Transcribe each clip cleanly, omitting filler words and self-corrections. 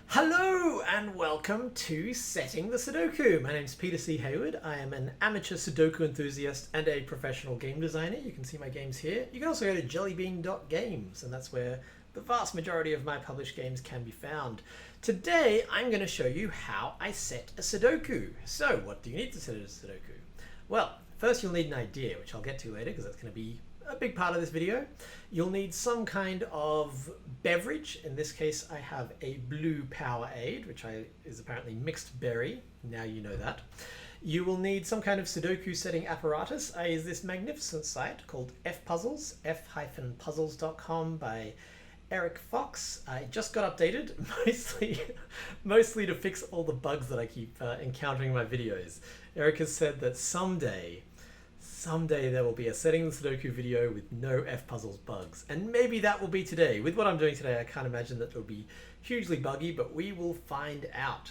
Hello and welcome to Setting the Sudoku. My name's Peter C. Hayward. I am an amateur Sudoku enthusiast and a professional game designer. You can see my games here. You can also go to jellybean.games, and that's where the vast majority of my published games can be found. Today I'm going to show you how I set a Sudoku. So what do you need to set a Sudoku? Well, first you'll need an idea, which I'll get to later because that's going to be a big part of this video. You'll need some kind of beverage. In this case, I have a blue Powerade, which is apparently mixed berry. Now you know that. You will need some kind of Sudoku setting apparatus. I use this magnificent site called Fpuzzles, f-puzzles.com by Eric Fox. I just got updated, mostly to fix all the bugs that I keep encountering in my videos. Eric has said that someday there will be a Setting the Sudoku video with no Fpuzzles bugs. And maybe that will be today. With what I'm doing today, I can't imagine that it'll be hugely buggy, but we will find out.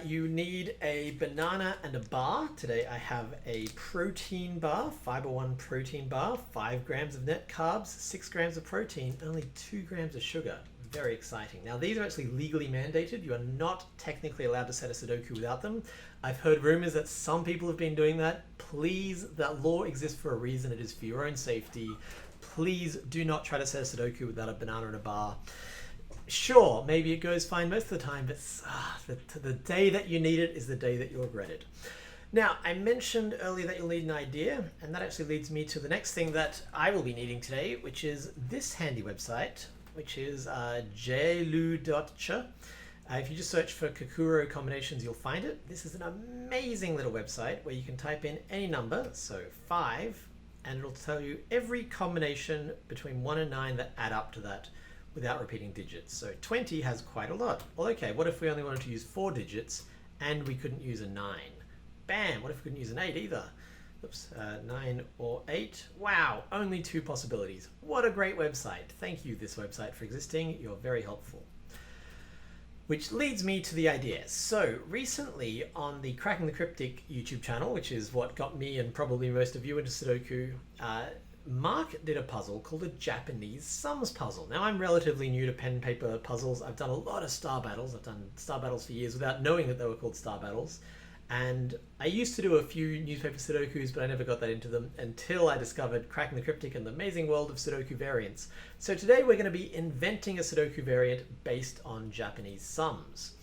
You need a banana and a bar. Today I have a protein bar, Fiber One protein bar, 5 grams of net carbs, 6 grams of protein, only 2 grams of sugar. Very exciting. Now these are actually legally mandated. You are not technically allowed to set a Sudoku without them. I've heard rumors that some people have been doing that. Please, that law exists for a reason. It is for your own safety. Please do not try to set a Sudoku without a banana and a bar. Sure, maybe it goes fine most of the time, but the day that you need it is the day that you'll regret it. Now, I mentioned earlier that you'll need an idea, and that actually leads me to the next thing that I will be needing today, which is this handy website, which is jlu.ch. If you just search for Kakuro combinations, you'll find it. This is an amazing little website where you can type in any number, so 5, and it'll tell you every combination between 1 and 9 that add up to that without repeating digits. So 20 has quite a lot. Well, okay, what if we only wanted to use 4 digits and we couldn't use a 9? Bam! What if we couldn't use an 8 either? Oops, 9 or 8. Wow, only 2 possibilities. What a great website. Thank you, this website, for existing. You're very helpful. Which leads me to the idea. So recently on the Cracking the Cryptic YouTube channel, which is what got me and probably most of you into Sudoku, Mark did a puzzle called a Japanese sums puzzle. Now I'm relatively new to pen and paper puzzles. I've done a lot of star battles. I've done star battles for years without knowing that they were called star battles. And I used to do a few newspaper Sudokus, but I never got that into them until I discovered Cracking the Cryptic and the amazing world of Sudoku variants. So today we're going to be inventing a Sudoku variant based on Japanese sums.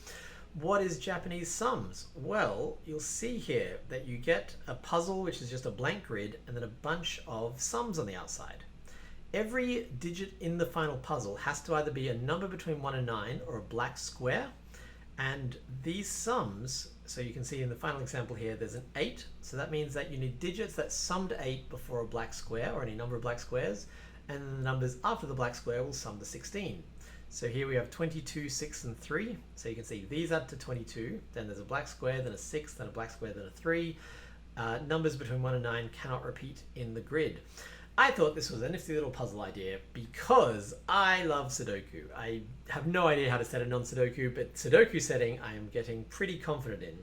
What is Japanese sums? Well, you'll see here that you get a puzzle, which is just a blank grid, and then a bunch of sums on the outside. Every digit in the final puzzle has to either be a number between 1 and 9 or a black square. And these sums, so you can see in the final example here, there's an 8. So that means that you need digits that sum to 8 before a black square or any number of black squares. And then the numbers after the black square will sum to 16. So here we have 22, 6, and 3. So you can see these add to 22. Then there's a black square, then a 6, then a black square, then a 3. Numbers between 1 and 9 cannot repeat in the grid. I thought this was a nifty little puzzle idea because I love Sudoku. I have no idea how to set a non-Sudoku, but Sudoku setting I am getting pretty confident in.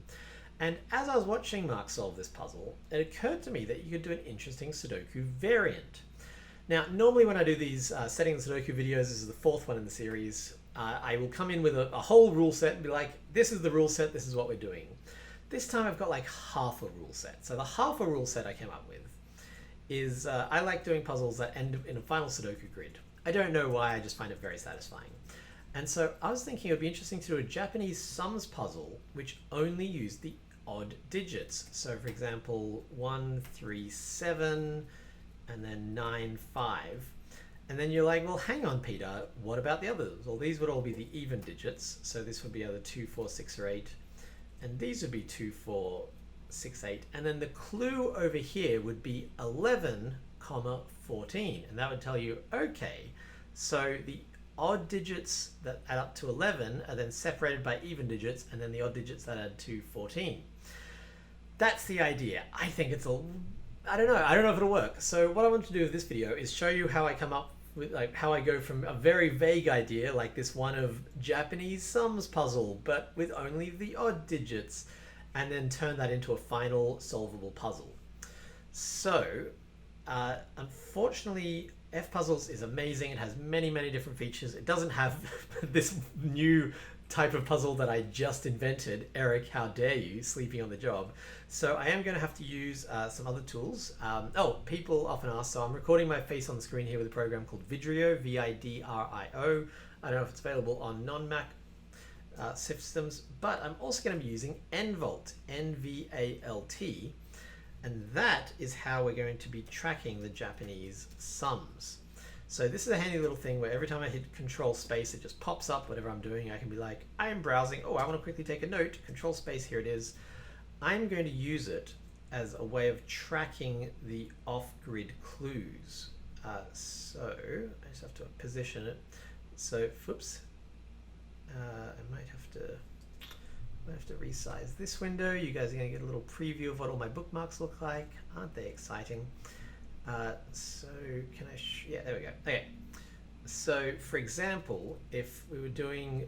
And as I was watching Mark solve this puzzle, it occurred to me that you could do an interesting Sudoku variant. Now, normally when I do these setting the Sudoku videos, this is the 4th one in the series, I will come in with a whole rule set and be like, this is the rule set, this is what we're doing. This time I've got like half a rule set. So the half a rule set I came up with is I like doing puzzles that end in a final Sudoku grid. I don't know why, I just find it very satisfying. And so I was thinking it would be interesting to do a Japanese sums puzzle which only used the odd digits. So for example, 1, 3, 7, and then 9, 5. And then you're like, well, hang on, Peter, what about the others? Well, these would all be the even digits. So this would be either 2, 4, 6, or 8. And these would be 2, 4, 6, 8. And then the clue over here would be 11, 14. And that would tell you, okay, so the odd digits that add up to 11 are then separated by even digits, and then the odd digits that add to 14. That's the idea. I think it's I don't know if it'll work. So what I want to do with this video is show you how I come up with, like, how I go from a very vague idea like this one of Japanese sums puzzle, but with only the odd digits, and then turn that into a final solvable puzzle. So unfortunately, Fpuzzles is amazing. It has many different features. It doesn't have this new type of puzzle that I just invented. Eric, how dare you, sleeping on the job. So I am going to have to use some other tools. People often ask, so I'm recording my face on the screen here with a program called Vidrio, Vidrio. I don't know if it's available on non-Mac systems, but I'm also going to be using Nvalt, N-V-A-L-T, and that is how we're going to be tracking the Japanese sums. So this is a handy little thing where every time I hit Control Space, it just pops up whatever I'm doing. I can be like, I am browsing. Oh, I want to quickly take a note. Control Space, here it is. I'm going to use it as a way of tracking the off-grid clues. So I just have to position it. So, whoops. I might have to resize this window. You guys are going to get a little preview of what all my bookmarks look like. Aren't they exciting? So can I, yeah, there we go. Okay. So for example, if we were doing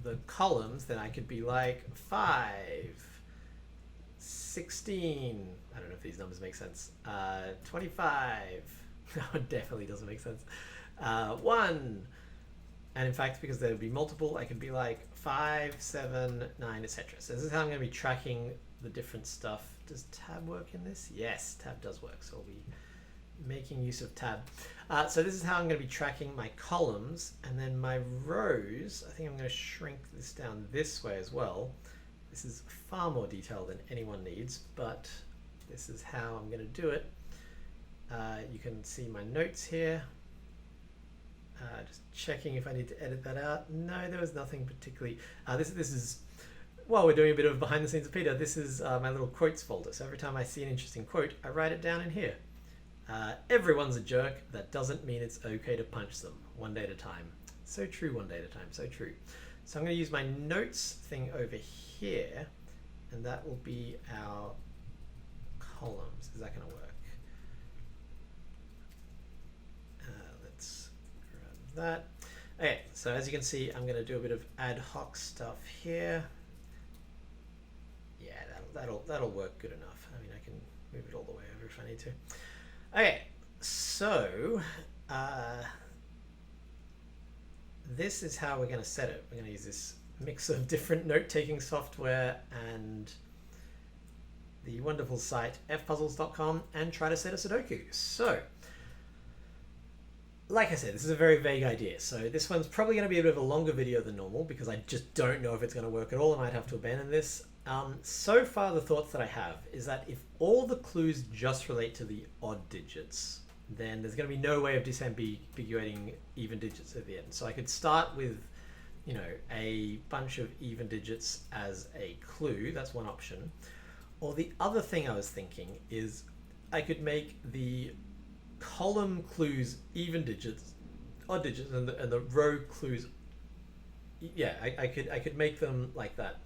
the columns, then I could be like 5, 16, I don't know if these numbers make sense, 25, no, it definitely doesn't make sense, 1, and in fact, because there would be multiple, I could be like 5, 7, 9, etc. So this is how I'm going to be tracking the different stuff. Does tab work in this? Yes, tab does work, so I'll be making use of tab. So this is how I'm going to be tracking my columns, and then my rows, I think I'm going to shrink this down this way as well. This is far more detail than anyone needs, but this is how I'm going to do it. You can see my notes here. Just checking if I need to edit that out. No, there was nothing particularly. This is, while we're doing a bit of behind the scenes of Peter, this is my little quotes folder. So every time I see an interesting quote, I write it down in here. Everyone's a jerk. That doesn't mean it's okay to punch them. One day at a time. So true, one day at a time. So true. So I'm going to use my notes thing over here, and that will be our columns. Is that going to work? Let's grab that. Okay, so as you can see, I'm going to do a bit of ad hoc stuff here. Yeah, that'll work good enough. I mean, I can move it all the way over if I need to. Okay, so this is how we're going to set it. We're going to use this mix of different note-taking software and the wonderful site fpuzzles.com and try to set a Sudoku. So, like I said, this is a very vague idea. So this one's probably going to be a bit of a longer video than normal because I just don't know if it's going to work at all. I might have to abandon this. So far, the thoughts that I have is that if all the clues just relate to the odd digits, then there's going to be no way of disambiguating even digits at the end. So I could start with, you know, a bunch of even digits as a clue. That's one option. Or the other thing I was thinking is I could make the column clues even digits, odd digits, and the row clues. Yeah, I could make them like that.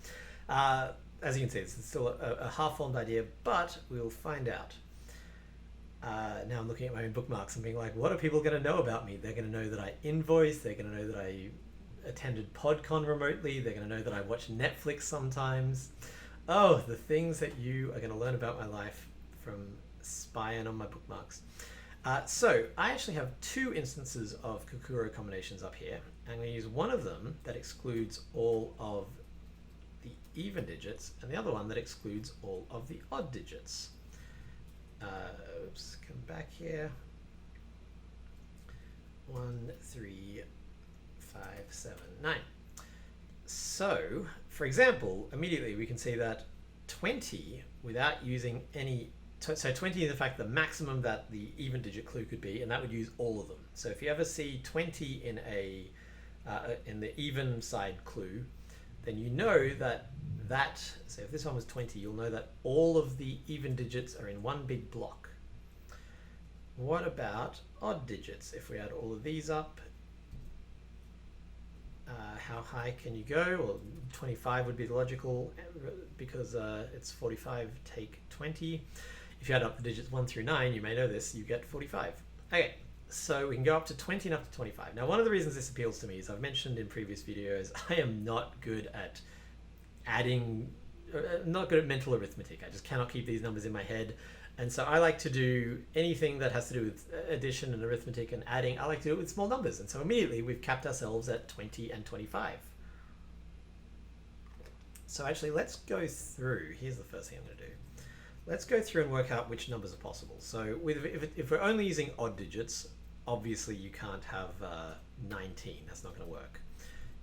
As you can see, it's still a half-formed idea, but we'll find out. Now I'm looking at my own bookmarks and being like, what are people going to know about me? They're going to know that I invoice. They're going to know that I attended PodCon remotely. They're going to know that I watch Netflix sometimes. Oh, the things that you are going to learn about my life from spying on my bookmarks. So I actually have 2 instances of Kokuro combinations up here. I'm going to use one of them that excludes all of the even digits, and the other one that excludes all of the odd digits. Oops, come back here. 1, 3, 5, 7, 9. So, for example, immediately we can see that 20, without using any, so 20 is in fact the maximum that the even digit clue could be, and that would use all of them. So if you ever see 20 in in the even side clue, then you know that so if this one was 20, you'll know that all of the even digits are in one big block. What about odd digits? If we add all of these up, how high can you go? Well, 25 would be the logical, because it's 45 take 20. If you add up the digits 1 through 9, you may know this, you get 45. Okay, so we can go up to 20 and up to 25. Now, one of the reasons this appeals to me is I've mentioned in previous videos, I am not good at adding, not good at mental arithmetic. I just cannot keep these numbers in my head. And so I like to do anything that has to do with addition and arithmetic and adding, I like to do it with small numbers. And so immediately we've capped ourselves at 20 and 25. So actually, let's go through. Here's the first thing I'm going to do. Let's go through and work out which numbers are possible. So if we're only using odd digits, obviously you can't have 19. That's not going to work.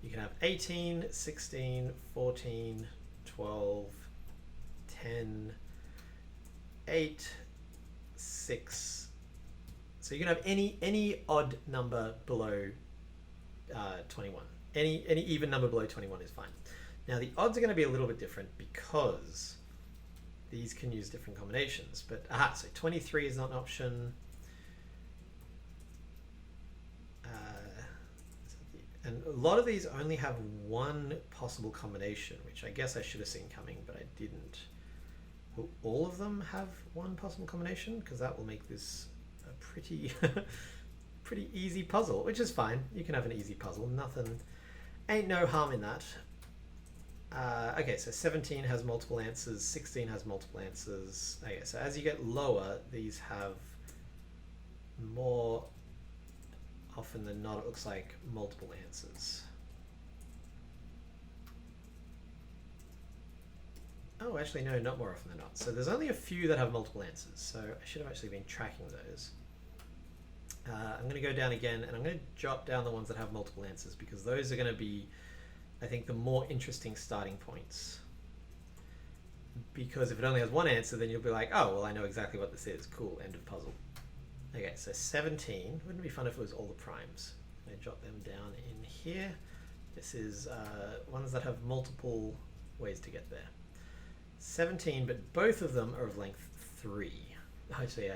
You can have 18, 16, 14, 12, 10, 8, 6. So you can have any odd number below 21. Any even number below 21 is fine. Now the odds are going to be a little bit different because these can use different combinations. But so 23 is not an option. And a lot of these only have one possible combination, which I guess I should have seen coming, but I didn't. Will all of them have one possible combination? Because that will make this a pretty pretty easy puzzle, which is fine. You can have an easy puzzle. Nothing, ain't no harm in that. Okay, so 17 has multiple answers, 16 has multiple answers. Okay, so as you get lower, these have more often than not, it looks like multiple answers. Oh, actually, no, not more often than not. So there's only a few that have multiple answers. So I should have actually been tracking those. I'm going to go down again, and I'm going to jot down the ones that have multiple answers because those are going to be, I think, the more interesting starting points. Because if it only has one answer, then you'll be like, oh, well, I know exactly what this is. Cool, end of puzzle. Okay, so 17. Wouldn't it be fun if it was all the primes? I'm going to jot them down in here. This is ones that have multiple ways to get there. 17, but both of them are of length 3. Actually,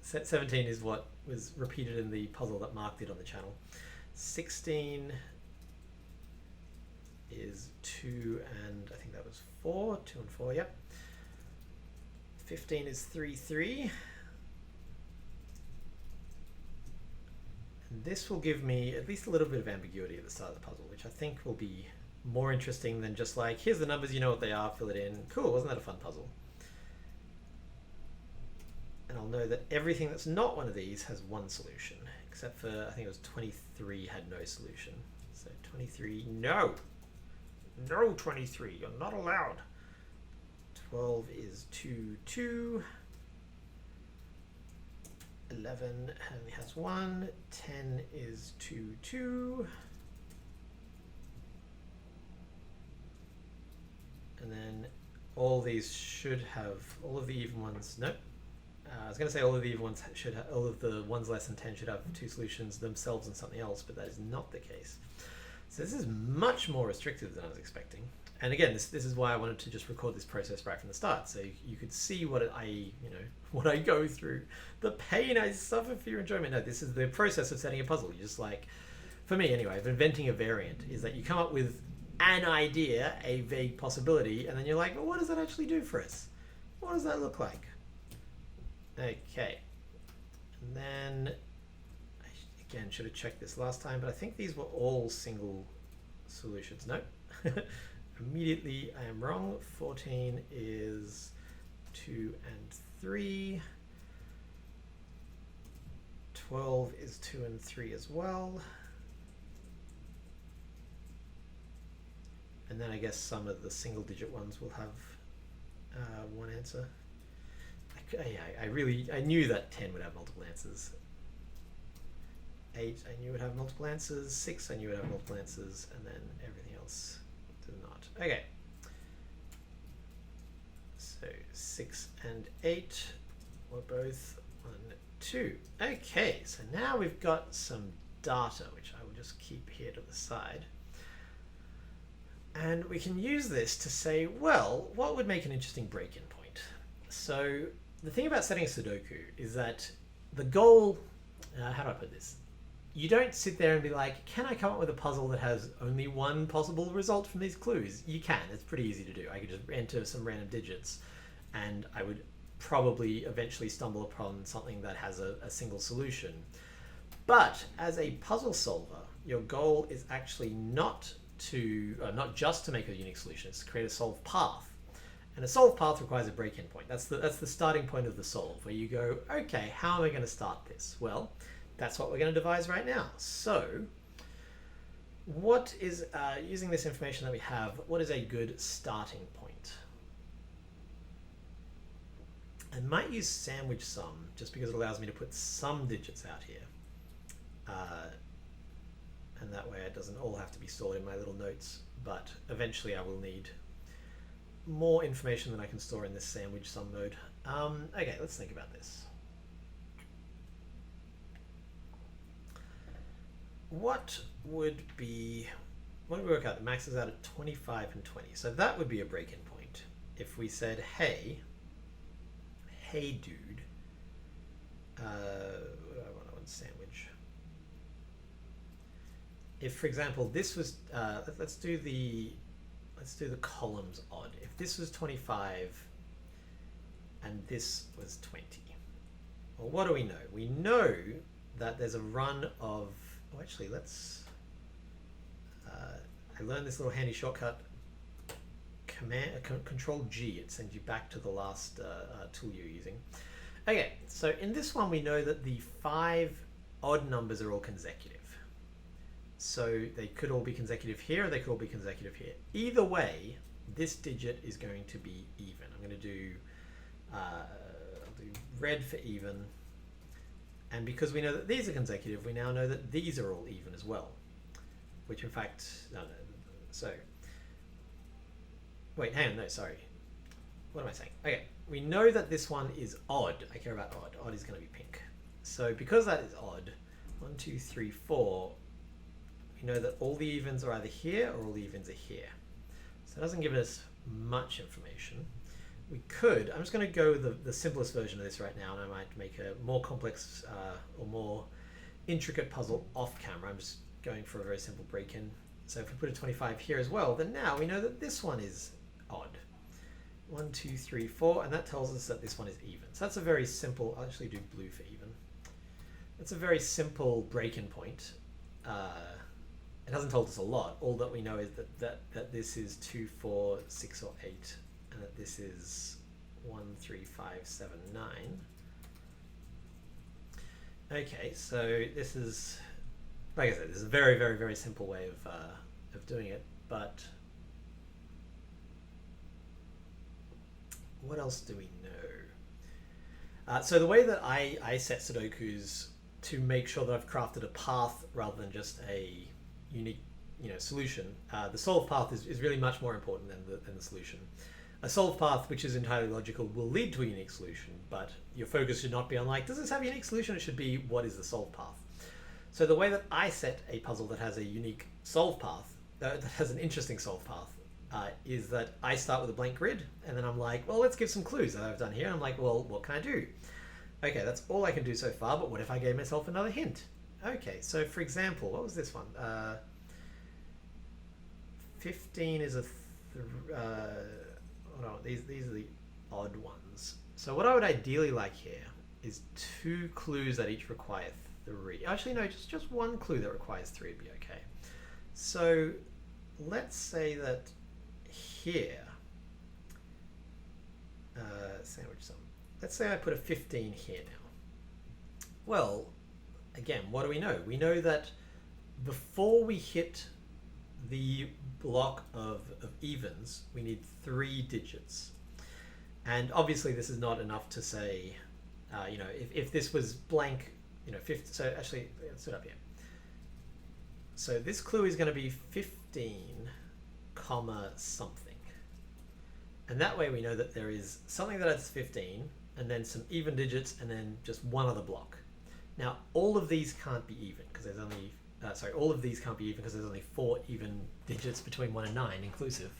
17 is what was repeated in the puzzle that Mark did on the channel. 16 is 2 and I think that was 4. 2 and 4, yep. 15 is 3, 3. And this will give me at least a little bit of ambiguity at the start of the puzzle, which I think will be more interesting than just like, here's the numbers, you know what they are, fill it in. Cool, wasn't that a fun puzzle? And I'll know that everything that's not one of these has one solution, except for, I think it was 23 had no solution. So 23, no! No 23, you're not allowed. 12 is 2, 2. 11 only has 1. 10 is 2, 2. And then all these should have, all of the even ones, nope. I was going to say all of the even ones should have, all of the ones less than 10 should have 2 solutions themselves and something else, but that is not the case. So this is much more restrictive than I was expecting. And again, this is why I wanted to just record this process right from the start, so you could see what what I go through, the pain I suffer for your enjoyment. No, this is the process of setting a puzzle. You just like, for me anyway, of inventing a variant, is that you come up with an idea, a vague possibility, and then you're like, well, what does that actually do for us? What does that look like? Okay. And then, again, should have checked this last time, but I think these were all single solutions. Nope. Immediately I am wrong. 14 is 2 and 3. 12 is 2 and 3 as well. And then I guess some of the single digit ones will have one answer. I knew that 10 would have multiple answers. 8 I knew would have multiple answers. 6 I knew would have multiple answers, and then everything else did not. Okay. So 6 and 8 were both 1, 2. Okay, so now we've got some data, which I will just keep here to the side. And we can use this to say, well, what would make an interesting break-in point? So the thing about setting a Sudoku is that the goal, how do I put this? You don't sit there and be like, can I come up with a puzzle that has only one possible result from these clues? You can, it's pretty easy to do. I could just enter some random digits and I would probably eventually stumble upon something that has a single solution. But as a puzzle solver, your goal is actually not just to make a unique solution, it's to create a solve path. And a solve path requires a break-in point. That's the starting point of the solve, where you go, okay, how am I going to start this? Well, that's what we're going to devise right now. So what is, using this information that we have, what is a good starting point? I might use sandwich sum just because it allows me to put some digits out here. And that way it doesn't all have to be stored in my little notes, but eventually I will need more information than I can store in this sandwich sum mode. Okay, let's think about this. What would we work out? The max is out at 25 and 20. So that would be a break-in point. If we said, hey dude, what do I want sandwich? If, for example, this was, let's do the columns odd. If this was 25 and this was 20, well, what do we know? We know that there's a run of, oh, actually, let's, I learned this little handy shortcut, Control G, it sends you back to the last tool you're using. Okay, so in this one we know that the 5 odd numbers are all consecutive. So they could all be consecutive here, or they could all be consecutive here. Either way, this digit is going to be even. I'm going to do, I'll do red for even. And because we know that these are consecutive, we now know that these are all even as well. Which in fact, no, so, wait, hang on, no, sorry. What am I saying? Okay, we know that this one is odd. I care about odd. Odd is going to be pink. So because that is odd, 1, 2, 3, 4, we know that all the evens are either here or all the evens are here. So it doesn't give us much information. We could, I'm just going to go the simplest version of this right now, and I might make a more complex or more intricate puzzle off camera. I'm just going for a very simple break-in. So if we put a 25 here as well, then now we know that this one is odd. 1, 2, 3, 4, and that tells us that this one is even. So that's a very simple, I'll actually do blue for even. That's a very simple break-in point. It hasn't told us a lot. All that we know is that this is 2, 4, 6, or 8, and that this is 1, 3, 5, 7, 9. Okay, so this is, like I said, this is a very, very, very simple way of doing it, but what else do we know? So the way that I set Sudokus to make sure that I've crafted a path rather than just a unique, solution. The solve path is really much more important than the solution. A solve path, which is entirely logical, will lead to a unique solution, but your focus should not be on like, does this have a unique solution? It should be, what is the solve path? So the way that I set a puzzle that has a unique solve path, that has an interesting solve path, is that I start with a blank grid, and then I'm like, well, let's give some clues that I've done here. And I'm like, well, what can I do? Okay, that's all I can do so far, but what if I gave myself another hint? Okay, so for example, what was this one? 15 is a, these are the odd ones. So what I would ideally like here is 2 clues that each require 3. Actually, no, just 1 clue that requires 3 would be okay. So let's say that here, sandwich sum. Let's say I put a 15 here now. Well, again, what do we know? We know that before we hit the block of evens, we need 3 digits. And obviously this is not enough to say, if this was blank, 50, so actually, let's do it up here. So this clue is going to be 15, comma something. And that way we know that there is something that has 15, and then some even digits, and then just one other block. Now, all of these can't be even, because there's only, all of these can't be even because there's only 4 even digits between 1 and 9 inclusive.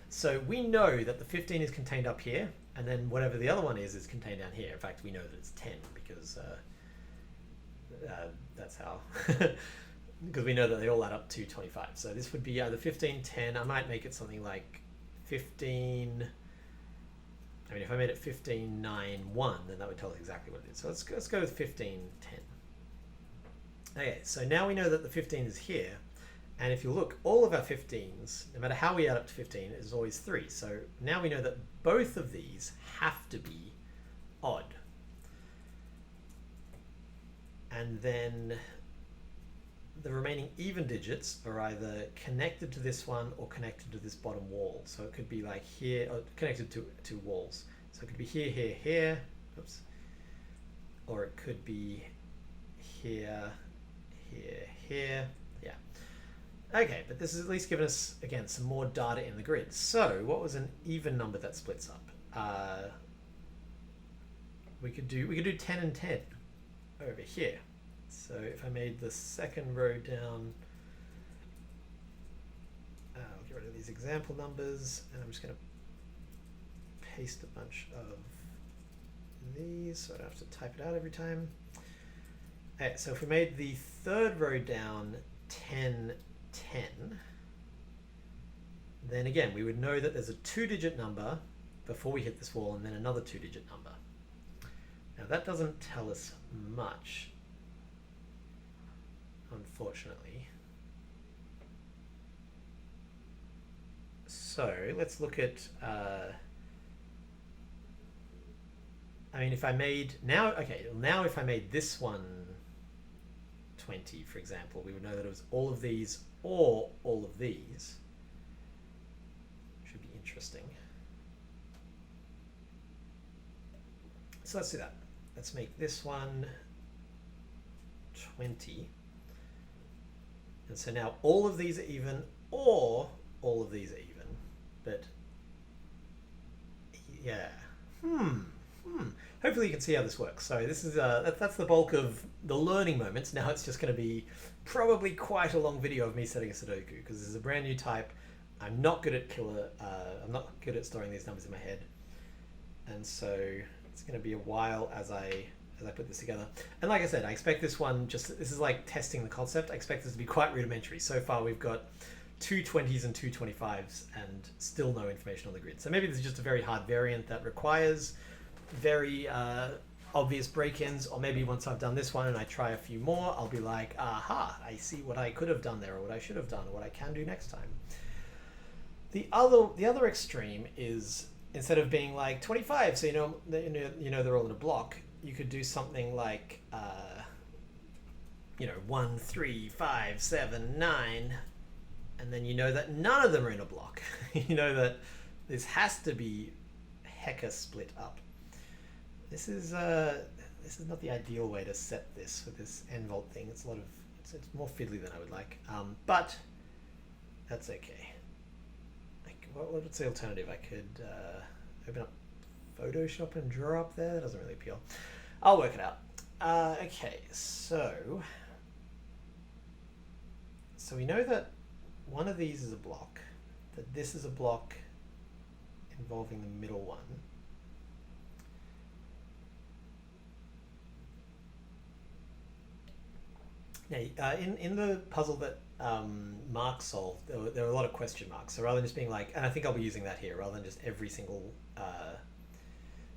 So we know that the 15 is contained up here, and then whatever the other one is contained down here. In fact, we know that it's 10 because that's how, because we know that they all add up to 25. So this would be either 15, 10, I might make it something like 15, I mean, if I made it 15, 9, 1, then that would tell us exactly what it is. So let's go with 15, 10. Okay, so now we know that the 15 is here, and if you look, all of our 15s, no matter how we add up to 15, is always 3. So now we know that both of these have to be odd. And then the remaining even digits are either connected to this one or connected to this bottom wall. So it could be like here, or connected to walls. So it could be here, here, here. Oops. Or it could be here, here, here. Yeah. Okay, but this has at least given us, again, some more data in the grid. So what was an even number that splits up? We could do 10 and 10 over here. So if I made the second row down, I'll get rid of these example numbers, and I'm just going to paste a bunch of these so I don't have to type it out every time. Okay, so if we made the third row down 10, 10, then again, we would know that there's a 2-digit number before we hit this wall, and then another 2-digit number. Now that doesn't tell us much, unfortunately. So let's look at, I mean, if I made, now if I made this one 20, for example, we would know that it was all of these or all of these. Should be interesting. So let's do that. Let's make this one 20. And so now all of these are even or all of these are even. But yeah. Hopefully you can see how this works. So this is that's the bulk of the learning moments. Now it's just going to be probably quite a long video of me setting a Sudoku, because this is a brand new type. I'm not good at I'm not good at storing these numbers in my head, and so it's going to be a while as I put this together. And like I said, I expect this one this is like testing the concept. I expect this to be quite rudimentary. So far we've got 2 20s and 2 25s and still no information on the grid. So maybe this is just a very hard variant that requires very obvious break-ins, or maybe once I've done this one and I try a few more, I'll be like, aha, I see what I could have done there, or what I should have done, or what I can do next time. The other extreme is, instead of being like 25, so you know they're all in a block, you could do something like 1 3 5 7 9, and then you know that none of them are in a block. You know that this has to be hecka split up. This is not the ideal way to set this with this n-volt thing. It's more fiddly than I would like, but that's okay. What's the alternative? I could open up Photoshop and draw up there. That doesn't really appeal. I'll work it out. Okay, so we know that one of these is a block, that this is a block involving the middle one. Now, in the puzzle that Mark solved, there were a lot of question marks. So rather than just being like, and I think I'll be using that here, rather than just every single,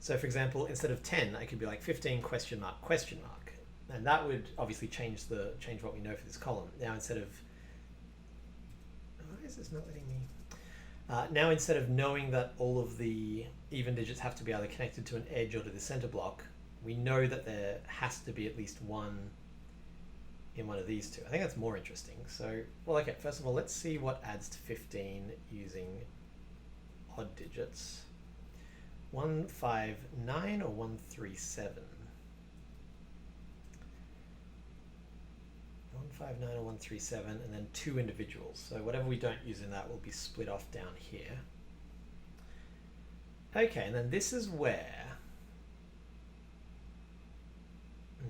so for example, instead of 10, I could be like 15 question mark, and that would obviously change what we know for this column. Now instead of, why is this not letting me? Now instead of knowing that all of the even digits have to be either connected to an edge or to the center block, we know that there has to be at least one in one of these two. I think that's more interesting. So, well, okay, first of all, let's see what adds to 15 using odd digits. 159 or 137? 159 or 137, and then 2 individuals. So whatever we don't use in that will be split off down here. Okay, and then this is where...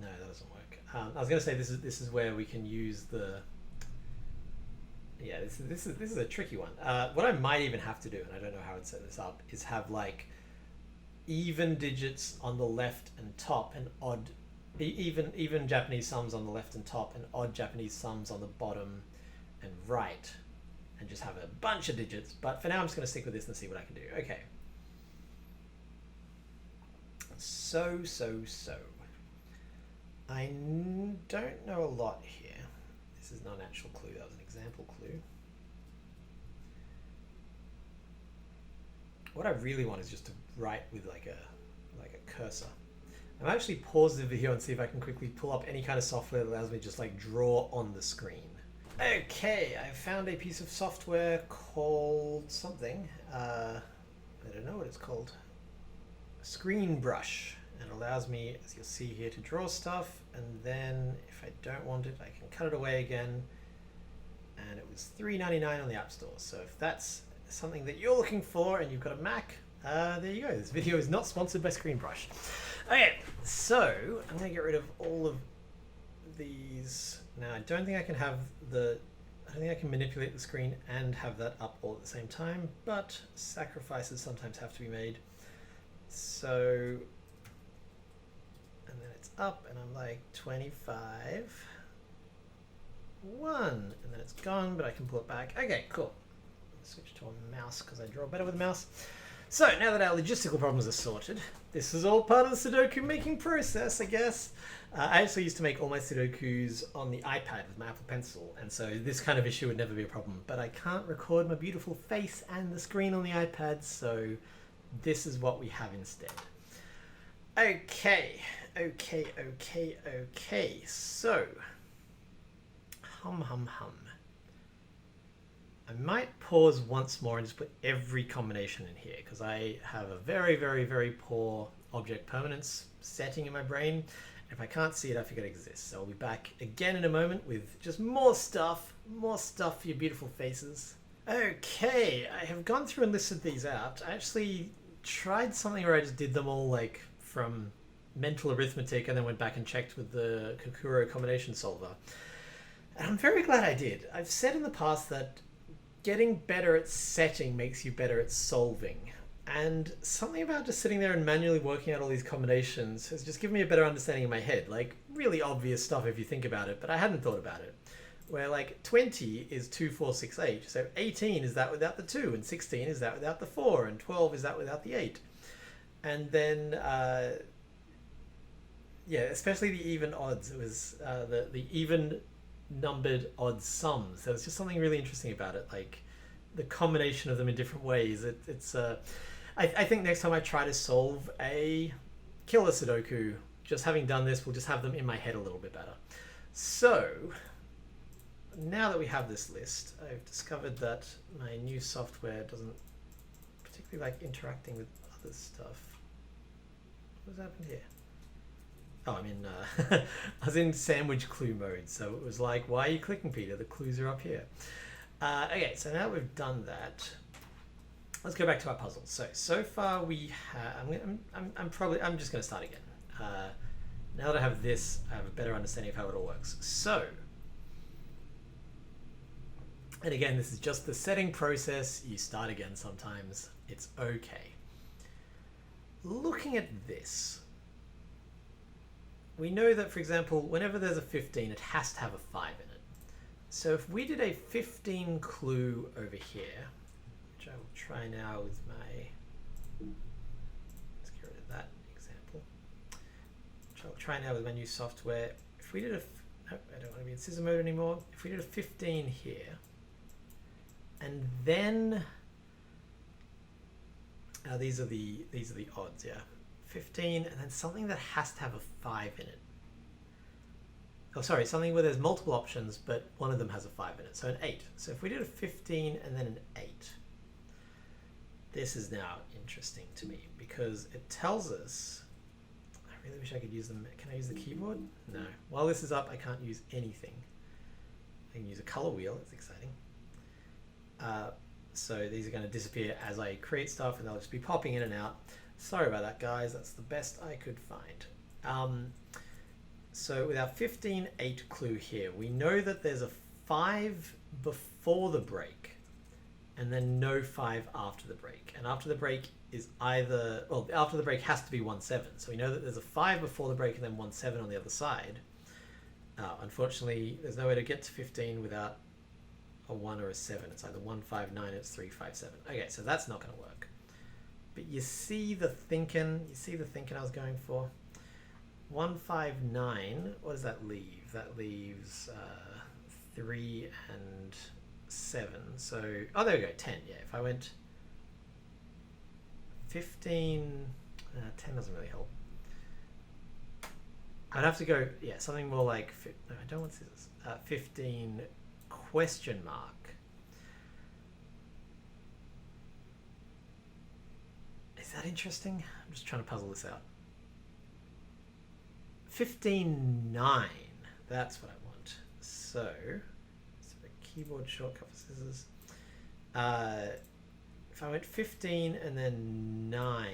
No, that doesn't work. I was going to say this is where we can use the... Yeah, this is a tricky one. What I might even have to do, and I don't know how I'd set this up, is have like even digits on the left and top, and odd, even Japanese sums on the left and top, and odd Japanese sums on the bottom and right, and just have a bunch of digits. But for now, I'm just going to stick with this and see what I can do. Okay. So. I don't know a lot here. This is not an actual clue, that was an example clue. What I really want is just to write with like a cursor. I'll actually pause the video and see if I can quickly pull up any kind of software that allows me to just like draw on the screen. Okay, I found a piece of software called something. I don't know what it's called. Screen Brush. And it allows me, as you'll see here, to draw stuff, and then if I don't want it, I can cut it away again. And it was $3.99 on the App Store. So if that's something that you're looking for and you've got a Mac, there you go. This video is not sponsored by Screen Brush. Okay, so I'm going to get rid of all of these. Now I don't think I can have I don't think I can manipulate the screen and have that up all at the same time, but sacrifices sometimes have to be made. So, and then it's up and I'm like 25, 1, and then it's gone, but I can pull it back. Okay, cool. Switch to a mouse because I draw better with a mouse. So now that our logistical problems are sorted, this is all part of the Sudoku making process, I guess. I actually used to make all my Sudokus on the iPad with my Apple Pencil, and so this kind of issue would never be a problem. But I can't record my beautiful face and the screen on the iPad, so this is what we have instead. Okay. So, hum. I might pause once more and just put every combination in here because I have a very poor object permanence setting in my brain. If I can't see it, I forget it exists. So I'll be back again in a moment with just more stuff for your beautiful faces. Okay, I have gone through and listed these out. I actually tried something where I just did them all like from mental arithmetic and then went back and checked with the Kokuro combination solver. And I'm very glad I did. I've said in the past that getting better at setting makes you better at solving. And something about just sitting there and manually working out all these combinations has just given me a better understanding in my head. Like, really obvious stuff if you think about it, but I hadn't thought about it. Where like 20 is 2, 4, 6, 8. So 18 is that without the 2, and 16 is that without the 4, and 12 is that without the 8. And then, yeah, especially the even odds. It was the even numbered odd sums. There was just something really interesting about it, like the combination of them in different ways. I think next time I try to solve a killer Sudoku, just having done this, we'll just have them in my head a little bit better. So now that we have this list, I've discovered that my new software doesn't particularly like interacting with other stuff. What's happened here? Oh, I'm in, I was in sandwich clue mode, so it was like, why are you clicking, Peter? The clues are up here. Okay, so now we've done that, let's go back to our puzzle. So far we have, I'm just going to start again. Now that I have this, I have a better understanding of how it all works. So, and again, this is just the setting process. You start again sometimes. It's okay. Looking at this, we know that, for example, whenever there's a 15, it has to have a 5 in it. So if we did a 15 clue over here, which I will try now with my, let's get rid of that example, which I'll try now with my new software. If we did nope, I don't want to be in scissor mode anymore. If we did a 15 here, and then, these are the odds, yeah. 15, and then something that has to have a 5 in it. Oh, sorry, something where there's multiple options, but one of them has a 5 in it. So an 8. So if we did a 15 and then an 8, this is now interesting to me because it tells us, I really wish I could use them. Can I use the keyboard? No. While this is up, I can't use anything. I can use a color wheel. It's exciting. So these are going to disappear as I create stuff, and they'll just be popping in and out. Sorry about that, guys. That's the best I could find. So with our 15-8 clue here, we know that there's a 5 before the break and then no 5 after the break. And after the break is either, well, after the break has to be 1-7. So we know that there's a 5 before the break and then 1-7 on the other side. Unfortunately, there's no way to get to 15 without a 1 or a 7. It's either 1-5-9 or it's 3-5-7. Okay, so that's not going to work. But you see the thinking I was going for? 1-5-9, what does that leave? That leaves 3 and 7. So, oh, there we go, 10. Yeah, if I went 15, 10 doesn't really help. I'd have to go, yeah, something more like, no, I don't want scissors, 15 question mark. Is that interesting? I'm just trying to puzzle this out. 15.9, that's what I want. So a keyboard shortcut for scissors. If I went 15 and then 9,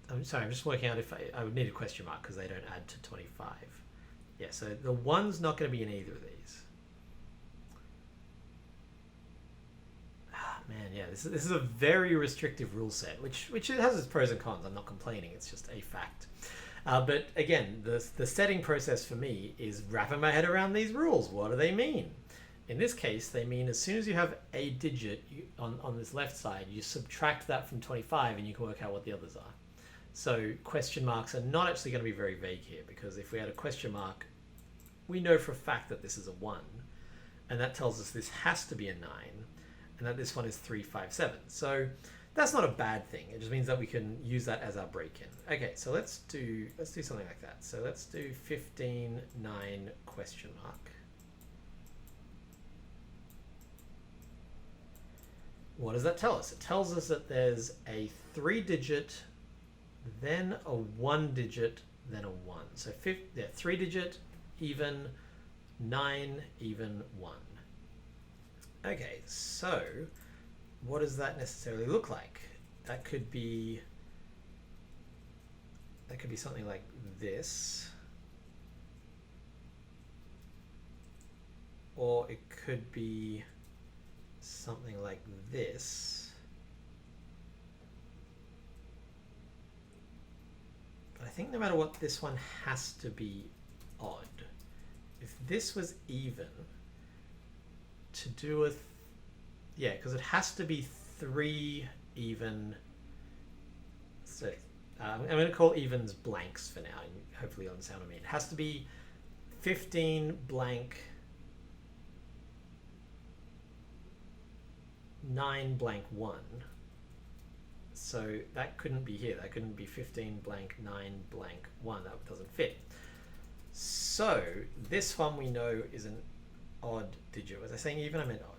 I'm sorry, I'm just working out if I would need a question mark because they don't add to 25. Yeah, so the 1's not going to be in either of these. Ah, man, yeah, this is a very restrictive rule set, which it has its pros and cons. I'm not complaining, it's just a fact. But again, the setting process for me is wrapping my head around these rules. What do they mean? In this case, they mean as soon as you have a digit on this left side, you subtract that from 25 and you can work out what the others are. So question marks are not actually going to be very vague here, because if we had a question mark, we know for a fact that this is a 1, and that tells us this has to be a 9, and that this one is 3, 5, 7. So that's not a bad thing. It just means that we can use that as our break-in. Okay, so let's do something like that. So let's do 15, 9, question mark. What does that tell us? It tells us that there's a 3-digit, then a 1-digit, then a 1. So 3-digit, even, 9, even, 1. Okay, so what does that necessarily look like? That could be something like this, or it could be something like this. But I think no matter what, this one has to be odd. If this was even, to do with, yeah, because it has to be 3 even. So I'm going to call evens blanks for now, and hopefully you'll understand what I mean. It has to be 15 blank 9 blank 1. So that couldn't be here. That couldn't be 15 blank 9 blank 1. That doesn't fit. So this one we know is an odd digit. Was I saying even? I meant odd.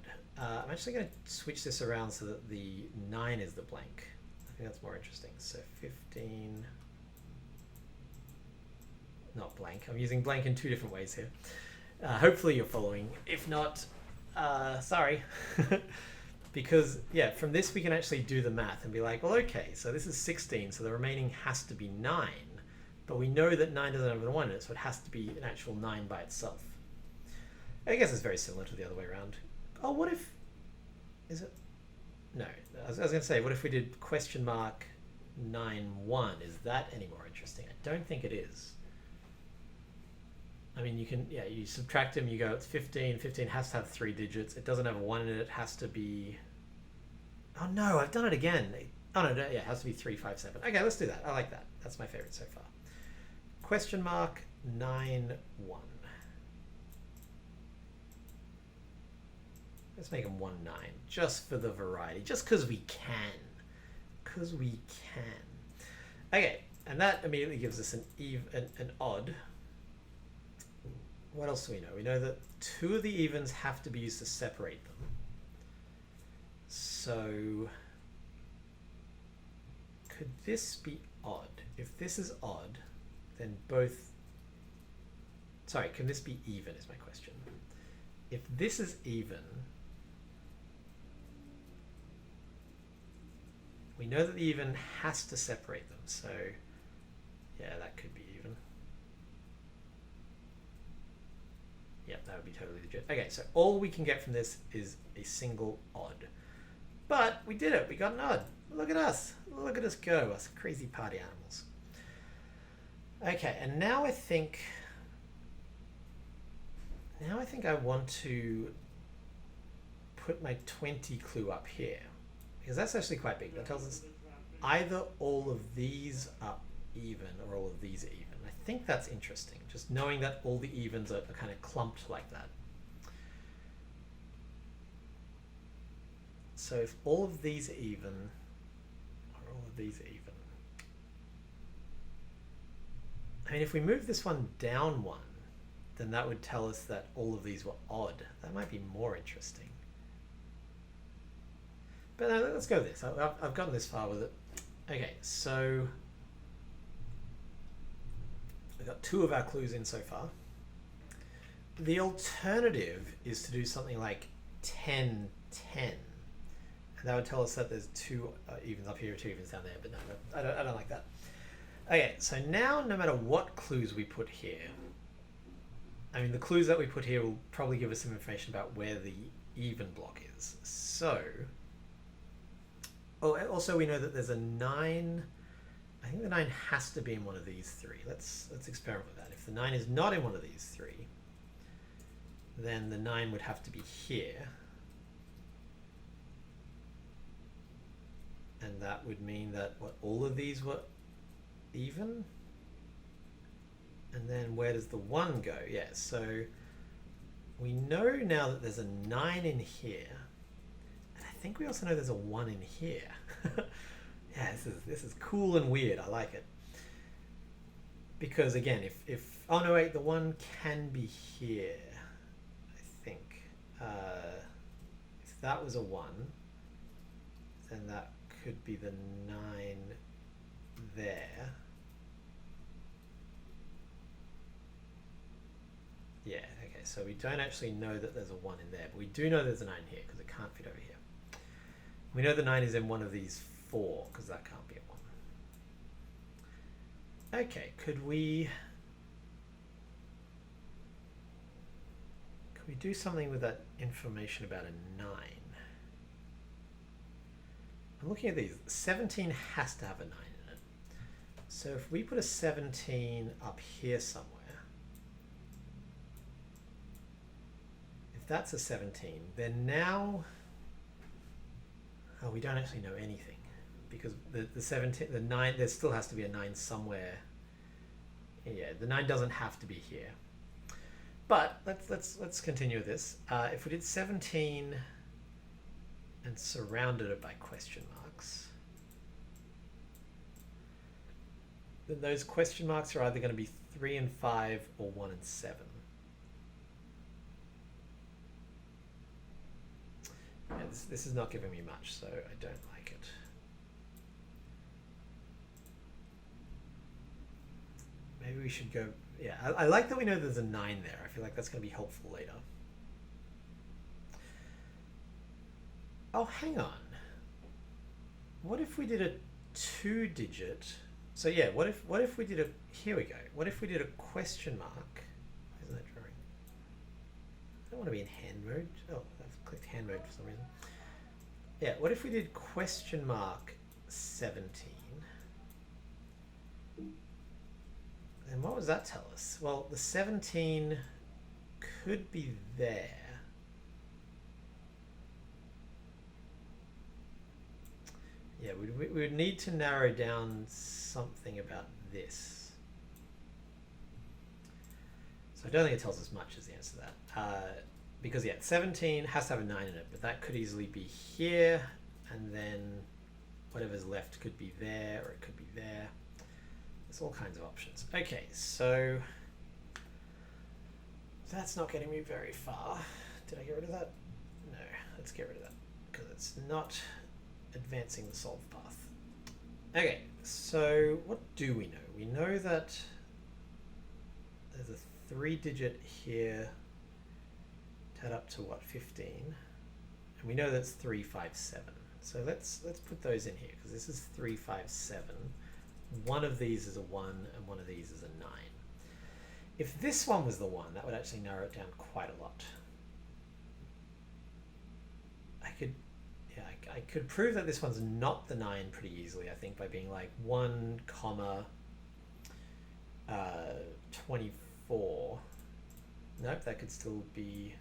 I'm actually going to switch this around so that the 9 is the blank. I think that's more interesting. So 15, not blank. I'm using blank in 2 different ways here. Hopefully you're following. If not, sorry. Because, yeah, from this we can actually do the math and be like, well, okay, so this is 16, so the remaining has to be 9. But we know that 9 doesn't have a 1 in it, so it has to be an actual 9 by itself. I guess it's very similar to the other way around. Oh, what if... Is it... No, I was going to say, what if we did question mark 9, 1? Is that any more interesting? I don't think it is. I mean, you can, yeah, you subtract them, you go, it's 15. 15 has to have 3 digits. It doesn't have a 1 in it. It has to be... Oh, no, I've done it again. Oh, no, yeah, it has to be 3, 5, 7. Okay, let's do that. I like that. That's my favorite so far. Question mark 9, 1. Let's make them 1, 9, just for the variety, just because we can. Because we can. Okay, and that immediately gives us an odd. What else do we know? We know that 2 of the evens have to be used to separate them. So could this be odd? If this is odd, then both... Sorry, can this be even is my question. If this is even, we know that the even has to separate them. So yeah, that could be even. Yep, that would be totally legit. Okay, so all we can get from this is a single odd. But we did it. We got an odd. Look at us. Look at us go. Us crazy party animals. Okay, and now I think I want to put my 20 clue up here, because that's actually quite big. That tells us either all of these are even or all of these are even. I think that's interesting, just knowing that all the evens are kind of clumped like that. So if all of these are even, are all of these even? I mean, if we move this one down one, then that would tell us that all of these were odd. That might be more interesting. But no, let's go with this. I've gotten this far with it. Okay, so we've got 2 of our clues in so far. The alternative is to do something like 10, 10. And that would tell us that there's 2 evens up here, 2 evens down there, but no, I don't like that. Okay, so now no matter what clues we put here, I mean, the clues that we put here will probably give us some information about where the even block is. So, oh, also we know that there's a 9. I think the 9 has to be in one of these 3. Let's experiment with that. If the 9 is not in one of these 3, then the 9 would have to be here. And that would mean that, what, all of these were even? And then where does the 1 go? Yeah, so we know now that there's a 9 in here. And I think we also know there's a 1 in here. Yeah, this is cool and weird. I like it. Because again, if oh no wait, the 1 can be here, I think. If that was a 1, then that could be the 9 there. Yeah, okay, so we don't actually know that there's a 1 in there, but we do know there's a 9 here because it can't fit over here. We know the 9 is in one of these 4 because that can't be a 1. Okay, could we do something with that information about a 9? I'm looking at these. 17 has to have a 9 in it. So if we put a 17 up here somewhere, if that's a 17, then now, oh, we don't actually know anything because the 17, the 9, there still has to be a 9 somewhere. Yeah, the 9 doesn't have to be here. But let's continue with this. If we did 17 and surrounded it by question marks, then those question marks are either going to be 3 and 5 or 1 and 7. Yeah, this is not giving me much, so I don't like it. Maybe we should go, yeah, I like that we know there's a 9 there. I feel like that's going to be helpful later. Oh, hang on. What if we did a 2-digit? So yeah, what if we did a, here we go. What if we did a question mark? Isn't that drawing? I don't want to be in hand mode. Oh, I've clicked hand mode for some reason. Yeah, what if we did question mark 17? And what does that tell us? Well, the 17 could be there. Yeah, we would need to narrow down something about this. So I don't think it tells us much is the answer to that. Because yeah, 17 has to have a 9 in it, but that could easily be here, and then whatever's left could be there, or it could be there. There's all kinds of options. Okay, so that's not getting me very far. Did I get rid of that? No, let's get rid of that, because it's not advancing the solve path. Okay, so what do we know? We know that there's a 3-digit here to add up to what, 15, and we know that's 357. So let's put those in here because this is 357. One of these is a 1 and one of these is a 9. If this one was the 1, that would actually narrow it down quite a lot. I could prove that this one's not the 9 pretty easily, I think, by being like 1 comma 24. Nope, that could still be,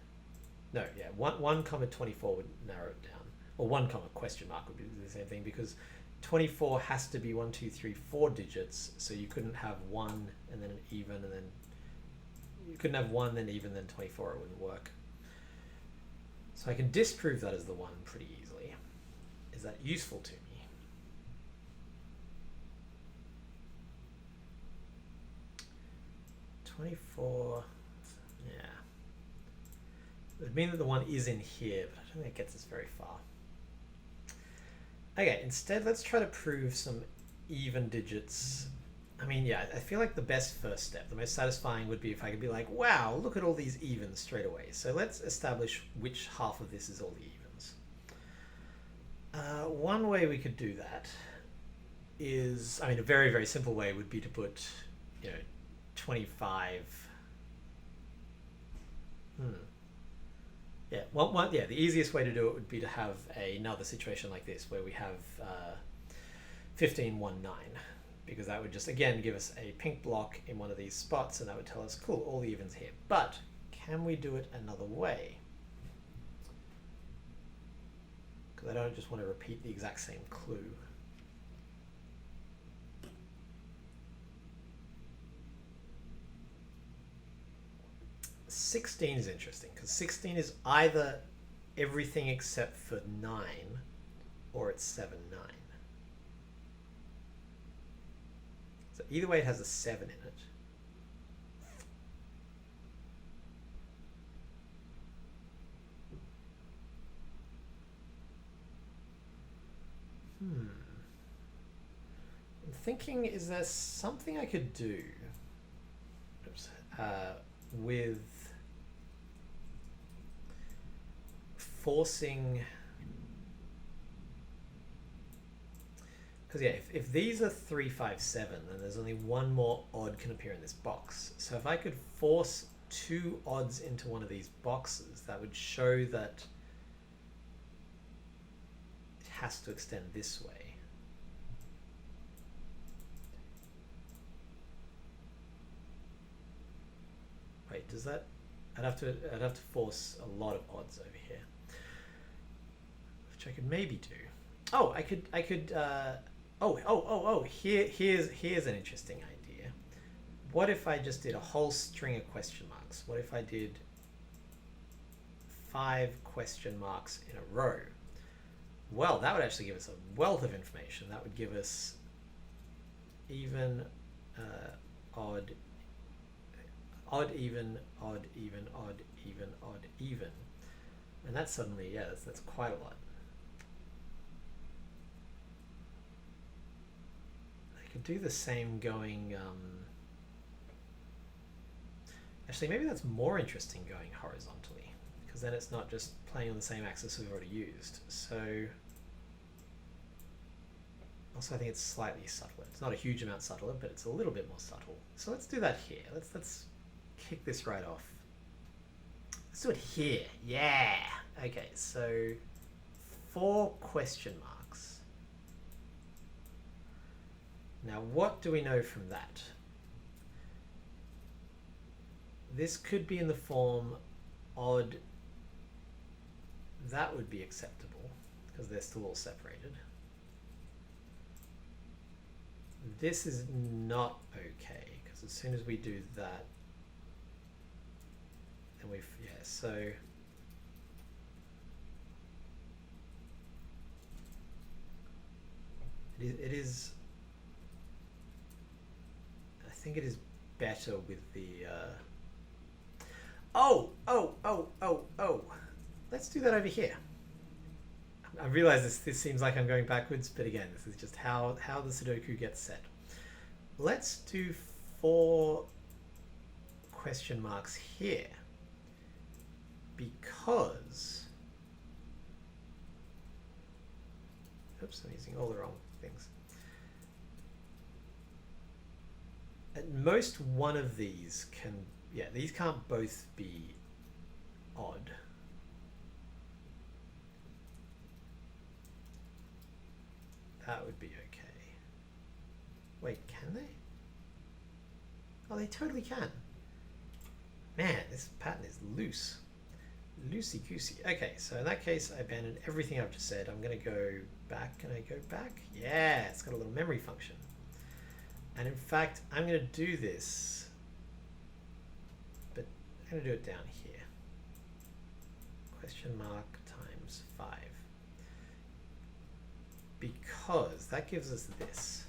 no, yeah, 1 comma 24 would narrow it down, or 1 comma question mark would be the same thing, because 24 has to be 1, 2, 3, 4 digits, so you couldn't have 1 and then an even, and then you couldn't have 1 then even then 24, it wouldn't work. So I can disprove that as the 1 pretty easily. is that useful to me? $24, yeah. It would mean that the 1 is in here, but I don't think it gets us very far. Okay, instead let's try to prove some even digits. I mean, yeah, I feel like the best first step, the most satisfying would be if I could be like, wow, look at all these evens straight away. So let's establish which half of this is all the evens. One way we could do that is, I mean, a very, very simple way would be to put, 25. Yeah, yeah, the easiest way to do it would be to have another situation like this where we have 15, 1, 9, because that would just, again, give us a pink block in one of these spots, and that would tell us, cool, all the evens here. But can we do it another way? Because I don't just want to repeat the exact same clue. $16 is interesting, because 16 is either everything except for 9, or it's 7, 9. So either way, it has a 7 in it. I'm thinking, is there something I could do with forcing, because yeah, if these are 3, 5, 7, then there's only one more odd can appear in this box. So if I could force 2 odds into one of these boxes, that would show that it has to extend this way. Wait, does that? I'd have to force a lot of odds over here, which I could maybe do. Oh, I could. Here's an interesting idea. What if I just did a whole string of question marks? What if I did 5 question marks in a row? Well, that would actually give us a wealth of information. That would give us even, odd, even, odd, even, odd, even, odd, even. And that's suddenly, yeah, that's quite a lot. I could do the same going, actually, maybe that's more interesting going horizontally, because then it's not just playing on the same axis we've already used. So, also I think it's slightly subtler. It's not a huge amount subtler, but it's a little bit more subtle. So let's do that here. Let's kick this right off. Let's do it here. Yeah. Okay, so 4 question marks. Now, what do we know from that? This could be in the form odd. That would be acceptable because they're still all separated. This is not okay because as soon as we do that, then we've, yeah, so it is, I think it is better with the, oh, let's do that over here. I realize this seems like I'm going backwards, but again, this is just how the Sudoku gets set. Let's do 4 question marks here because, oops, I'm using all the wrong things. At most one of these can, yeah, these can't both be odd. That would be okay. Wait, can they? Oh, they totally can. Man, this pattern is loose. Loosey-goosey. Okay, so in that case, I abandoned everything I've just said. I'm going to go back. Can I go back? Yeah, it's got a little memory function. And in fact, I'm going to do this, but I'm going to do it down here. Question mark times 5. because that gives us this.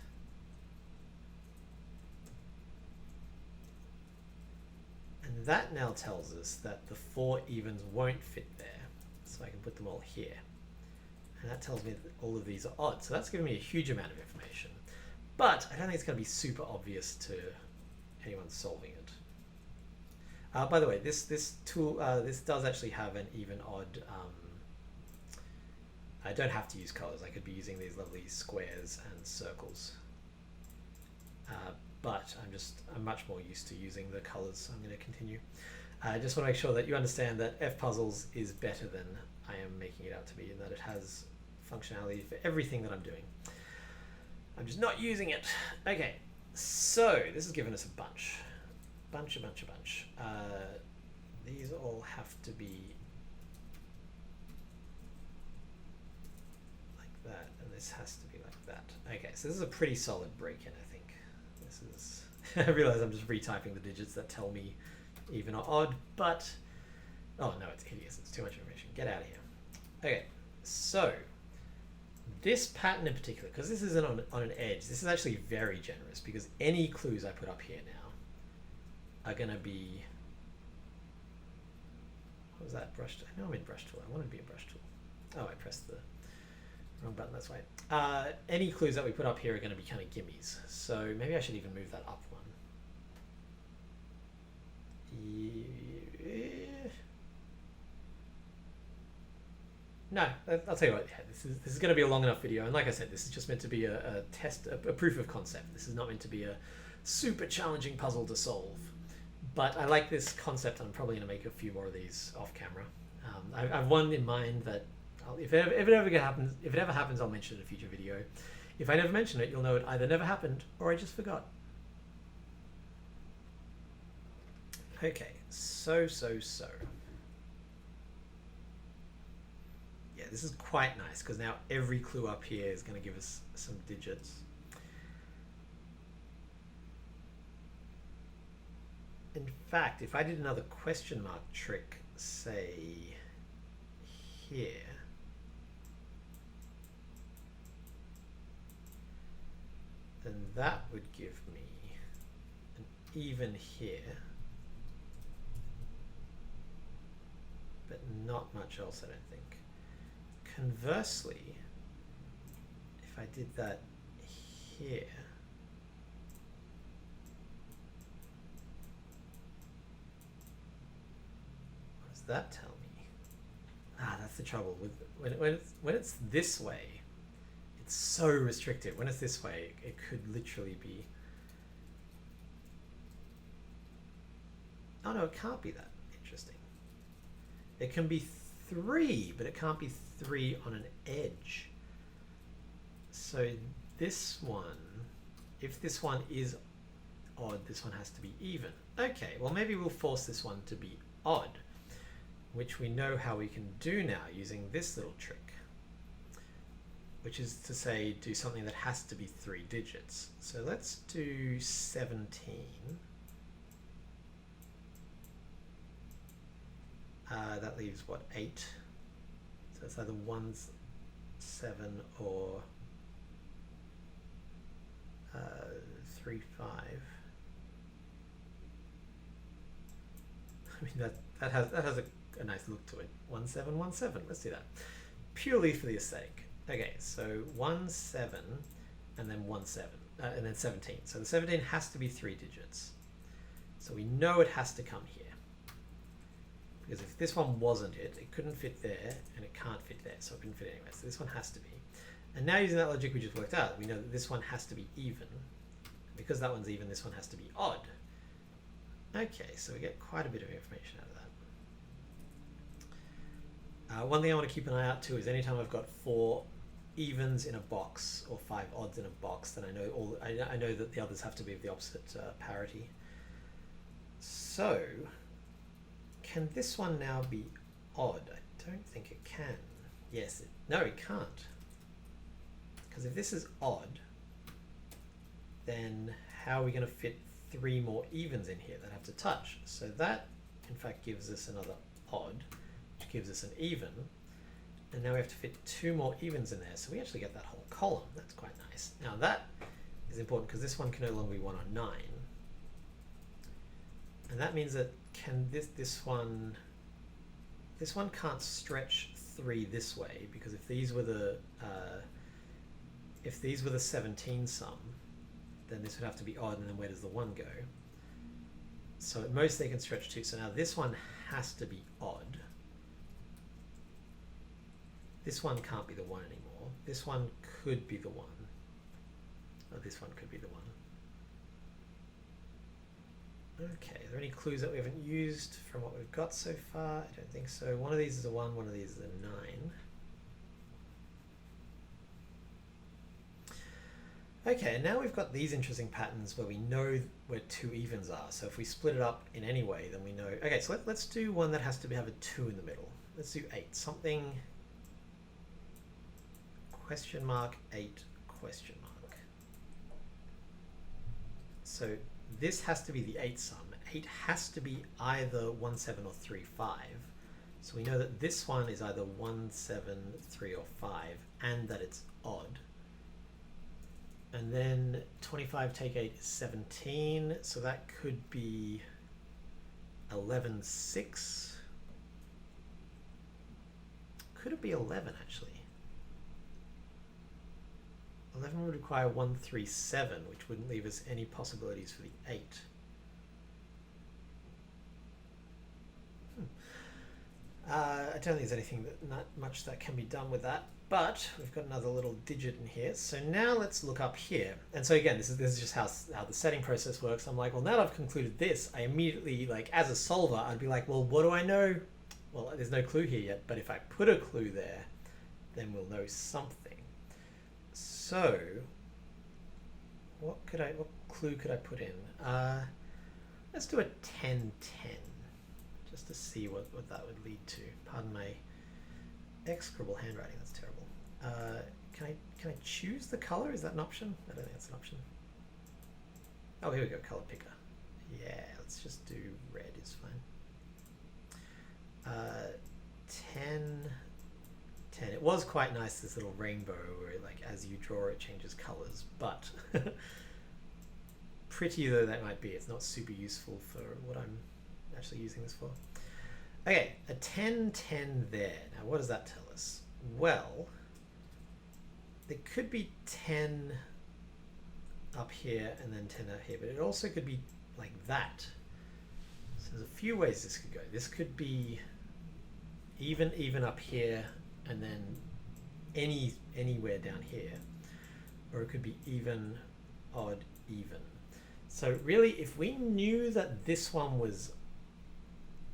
And that now tells us that the 4 evens won't fit there. So I can put them all here. And that tells me that all of these are odd. So that's giving me a huge amount of information. But I don't think it's going to be super obvious to anyone solving it. By the way, this tool, this does actually have an even odd. I don't have to use colors. I could be using these lovely squares and circles. But I'm much more used to using the colors, so I'm going to continue. I just want to make sure that you understand that F-Puzzles is better than I am making it out to be, and that it has functionality for everything that I'm doing. I'm just not using it. Okay, so this has given us a bunch. These all have to be like that, and this has to be like that. Okay, so this is a pretty solid break-in, I think. This is. I realize I'm just retyping the digits that tell me even or odd, but oh no, it's hideous. It's too much information. Get out of here. Okay, so this pattern in particular, because this isn't on an edge, this is actually very generous because any clues I put up here now are going to be. What was that? Brush tool? I know I'm in brush tool. I wanted to be a brush tool. Oh, I pressed the wrong button. That's why. Any clues that we put up here are going to be kind of gimmies. So maybe I should even move that up one. Yeah. No, I'll tell you what. Yeah, this is going to be a long enough video, and like I said, this is just meant to be a test, a proof of concept. This is not meant to be a super challenging puzzle to solve. But I like this concept, and I'm probably going to make a few more of these off camera. I've one in mind that if it ever happens, I'll mention it in a future video. If I never mention it, you'll know it either never happened or I just forgot. Okay, so. Yeah, this is quite nice because now every clue up here is going to give us some digits. In fact, if I did another question mark trick, say here, then that would give me an even here, but not much else, I don't think. Conversely, if I did that here, what does that tell me? That's the trouble with when it's this way, it's so restrictive. When it's this way, it could literally be. Oh no, it can't be that. Interesting. It can be 3, but it can't be 3 on an edge. So this one, if this one is odd, this one has to be even. Okay, well maybe we'll force this one to be odd, which we know how we can do now using this little trick, which is to say do something that has to be 3 digits. So let's do 17. That leaves what, 8? So it's either 1, 7 or 3, 5. I mean that has a nice look to it. 1, 7, 1, 7. Let's do that purely for the aesthetic. Okay, so 1, 7, and then 1, 7, and then 17. So the 17 has to be 3 digits. So we know it has to come here. Because if this one wasn't it couldn't fit there, and it can't fit there, so it couldn't fit anywhere. So this one has to be. And now using that logic we just worked out, we know that this one has to be even. Because that one's even, this one has to be odd. Okay, so we get quite a bit of information out of that. One thing I want to keep an eye out too is anytime I've got 4 evens in a box or 5 odds in a box, then I know that the others have to be of the opposite parity. So can this one now be odd? I don't think it can. Yes, no, it can't. Because if this is odd, then how are we going to fit 3 more evens in here that have to touch? So that, in fact, gives us another odd, which gives us an even. And now we have to fit 2 more evens in there, so we actually get that whole column. That's quite nice. Now that is important because this one can no longer be 1 on 9. And that means that this one can't stretch 3 this way, because if these were the 17 sum, then this would have to be odd, and then where does the 1 go? So at most they can stretch 2. So now this one has to be odd. This one can't be the 1 anymore. This one could be the 1. Or this one could be the 1. Okay, are there any clues that we haven't used from what we've got so far? I don't think so. One of these is a 1, one of these is a 9. Okay, and now we've got these interesting patterns where we know where 2 evens are. So if we split it up in any way, then we know. Okay, so let's do one that has to have a 2 in the middle. Let's do 8. Something question mark 8 question mark. So this has to be the 8 sum. 8 has to be either 1, 7 or 3, 5. So we know that this one is either 1, 7, 3 or 5, and that it's odd. And then 25 take 8 is 17, so that could be 11, 6. Could it be 11 actually? 11 would require 1, 3, 7, which wouldn't leave us any possibilities for the 8. I don't think there's anything not much that can be done with that, but we've got another little digit in here. So now let's look up here. And so again, this is just how the setting process works. I'm like, well, now that I've concluded this, I immediately, like, as a solver, I'd be like, well, what do I know? Well, there's no clue here yet, but if I put a clue there, then we'll know something. So, what clue could I put in? Let's do a 10, 10, just to see what that would lead to. Pardon my execrable handwriting. That's terrible. Can I choose the color? Is that an option? I don't think that's an option. Oh, here we go. Color picker. Yeah, let's just do red. Is fine. 10. 10. It was quite nice, this little rainbow where, like, as you draw it changes colors, but pretty though that might be, it's not super useful for what I'm actually using this for. Okay, a 10, 10 there. Now what does that tell us? Well, there could be 10 up here and then 10 out here, but it also could be like that. So there's a few ways this could go. This could be even up here, and then anywhere down here, or it could be even, odd, even. So really, if we knew that this one was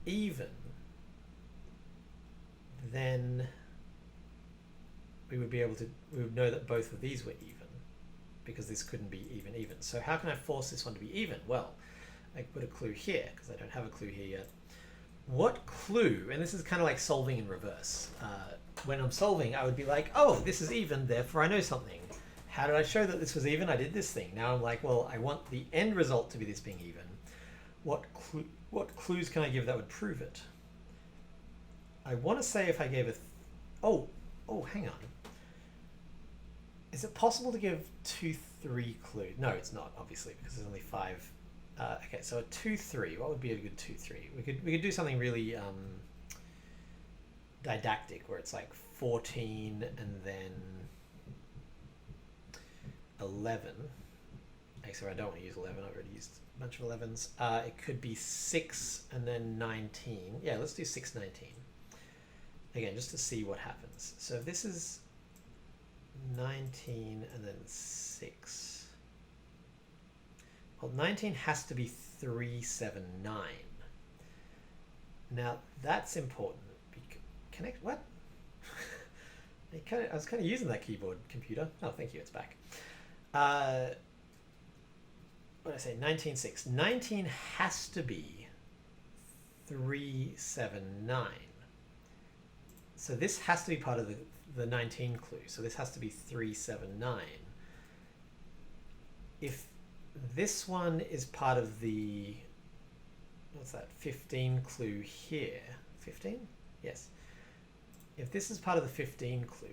even, then we would know that both of these were even, because this couldn't be even. So how can I force this one to be even? Well, I put a clue here, because I don't have a clue here yet. What clue, and this is kind of like solving in reverse. When I'm solving, I would be like, oh, this is even, therefore I know something. How did I show that this was even? I did this thing. Now I'm like, well, I want the end result to be this being even. What clues can I give that would prove it? I want to say if I gave oh, hang on. Is it possible to give 2, 3 clues? No, it's not, obviously, because there's only 5. Okay, so a 2, 3. What would be a good 2, 3? We could do something really didactic, where it's like 14 and then 11. Okay, so I don't want to use 11. I've already used a bunch of 11s. It could be 6 and then 19. Yeah, let's do 6, 19. Again, just to see what happens. So if this is 19 and then 6. Well, 19 has to be 3, 7, 9. Now that's important. Connect what? I was kind of using that keyboard, computer. Oh, thank you. It's back. What did I say? 19, 6. 19 has to be 3, 7, 9. So this has to be part of the 19 clue. So this has to be 3, 7, 9. If this one is part of the, what's that, 15 clue here. 15? Yes. if this is part of the 15 clue,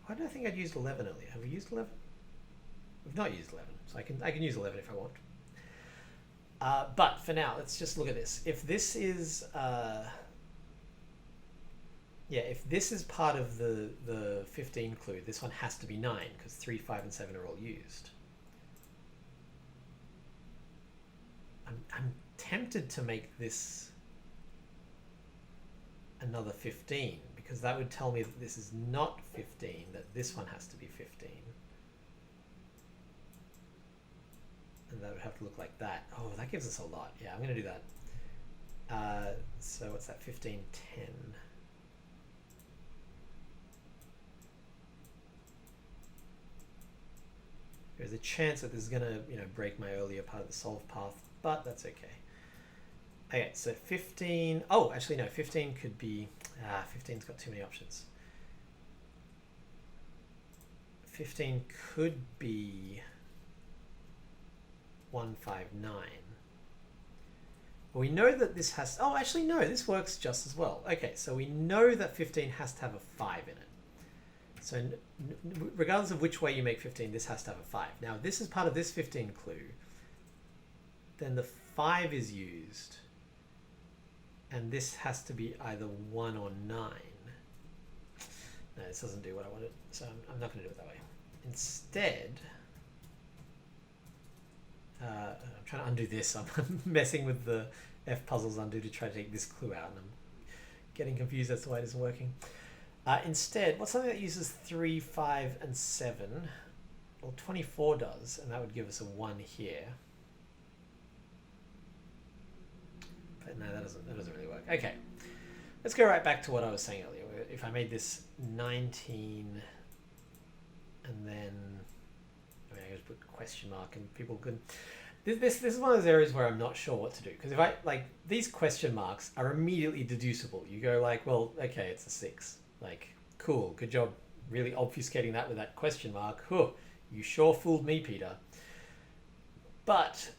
why did I think I'd used 11 earlier? Have we used 11? We've not used 11, so I can use 11 if I want. But for now, let's just look at this. If this is if this is part of the 15 clue, this one has to be 9 because 3, 5, and 7 are all used. I'm tempted to make this another 15 because that would tell me that this is not 15, that this one has to be 15. And that would have to look like that. Oh, that gives us a lot. Yeah, I'm going to do that. So what's that? 15, 10. There's a chance that this is going to, break my earlier part of the solve path, but that's okay. Okay, so 15. Oh, actually, no, 15 could be. 15's got too many options. 15 could be 159. Well, we know that this has. Oh, actually, no, this works just as well. Okay, so we know that 15 has to have a 5 in it. So regardless of which way you make 15, this has to have a 5. Now, this is part of this 15 clue. Then the 5 is used. And this has to be either 1 or 9. No, this doesn't do what I wanted. So I'm not going to do it that way. Instead, I'm trying to undo this. I'm messing with the F puzzles undo to try to take this clue out. And I'm getting confused as to why it isn't working. Instead, what's something that uses 3, 5, and 7? Well, 24 does, and that would give us a 1 here. But no, that doesn't really work. Okay, let's go right back to what I was saying earlier. If I made this 19, and then I just put question mark, and people could. This is one of those areas where I'm not sure what to do, because if I these question marks are immediately deducible. You go like, well, okay, it's a 6. Like, cool, good job really obfuscating that with that question mark. You sure fooled me, Peter. But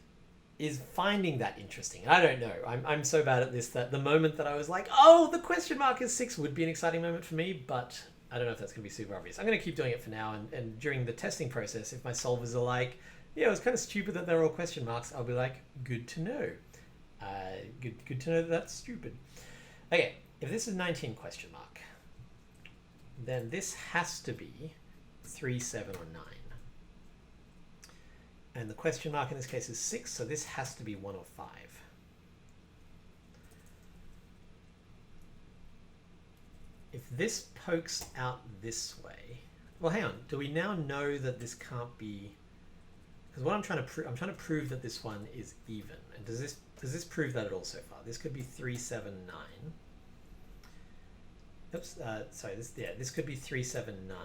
is finding that interesting? And I don't know. I'm so bad at this that the moment that I was like, oh, the question mark is 6 would be an exciting moment for me, but I don't know if that's going to be super obvious. I'm going to keep doing it for now, and during the testing process, if my solvers are like, yeah, it was kind of stupid that they're all question marks, I'll be like, good to know. Good to know that that's stupid. Okay, if this is 19 question mark, then this has to be 3, 7, or 9. And the question mark in this case is 6, so this has to be 1 or 5. If this pokes out this way, well, hang on. Do we now know that this can't be? Because what I'm trying to prove that this one is even. And does this prove that at all so far? This could be 3, 7, 9. Oops, sorry, this could be 3, 7, 9,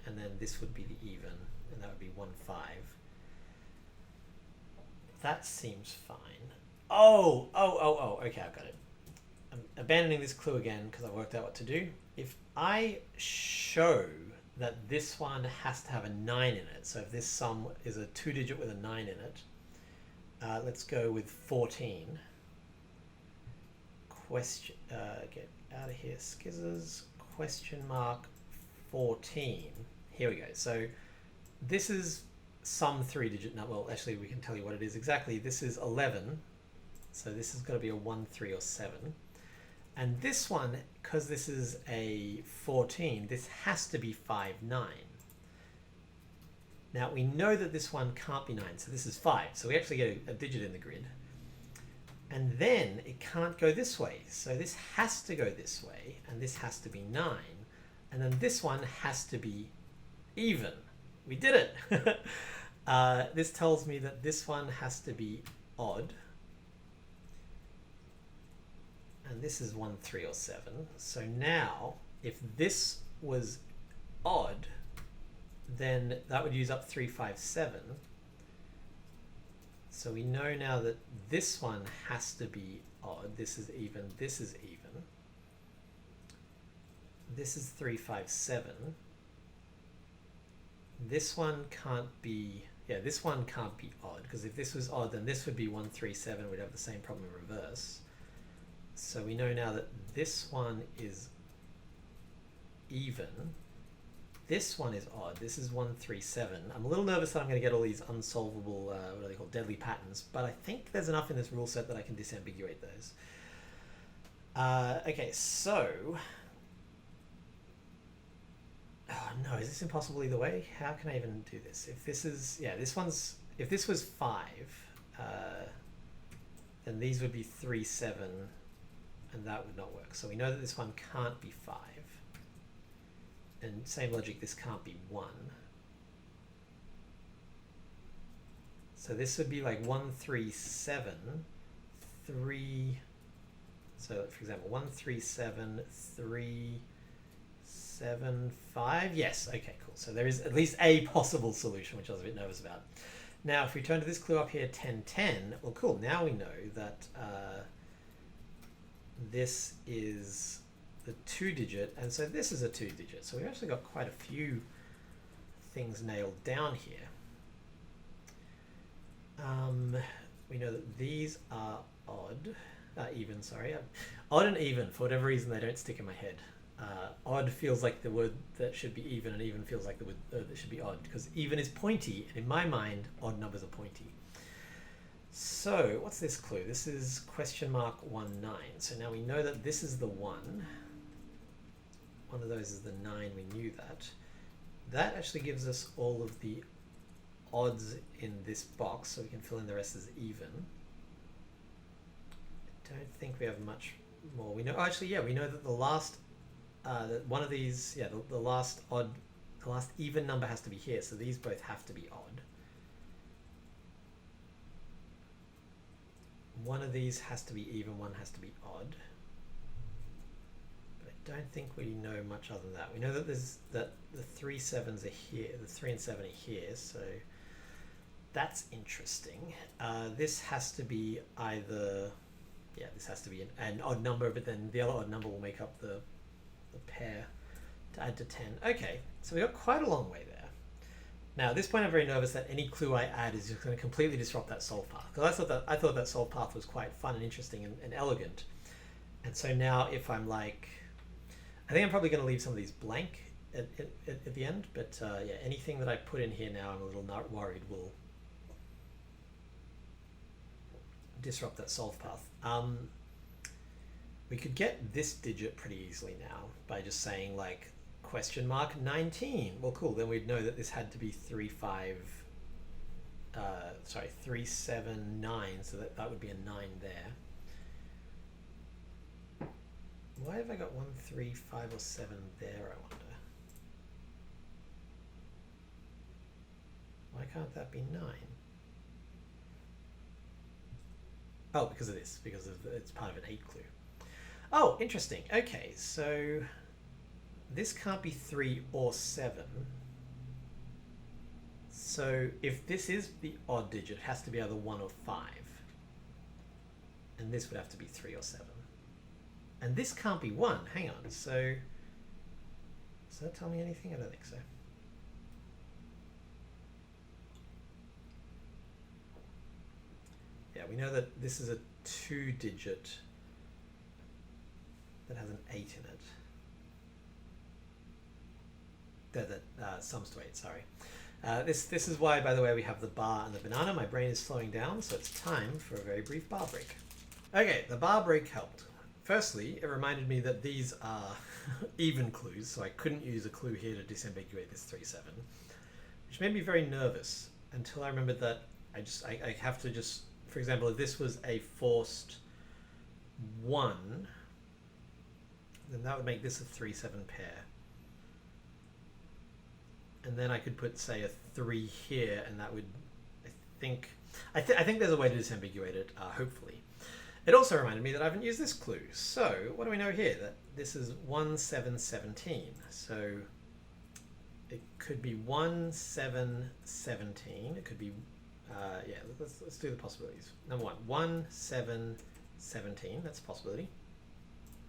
and then this would be the even, and that would be 1, 5. That seems fine. Oh, okay, I've got it. I'm abandoning this clue again because I worked out what to do. If I show that this one has to have a 9 in it, so if this sum is a 2-digit with a 9 in it, let's go with 14. Question, get out of here, skizzers, question mark 14. Here we go. So this is some 3-digit number. Well, actually, we can tell you what it is exactly. This is 11. So this has got to be a 1, 3, or 7. And this one, because this is a 14, this has to be 5, 9. Now, we know that this one can't be 9, so this is 5. So we actually get a digit in the grid. And then it can't go this way. So this has to go this way, and this has to be 9. And then this one has to be even. We did it. This tells me that this one has to be odd. And this is 1, 3, or 7. So now, if this was odd, then that would use up 3, 5, 7. So we know now that this one has to be odd. This is even. This is even. This is 3, 5, 7. This one can't be. Yeah, this one can't be odd, because if this was odd, then this would be 1, 3, 7. We'd have the same problem in reverse. So we know now that this one is even. This one is odd. This is 137. I'm a little nervous that I'm going to get all these unsolvable, what are they called, deadly patterns, but I think there's enough in this rule set that I can disambiguate those. Okay, so... Oh no, is this impossible either way? How can I even do this? If this is... Yeah, this one's... If this was 5, then these would be 3, 7, and that would not work. So we know that this one can't be 5. And same logic, this can't be 1. So this would be like 1, 3, 7, 3. So for example, 1, 3, 7, 3, 7, 5. Yes, okay, cool. So there is at least a possible solution, which I was a bit nervous about. Now, if we turn to this clue up here, 10, 10, well, cool. Now we know that this is the 2-digit, and so this is a 2-digit. So we've actually got quite a few things nailed down here. We know that these are odd, even, sorry. Odd and even, for whatever reason, they don't stick in my head. Odd feels like the word that should be even, and even feels like the word that should be odd, because even is pointy, and in my mind, odd numbers are pointy. So, what's this clue? This is question mark 19. So now we know that this is the 1. One of those is the 9, we knew that. That actually gives us all of the odds in this box, so we can fill in the rest as even. I don't think we have much more. We know, oh, actually, yeah, we know that the last, one of these, yeah, the last odd, the last even number has to be here, so these both have to be odd. One of these has to be even, one has to be odd. But I don't think we know much other than that. We know that there's that the 3 7s are here, the 3 and 7 are here, so that's interesting. This has to be either, yeah, this has to be an odd number, but then the other odd number will make up the pair to add to 10. Okay, so we got quite a long way there. Now at this point I'm very nervous that any clue I add is just going to completely disrupt that solve path, because I thought that solve path was quite fun and interesting and elegant. And so now if I'm like, I think I'm probably going to leave some of these blank at the end, but yeah, anything that I put in here now I'm a little not worried will disrupt that solve path. We could get this digit pretty easily now by just saying like question mark 19. Well, cool. Then we'd know that this had to be 3 7 9. So that would be a 9 there. Why have I got 1 3 5 or 7 there? I wonder. Why can't that be 9? Oh, because of this. Because of it's part of an 8 clue. Oh, interesting. Okay, so this can't be 3 or 7. So if this is the odd digit, it has to be either 1 or 5. And this would have to be 3 or 7. And this can't be 1. Hang on. So does that tell me anything? I don't think so. Yeah, we know that this is a 2-digit that has an 8 in it. That sums to 8, sorry. This is why, by the way, we have the bar and the banana. My brain is slowing down, so it's time for a very brief bar break. Okay, the bar break helped. Firstly, it reminded me that these are even clues, so I couldn't use a clue here to disambiguate this 3 7, which made me very nervous until I remembered that I have to just, for example, if this was a forced 1, then that would make this a 3 7 pair. And then I could put, say, a 3 here, and that would, I think there's a way to disambiguate it, hopefully. It also reminded me that I haven't used this clue. So what do we know here? That this is 1 7 17. So it could be 1 7 17. It could be, yeah, let's do the possibilities. Number 1, 1 7 17. That's a possibility.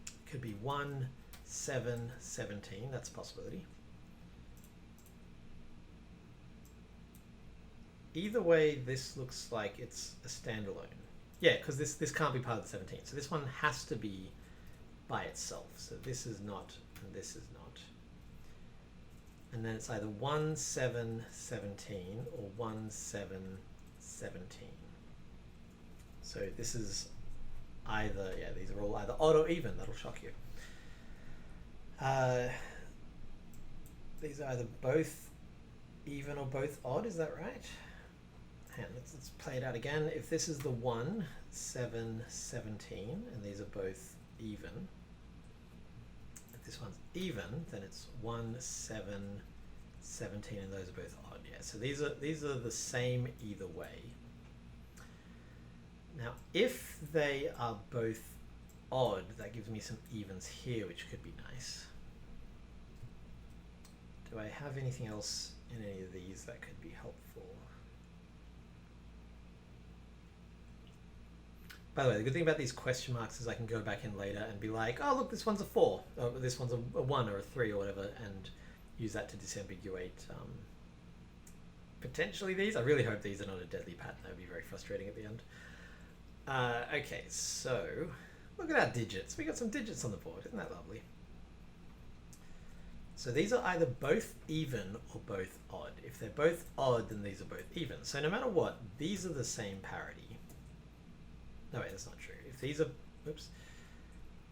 It could be 1 7 17. That's a possibility. Either way, this looks like it's a standalone. Yeah, because this can't be part of the 17. So this one has to be by itself. So this is not, and this is not. and then it's either 1, 7, 17 or 1, 7, 17. So this is either, yeah, these are all either odd or even. That'll shock you. These are either both even or both odd, is that right? And let's play it out again. If this is the 1, 7, 17, and these are both even, if this one's even, then it's 1, 7, 17, and those are both odd. Yeah, so these are the same either way. Now, if they are both odd, that gives me some evens here, which could be nice. Do I have anything else in any of these that could be helpful? By the way, the good thing about these question marks is I can go back in later and be like, oh, look, this one's a 4, or this one's a 1 or a 3 or whatever, and use that to disambiguate potentially these. I really hope these are not a deadly pattern. That would be very frustrating at the end. Okay, so look at our digits. We got some digits on the board. Isn't that lovely? So these are either both even or both odd. If they're both odd, then these are both even. So no matter what, these are the same parity. No, wait, that's not true. If these are, oops,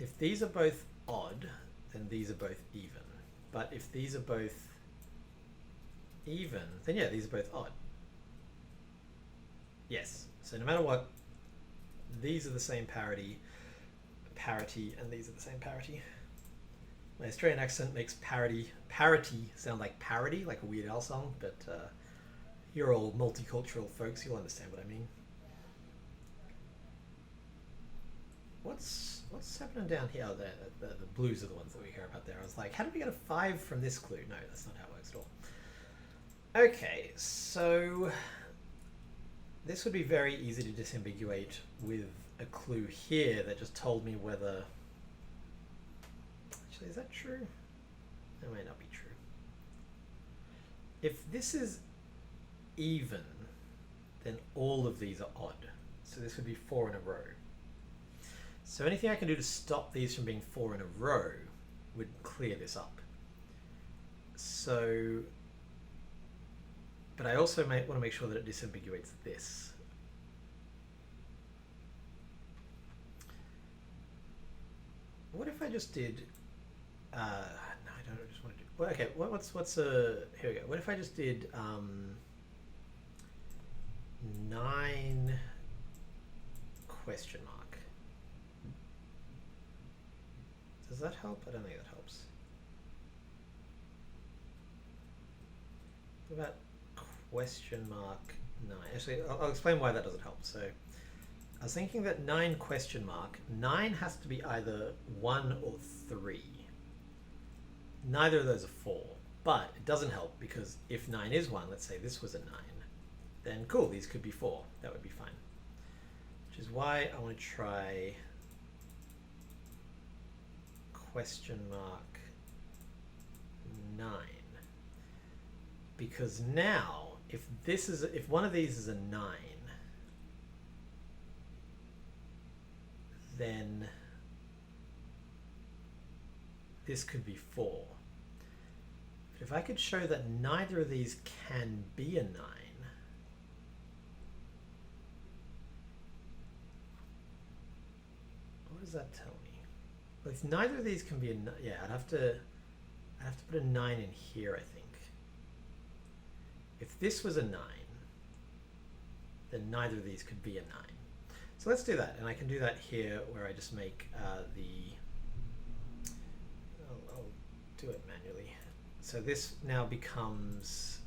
if these are both odd, then these are both even. But if these are both even, then yeah, these are both odd. Yes. So no matter what, these are the same parity, and these are the same parity. My Australian accent makes parity sound like parody, like a Weird Al song, but you're all multicultural folks, you'll understand what I mean. What's happening down here? Oh, the blues are the ones that we hear about there. I was like, how did we get a 5 from this clue? No, that's not how it works at all. Okay, so this would be very easy to disambiguate with a clue here that just told me whether... Actually, is that true? That might not be true. If this is even, then all of these are odd. So this would be 4 in a row. So anything I can do to stop these from being 4 in a row would clear this up. So, but I also want to make sure that it disambiguates this. What if I just did, no, I don't just want to do, well, okay, here we go. What if I just did 9 question mark? Does that help? I don't think that helps. What about question mark 9? Actually, I'll explain why that doesn't help. So I was thinking that 9 question mark, 9 has to be either 1 or 3. Neither of those are 4, but it doesn't help because if 9 is 1, let's say this was a 9, then cool, these could be 4. That would be fine. Which is why I want to try question mark 9, because now if one of these is a 9, then this could be 4. But if I could show that neither of these can be a 9, what does that tell me? Well, if neither of these can be a 9, yeah, I'd have to put a 9 in here, I think. If this was a 9, then neither of these could be a 9. So let's do that, and I can do that here where I just make I'll do it manually. So this now becomes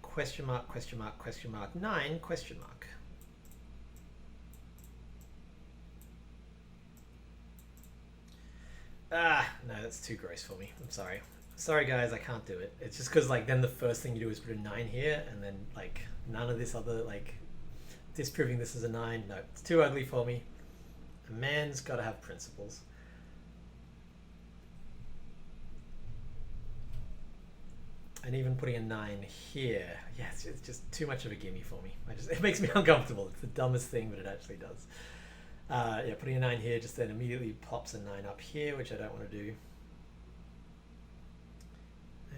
question mark, question mark, question mark, 9, question mark. No, that's too gross for me. I'm sorry. Sorry guys, I can't do it. It's just because like then the first thing you do is put a 9 here and then like none of this other like disproving this is a 9. No, it's too ugly for me. A man's got to have principles. And even putting a 9 here, yeah, it's just too much of a gimme for me. It makes me uncomfortable. It's the dumbest thing, but it actually does. Yeah, putting a 9 here just then immediately pops a 9 up here, which I don't want to do.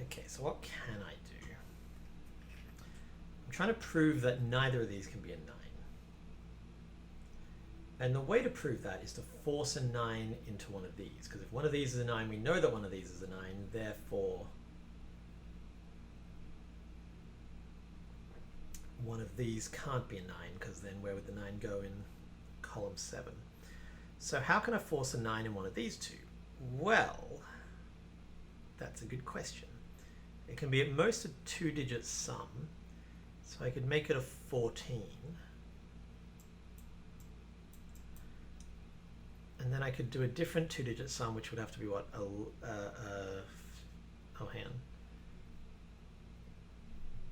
Okay, so what can I do? I'm trying to prove that neither of these can be a 9. And the way to prove that is to force a 9 into one of these, because if one of these is a 9, we know that one of these is a 9, therefore one of these can't be a 9, because then where would the 9 go in column 7? So how can I force a 9 in one of these two? Well, that's a good question. It can be at most a 2-digit sum, so I could make it a 14. And then I could do a different 2-digit sum, which would have to be what? Oh, hang on.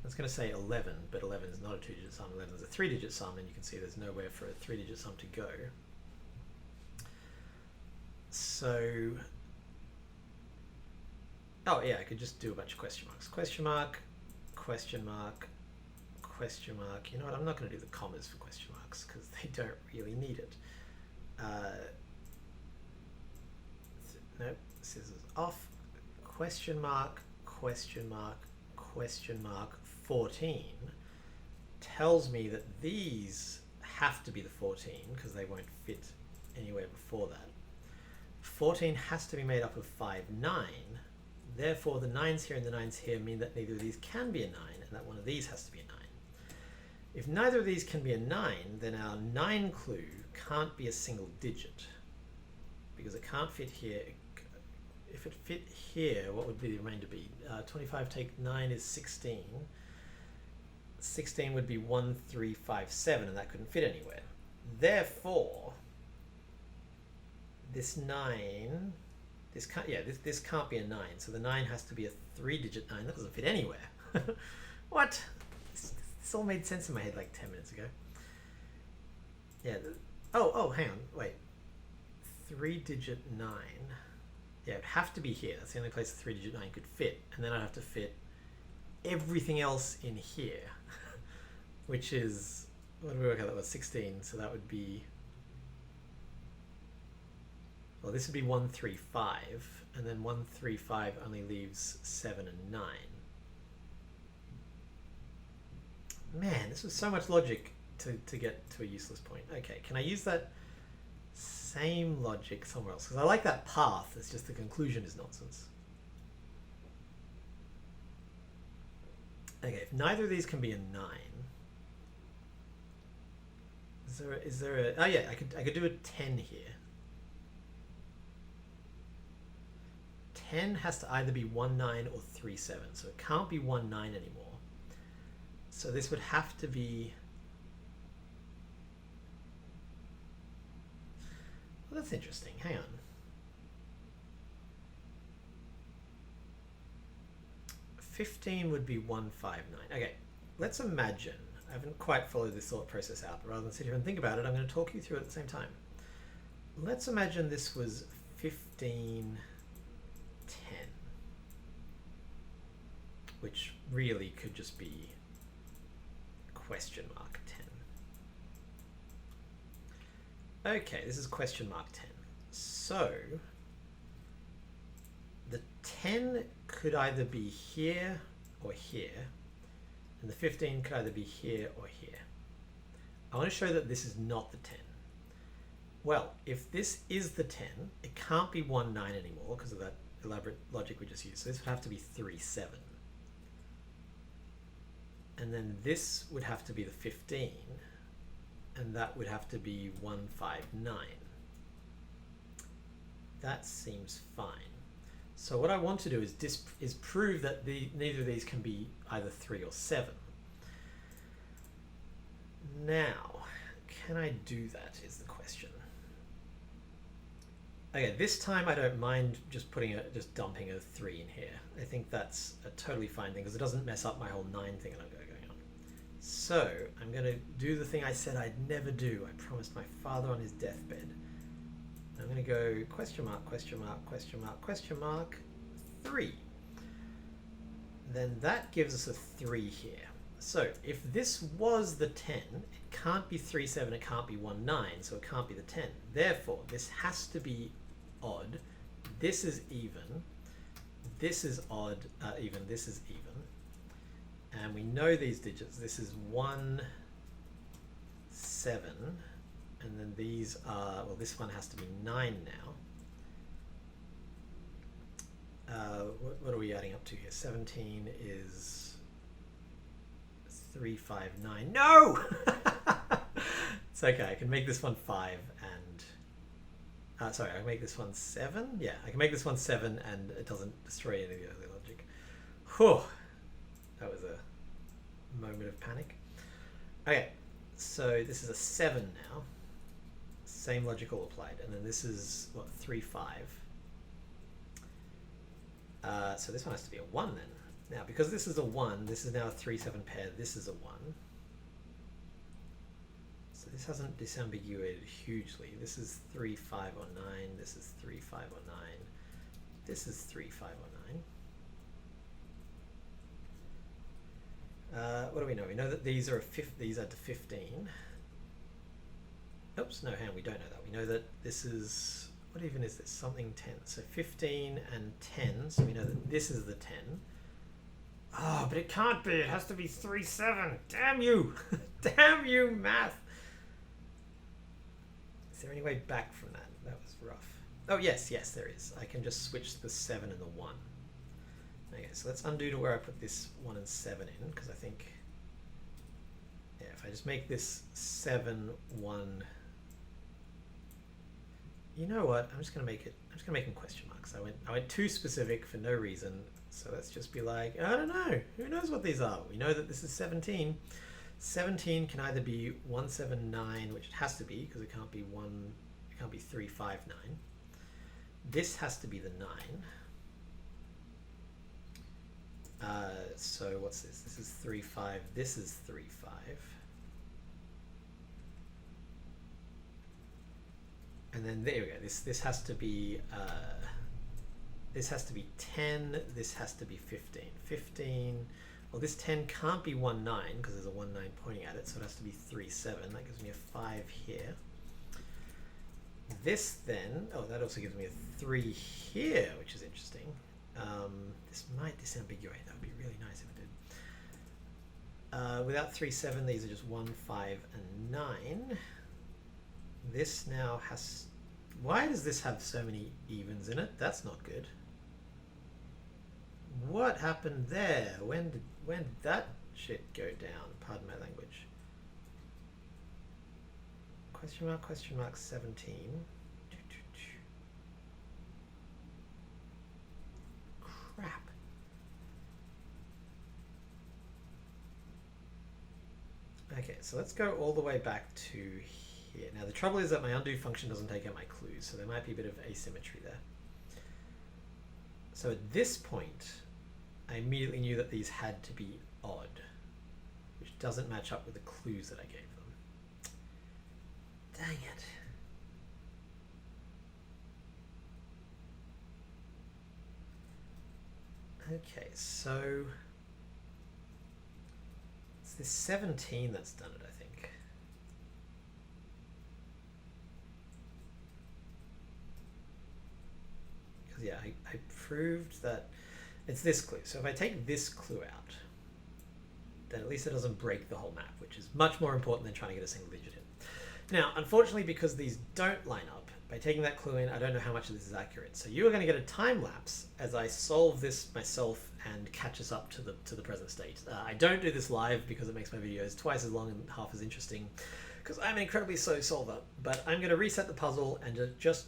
I was going to say 11, but 11 is not a 2-digit sum. 11 is a 3-digit sum, and you can see there's nowhere for a 3-digit sum to go. So, oh yeah, I could just do a bunch of question marks. Question mark, question mark, question mark. You know what? I'm not going to do the commas for question marks because they don't really need it. Nope, scissors off, question mark, question mark, question mark, 14 tells me that these have to be the 14 because they won't fit anywhere before that. 14 has to be made up of 5, 9. Therefore, the 9s here and the 9s here mean that neither of these can be a 9 and that one of these has to be a 9. If neither of these can be a 9, then our 9 clue can't be a single digit because it can't fit here. If it fit here, what would be the remainder be? 25 take 9 is 16. 16 would be 1, 3, 5, 7, and that couldn't fit anywhere. Therefore, this 9, this can't be a 9. So the 9 has to be a 3-digit 9. That doesn't fit anywhere. What? This all made sense in my head like 10 minutes ago. Yeah. Oh, hang on. Wait. 3-digit 9. Yeah, it'd have to be here. That's the only place a 3-digit 9 could fit. And then I'd have to fit everything else in here, which is, what did we work out? That was 16. So that would be, well, this would be 1, 3, 5. And then 1, 3, 5 only leaves 7 and 9. Man, this was so much logic to get to a useless point. Okay, can I use that same logic somewhere else? Because I like that path, it's just the conclusion is nonsense. Okay, if neither of these can be a 9, is there a, oh yeah, I could do a 10 here. 10 has to either be 1, 9 or 3, 7, so it can't be 1, 9 anymore. So this would have to be, well, that's interesting. Hang on. $15 would be 1, 5, 9. Okay, let's imagine, I haven't quite followed this thought process out, but rather than sit here and think about it, I'm going to talk you through it at the same time. Let's imagine this was 15, 10, which really could just be question mark 10. Okay, this is question mark 10. So the 10 could either be here or here, and the 15 could either be here or here. I want to show that this is not the 10. Well, if this is the 10, it can't be 1, 9 anymore because of that elaborate logic we just used. So this would have to be 3, 7. And then this would have to be the 15, and that would have to be 1, 5, 9. That seems fine. So what I want to do is prove that neither of these can be either 3 or 7. Now, can I do that is the question. Okay, this time I don't mind just dumping a 3 in here. I think that's a totally fine thing because it doesn't mess up my whole 9 thing that I've got going on. So I'm going to do the thing I said I'd never do. I promised my father on his deathbed. I'm going to go question mark, question mark, question mark, question mark, 3. Then that gives us a 3 here. So if this was the 10, it can't be 3, 7, it can't be 1, 9, so it can't be the 10. Therefore, this has to be odd. This is even. this is odd, even, this is even. And we know these digits. This is 1, 7, and then these are, well, this one has to be 9 now. What are we adding up to here? 17 is 3, 5, 9. No! It's okay, I can make this one 5 and... sorry, I can make this one 7? Yeah, I can make this one 7 and it doesn't destroy any of the early logic. Whew! That was a moment of panic. Okay, so this is a 7 now. Same logic all applied. And then this is, what, 3, 5. So this one has to be a 1 then. Now, because this is a 1, this is now a 3, 7 pair. This is a 1. So this hasn't disambiguated hugely. This is 3, 5, or 9. This is 3, 5, or 9. This is 3, 5, or 9. What do we know? We know that these are these add to 15. Oops, no, hang on, we don't know that. We know that this is, what even is this? Something 10. So 15 and 10. So we know that this is the 10. Oh, but it can't be. It has to be 3, 7. Damn you! Damn you, math! Is there any way back from that? That was rough. Oh, yes, yes, there is. I can just switch the 7 and the 1. Okay, so let's undo to where I put this 1 and 7 in, because I think, yeah, if I just make this 7, 1, you know what? I'm just gonna make them question marks. I went too specific for no reason. So let's just be like, I don't know. Who knows what these are? We know that this is 17. 17 can either be 1, 7, 9, which it has to be because it can't be 3, 5, 9. This has to be the 9. So what's this? This is 3, 5. This is 3, 5. And then there we go. This has to be 10. This has to be 15. 15. Well, this 10 can't be 1, 9 because there's a 1, 9 pointing at it, so it has to be 3, 7. That gives me a 5 here. This then, oh, that also gives me a 3 here, which is interesting. This might disambiguate. That would be really nice if it did. Without 3, 7, these are just 1, 5, and 9. This now has... Why does this have so many evens in it? That's not good. What happened there? When did that shit go down? Pardon my language. Question mark 17. Crap. Okay, so let's go all the way back to here. Now the trouble is that my undo function doesn't take out my clues, so there might be a bit of asymmetry there. So at this point, I immediately knew that these had to be odd, which doesn't match up with the clues that I gave them. Dang it. Okay, so it's this 17 that's done it, I think. Because yeah, I proved that it's this clue. So if I take this clue out, then at least it doesn't break the whole map, which is much more important than trying to get a single digit in. Now, unfortunately, because these don't line up, by taking that clue in, I don't know how much of this is accurate. So you are going to get a time lapse as I solve this myself and catch us up to the present state. I don't do this live because it makes my videos twice as long and half as interesting, because I'm an incredibly slow solver. But I'm going to reset the puzzle and just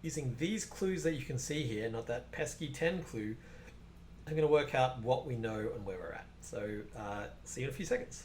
using these clues that you can see here, not that pesky 10 clue, I'm going to work out what we know and where we're at. So see you in a few seconds.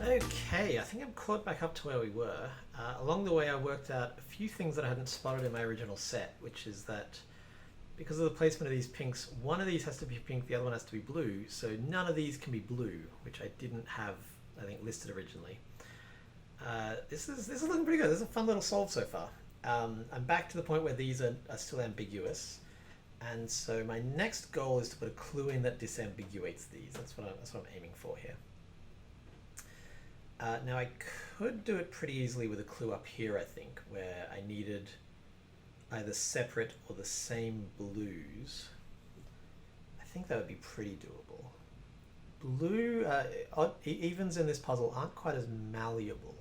Okay, I think I'm caught back up to where we were. Along the way I worked out a few things that I hadn't spotted in my original set, which is that because of the placement of these pinks, one of these has to be pink, the other one has to be blue, so none of these can be blue, which I didn't have, I think, listed originally. This is looking pretty good. This is a fun little solve so far. I'm back to the point where these are still ambiguous, and so my next goal is to put a clue in that disambiguates these. That's what I'm aiming for here. Now I could do it pretty easily with a clue up here, I think, where I needed either separate or the same blues. I think that would be pretty doable. Blue, evens in this puzzle aren't quite as malleable.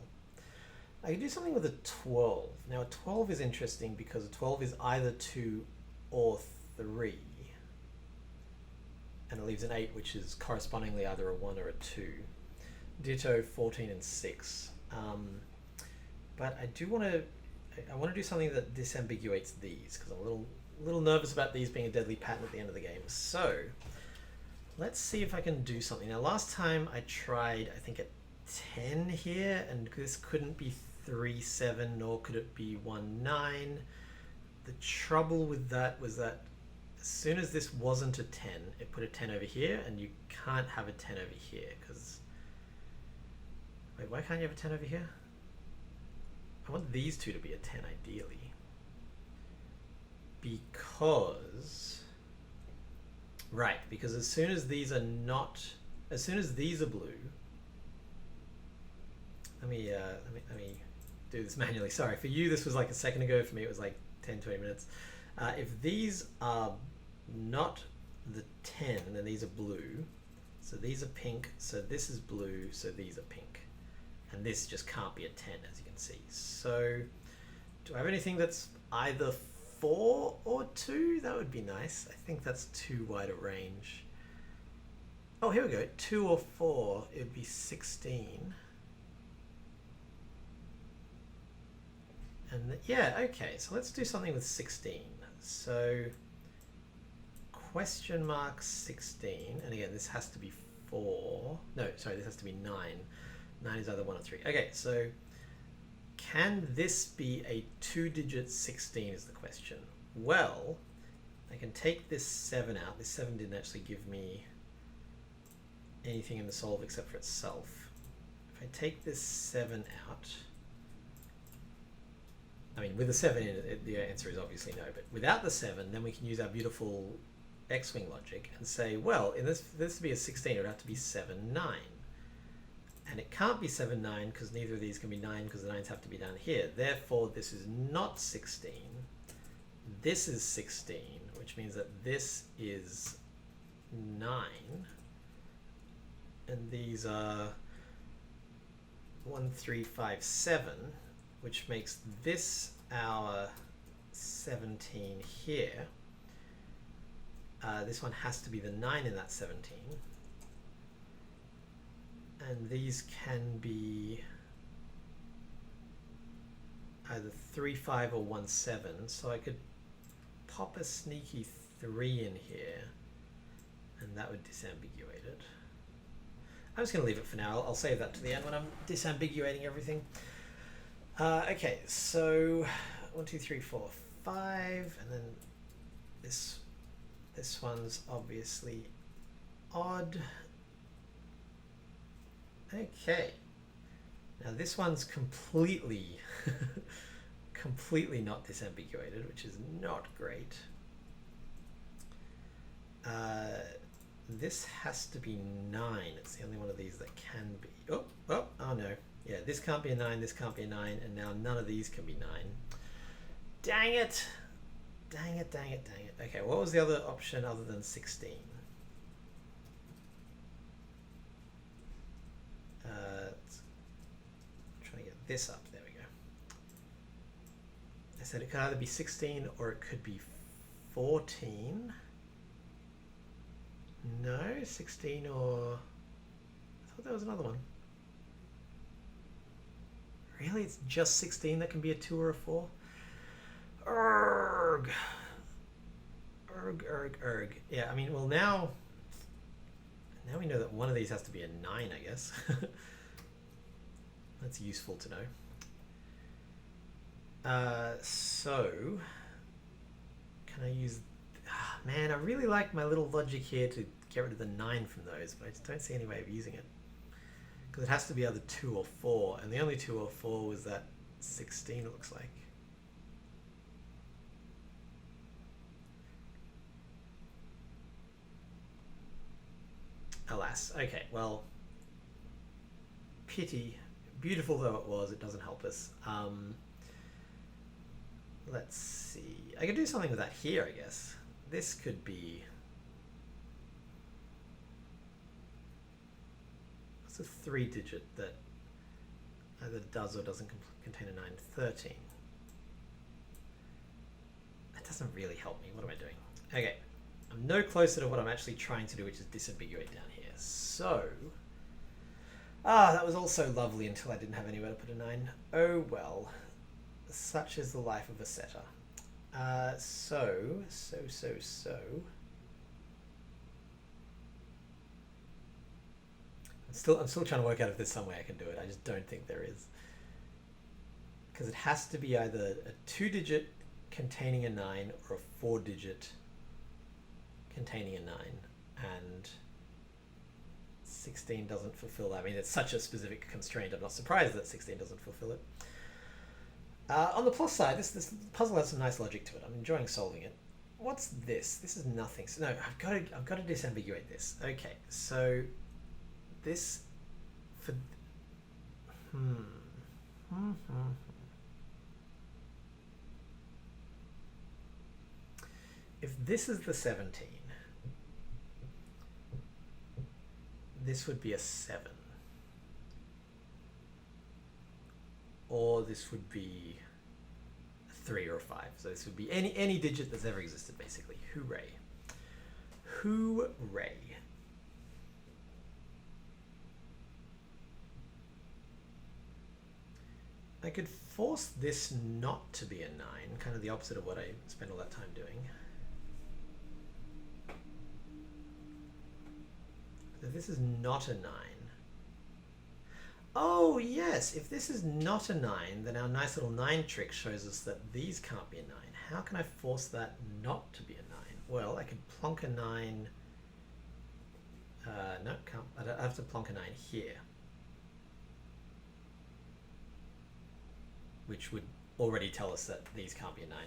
I could do something with a 12. Now a 12 is interesting because a 12 is either 2 or 3. And it leaves an 8, which is correspondingly either a 1 or a 2. Ditto 14 and 6. But I do want to do something that disambiguates these, because I'm a little nervous about these being a deadly pattern at the end of the game. So let's see if I can do something. Now last time I tried, I think, at 10 here, and this couldn't be 3, 7, nor could it be 1, 9. The trouble with that was that as soon as this wasn't a 10, it put a 10 over here, and you can't have a 10 over here, because... Wait, why can't you have a 10 over here? I want these two to be a 10 ideally. Because... Right, because as soon as these are not... As soon as these are blue... Let me do this manually. Sorry, for you this was like a second ago. For me it was like 10, 20 minutes. If these are not the 10, then these are blue. So these are pink, so this is blue, so these are pink. And this just can't be a 10, as you can see. So do I have anything that's either 4 or 2? That would be nice. I think that's too wide a range. Oh, here we go. 2 or 4, it would be 16. And yeah, okay, so let's do something with 16. So question mark 16, and again, this has to be 4. No, sorry, this has to be 9. 9 is either 1 or 3. Okay, so can this be a 2-digit 16 is the question. Well, I can take this 7 out. This 7 didn't actually give me anything in the solve except for itself. If I take this 7 out, I mean, with the 7 in it, the answer is obviously no, but without the 7, then we can use our beautiful X-wing logic and say, well, in this to be a 16, it would have to be 7, 9. And it can't be 7, 9 because neither of these can be 9 because the 9s have to be down here. Therefore, this is not 16. This is 16, which means that this is 9. And these are 1, 3, 5, 7, which makes this our 17 here. This one has to be the 9 in that 17. And these can be either 3, 5 or 1, 7. So I could pop a sneaky 3 in here, and that would disambiguate it. I'm just going to leave it for now. I'll save that to the end when I'm disambiguating everything. Okay, so 1, 2, 3, 4, 5, and then this one's obviously odd. Okay, now this one's completely completely not disambiguated, which is not great. This has to be 9. It's the only one of these that can be. Oh no. Yeah, this can't be a 9, this can't be a 9, and now none of these can be 9. Dang it! Dang it, dang it, dang it. Okay, what was the other option other than 16? Trying to get this up. There we go. I said it could either be 16 or it could be 14. No, 16 or... I thought there was another one. Really? It's just 16 that can be a 2 or a 4? Erg! Erg, erg, erg. Yeah, I mean, well now we know that one of these has to be a 9, I guess. That's useful to know. So, can I use... man, I really like my little logic here to get rid of the 9 from those, but I just don't see any way of using it. Because it has to be either 2 or 4, and the only 2 or 4 was that 16, it looks like. Alas. Okay, well, pity. Beautiful though it was, it doesn't help us. Let's see. I could do something with that here, I guess. This could be... What's a 3-digit that either does or doesn't contain a 9? 13. That doesn't really help me. What am I doing? Okay. I'm no closer to what I'm actually trying to do, which is disambiguate down here. So... that was also lovely until I didn't have anywhere to put a 9. Oh well. Such is the life of a setter. So. I'm still trying to work out if there's some way I can do it. I just don't think there is. Because it has to be either a 2-digit containing a 9 or a 4-digit containing a 9. And 16 doesn't fulfill that. I mean, it's such a specific constraint. I'm not surprised that 16 doesn't fulfill it. On the plus side, this puzzle has some nice logic to it. I'm enjoying solving it. What's this? This is nothing. So no, I've got to disambiguate this. Okay, so this for if this is the 17, this would be a 7. Or this would be a 3 or a 5. So this would be any digit that's ever existed, basically. Hooray. Hooray. I could force this not to be a 9, kind of the opposite of what I spent all that time doing. If this is not a 9. Oh yes, if this is not a 9, then our nice little 9 trick shows us that these can't be a 9. How can I force that not to be a 9? Well, I could plonk a 9. No, can't. I have to plonk a 9 here, which would already tell us that these can't be a 9.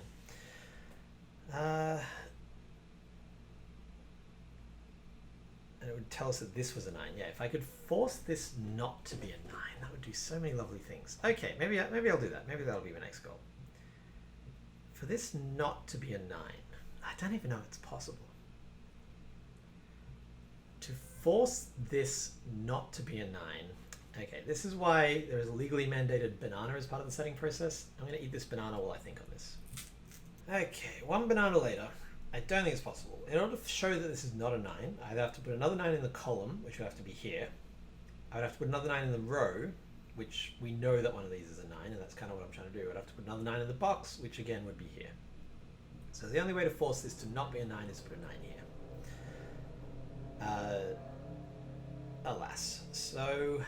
And it would tell us that this was a 9. Yeah, if I could force this not to be a 9, that would do so many lovely things. Okay, maybe I'll do that. Maybe that'll be my next goal. For this not to be a 9, I don't even know if it's possible. To force this not to be a 9, okay, this is why there is a legally mandated banana as part of the setting process. I'm going to eat this banana while I think on this. Okay, 1 banana later. I don't think it's possible. In order to show that this is not a 9, I'd have to put another 9 in the column, which would have to be here. I would have to put another 9 in the row, which we know that one of these is a 9, and that's kind of what I'm trying to do. I'd have to put another 9 in the box, which again would be here. So the only way to force this to not be a 9 is to put a 9 here. Alas. So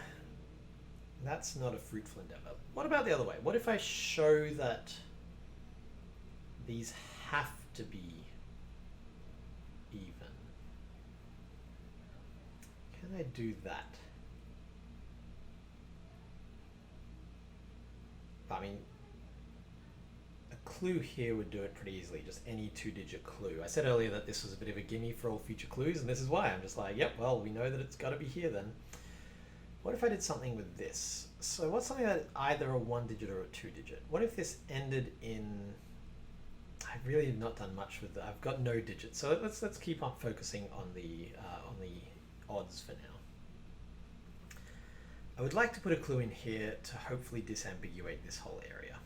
that's not a fruitful endeavor. What about the other way? What if I show that these have to be even? Can I do that? I mean, a clue here would do it pretty easily, just any 2-digit clue. I said earlier that this was a bit of a gimme for all future clues, and this is why. I'm just like, yep, well, we know that it's got to be here then. What if I did something with this? So what's something that is either a 1-digit or a 2-digit? What if this ended in... I've really not done much with that. I've got no digits. So let's keep on focusing on the odds for now. I would like to put a clue in here to hopefully disambiguate this whole area.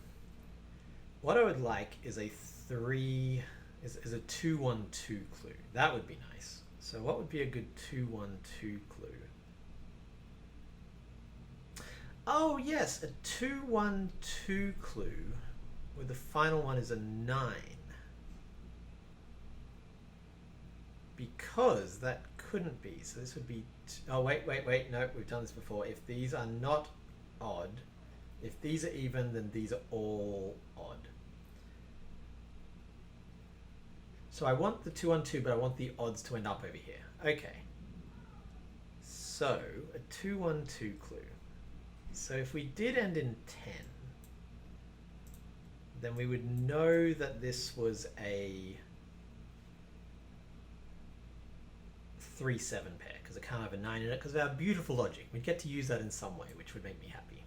What I would like is a 2-1-2 clue. That would be nice. So what would be a good 2-1-2 clue? Oh yes, a 2-1-2 clue where the final one is a 9. Because that couldn't be. So this would be... Oh, wait. No, we've done this before. If these are not odd, if these are even, then these are all odd. So I want the 2 on 2, but I want the odds to end up over here. Okay. So a 2 on 2 clue. So if we did end in 10, then we would know that this was a 3-7 pair, because it can't have a 9 in it, because of our beautiful logic. We'd get to use that in some way, which would make me happy.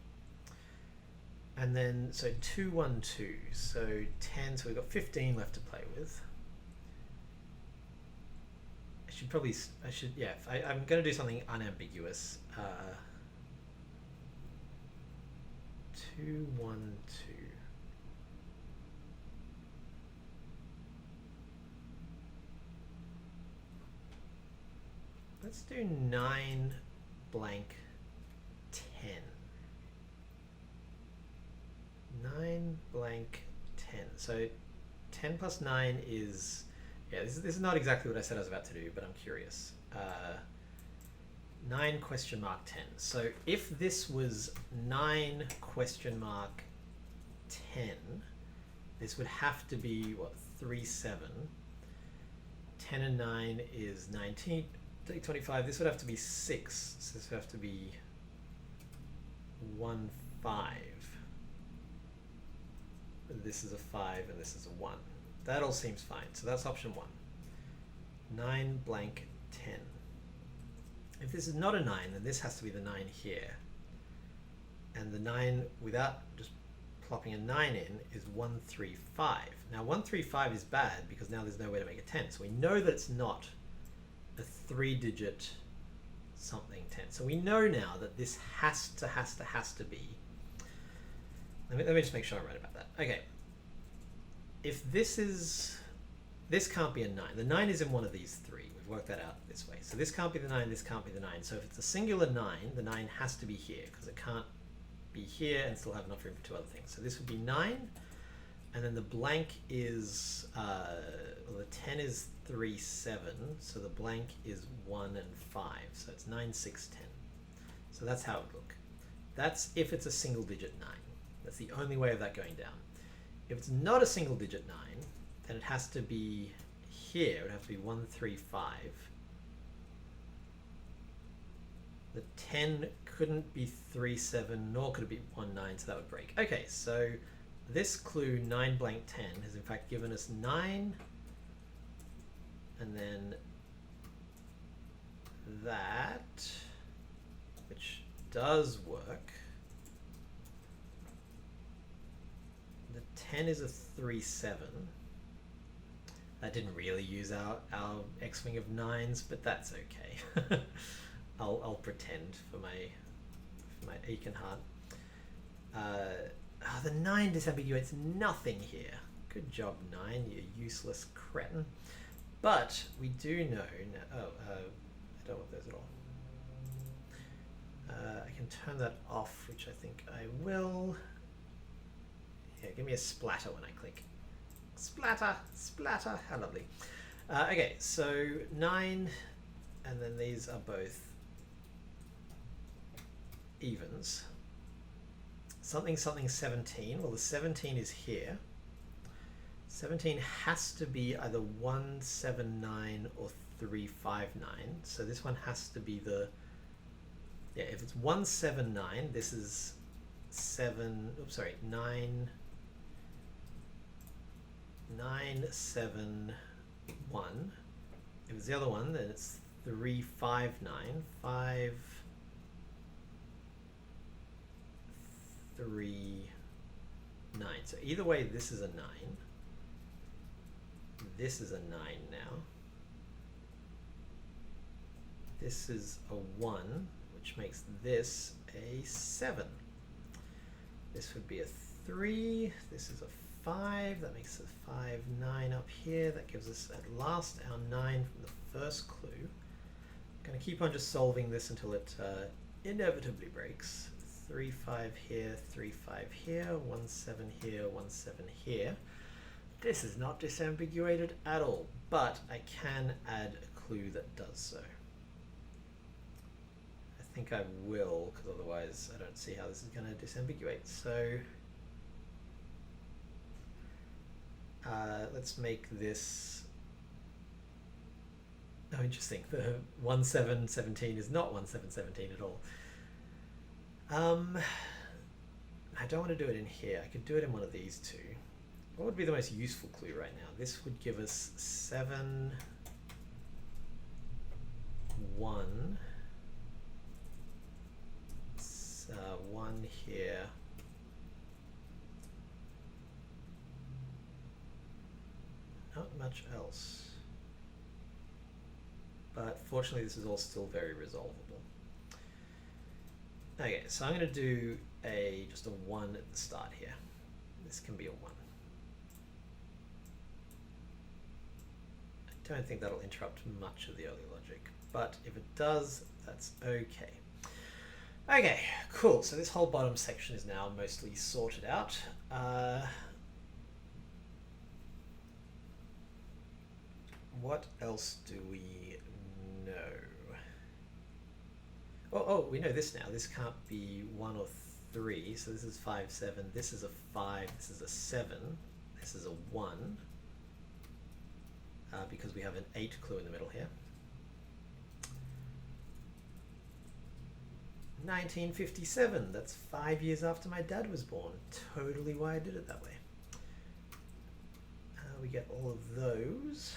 And then, so 2, 1, 2, so 10, so we've got 15 left to play with. I'm going to do something unambiguous. 2, 1, 2. Let's do 9 blank 10. 9 blank 10. So 10 plus 9 is, yeah, this is not exactly what I said I was about to do, but I'm curious. 9 question mark 10. So if this was 9 question mark 10, this would have to be, what, 3, 7. 10 and 9 is 19. Take 25. This would have to be 6. So this would have to be 1, 5. This is a 5 and this is a 1. That all seems fine. So that's option 1. 9 blank 10. If this is not a 9, then this has to be the 9 here. And the 9 without just plopping a 9 in is 1, 3, 5. Now 1, 3, 5 is bad because now there's no way to make a 10. So we know that it's not a 3-digit something 10. So we know now that this has to be. Let me just make sure I'm right about that. Okay. If this can't be a 9. The 9 is in one of these 3. We've worked that out this way. So this can't be the 9, this can't be the 9. So if it's a singular 9, the 9 has to be here because it can't be here and still have enough room for 2 other things. So this would be 9. And then the blank is, well, the 10 is 3, 7. So the blank is 1 and 5. So it's 9, 6, 10. So that's how it would look. That's if it's a single digit 9. That's the only way of that going down. If it's not a single digit 9, then it has to be here. It would have to be 1, 3, 5. The 10 couldn't be 3, 7, nor could it be 1, 9, so that would break. Okay, so this clue 9 blank 10 has in fact given us 9 and then that, which does work. The 10 is a 3, 7. That didn't really use our X-wing of 9s, but that's okay. I'll pretend for my aching heart. The 9 disambiguates nothing here. Good job, 9, you useless cretin. But we do know. I don't want those at all. I can turn that off, which I think I will. Yeah, give me a splatter when I click. Splatter, splatter, how lovely. Okay, so 9, and then these are both evens. Something, something, 17. Well, the 17 is here. 17 has to be either 179 or 359. So this one has to be the, yeah, if it's 179, this is 971. If it's the other one, then it's 359. 539. So either way, this is a 9. This is a 9 now. This is a 1, which makes this a 7. This would be a 3. This is a 5. That makes a 5, 9 up here. That gives us at last our 9 from the first clue. I'm going to keep on just solving this until it inevitably breaks. 3, 5 here, 3, 5 here, 1, 7 here, 1, 7 here. This is not disambiguated at all, but I can add a clue that does so. I think I will, because otherwise I don't see how this is going to disambiguate. So let's make this Oh, interesting. The 1717 is not 1717 at all. I don't want to do it in here. I could do it in one of these two. What would be the most useful clue right now? This would give us 7, 1. 1 here. Not much else. But fortunately this is all still very resolvable. Okay, so I'm going to do just a 1 at the start here. This can be a 1. I don't think that'll interrupt much of the early logic, but if it does, that's okay. Okay, cool. So this whole bottom section is now mostly sorted out. What else do we know? Oh, we know this now. This can't be 1 or 3. So this is 5, 7. This is a 5. This is a 7. This is a 1. Because we have an 8 clue in the middle here. 1957. That's 5 years after my dad was born. Totally why I did it that way. We get all of those.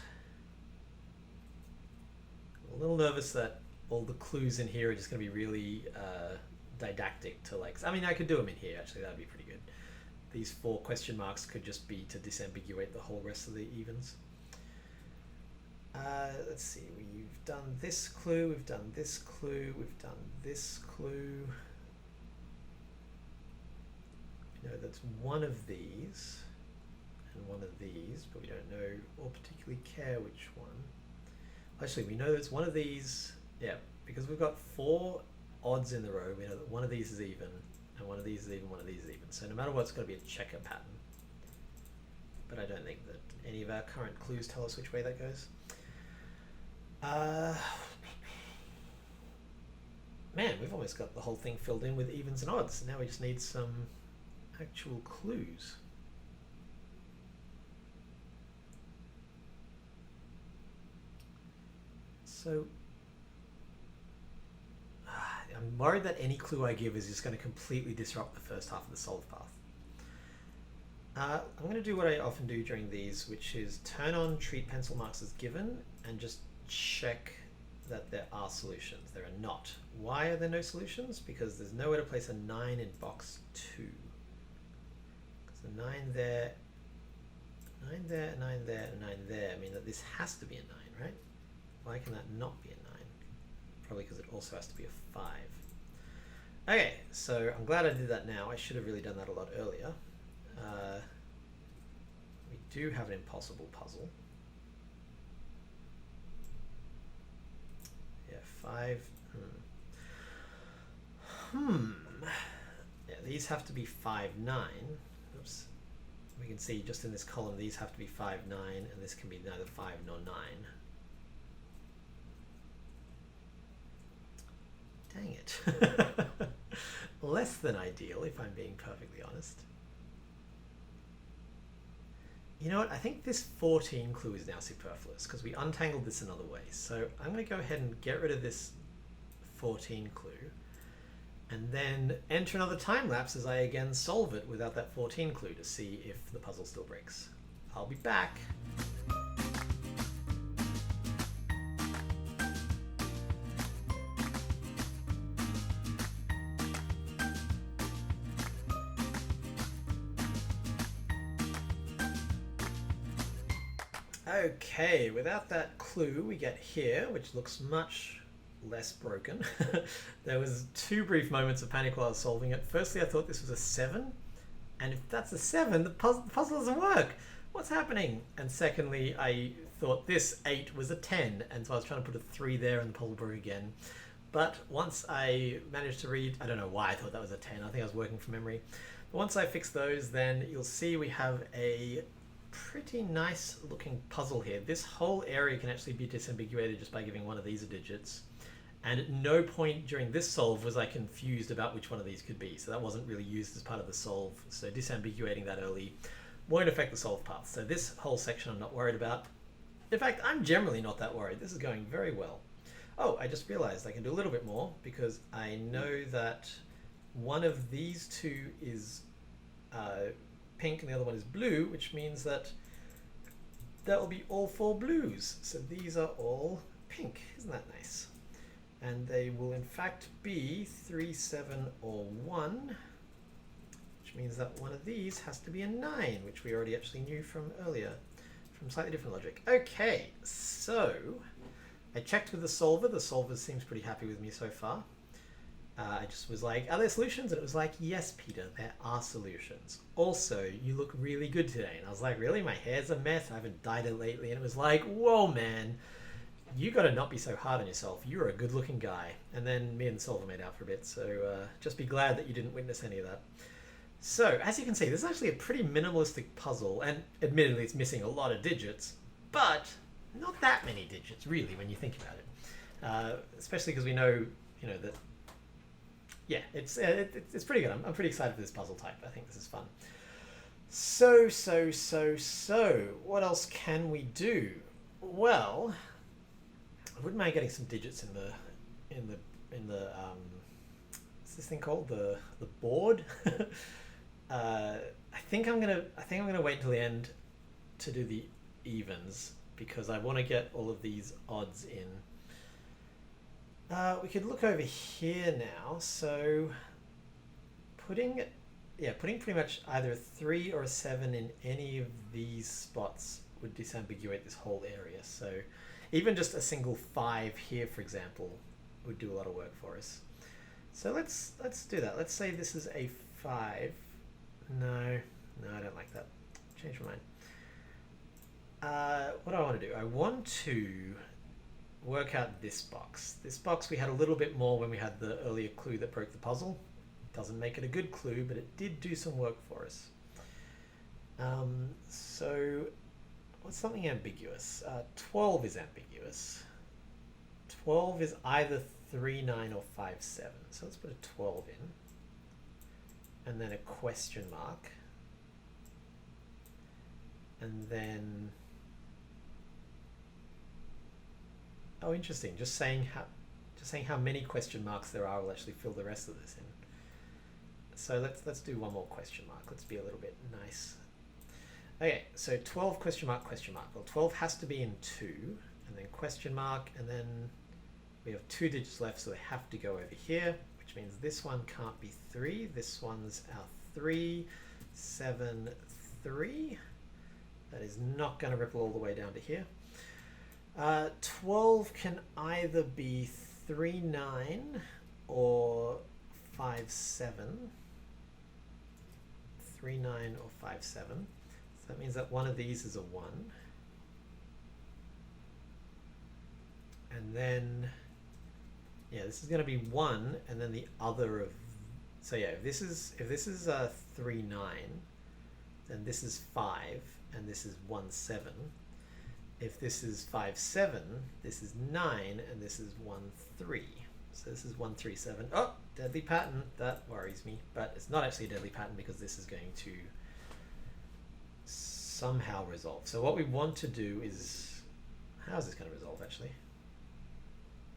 I'm a little nervous that all the clues in here are just going to be really didactic to like. I mean, I could do them in here actually. That'd be pretty good. These 4 question marks could just be to disambiguate the whole rest of the evens. Let's see, we've done this clue, we've done this clue, we've done this clue. We know that's one of these and one of these, but we don't know or particularly care which one. Actually, we know it's one of these, yeah, because we've got 4 odds in the row, we know that one of these is even, and one of these is even, one of these is even. So no matter what, it's going to be a checker pattern. But I don't think that any of our current clues tell us which way that goes. Man, we've almost got the whole thing filled in with evens and odds. Now we just need some actual clues. So I'm worried that any clue I give is just going to completely disrupt the first half of the solve path. I'm going to do what I often do during these, which is turn on treat pencil marks as given and just check that there are solutions. There are not. Why are there no solutions? Because there's nowhere to place a 9 in box 2. Because the 9 there, 9 there, 9 there, and 9 there mean that this has to be a 9, right? Why can that not be a 9? Probably because it also has to be a 5. Okay, so I'm glad I did that now. I should have really done that a lot earlier. We do have an impossible puzzle. Yeah, 5. Yeah, these have to be 5, 9. Oops. We can see just in this column, these have to be 5, 9, and this can be neither 5 nor 9. Dang it. Less than ideal, if I'm being perfectly honest. You know what? I think this 14 clue is now superfluous because we untangled this another way. So I'm going to go ahead and get rid of this 14 clue and then enter another time lapse as I again solve it without that 14 clue to see if the puzzle still breaks. I'll be back. Okay, without that clue we get here, which looks much less broken. There was 2 brief moments of panic while I was solving it. Firstly, I thought this was a 7, and if that's a 7, the puzzle doesn't work. What's happening? And secondly, I thought this 8 was a 10, and so I was trying to put a 3 there and the puzzle broke again. But once I managed to read, I don't know why I thought that was a 10, I think I was working from memory. But once I fix those, then you'll see we have a pretty nice looking puzzle here. This whole area can actually be disambiguated just by giving one of these digits, and at no point during this solve was I confused about which one of these could be, so that wasn't really used as part of the solve. So disambiguating that early won't affect the solve path. So this whole section I'm not worried about. In fact, I'm generally not that worried. This is going very well. Oh, I just realized I can do a little bit more because I know that one of these two is pink and the other one is blue, which means that will be all four blues. So these are all pink. Isn't that nice? And they will in fact be 3, 7, or 1, which means that one of these has to be a 9, which we already actually knew from earlier, from slightly different logic. Okay, so I checked with the solver. The solver seems pretty happy with me so far. I just was like, are there solutions? And it was like, yes, Peter, there are solutions. Also, you look really good today. And I was like, really? My hair's a mess. I haven't dyed it lately. And it was like, whoa, man, you got to not be so hard on yourself. You're a good looking guy. And then me and the solver made out for a bit. So just be glad that you didn't witness any of that. So as you can see, this is actually a pretty minimalistic puzzle. And admittedly, it's missing a lot of digits, but not that many digits, really, when you think about it. Especially because we know, that yeah, it's pretty good. I'm pretty excited for this puzzle type. I think this is fun. So, what else can we do? Well, I wouldn't mind getting some digits in the what's this thing called? The board. I think I'm gonna wait until the end to do the evens because I want to get all of these odds in. We could look over here now. So putting pretty much either a 3 or a 7 in any of these spots would disambiguate this whole area. So even just a single 5 here, for example, would do a lot of work for us. So let's do that. Let's say this is a 5. No, I don't like that. Change my mind. What do I want to do? I want to work out this box. This box we had a little bit more when we had the earlier clue that broke the puzzle. Doesn't make it a good clue, but it did do some work for us. So what's something ambiguous? 12 is ambiguous. 12 is either 3, 9 or 5, 7. So let's put a 12 in. And then a question mark. And then oh, interesting. Just saying how many question marks there are will actually fill the rest of this in. So let's do one more question mark. Let's be a little bit nice. Okay, so 12 question mark question mark. Well, 12 has to be in 2, and then question mark, and then we have 2 digits left, so they have to go over here, which means this one can't be 3. This one's our 3, 7, 3. That is not going to ripple all the way down to here. 12 can either be 3, 9 or 5, 7. 3, 9 or 5, 7. So that means that one of these is a 1. And then, yeah, this is going to be 1, and then the other of, so yeah, if this is 3, 9, then this is 5, and this is 1, 7. If this is 5, 7, this is 9, and this is 1, 3. So this is 1, 3, 7. Oh, deadly pattern. That worries me. But it's not actually a deadly pattern because this is going to somehow resolve. So what we want to do is, how is this going to resolve actually?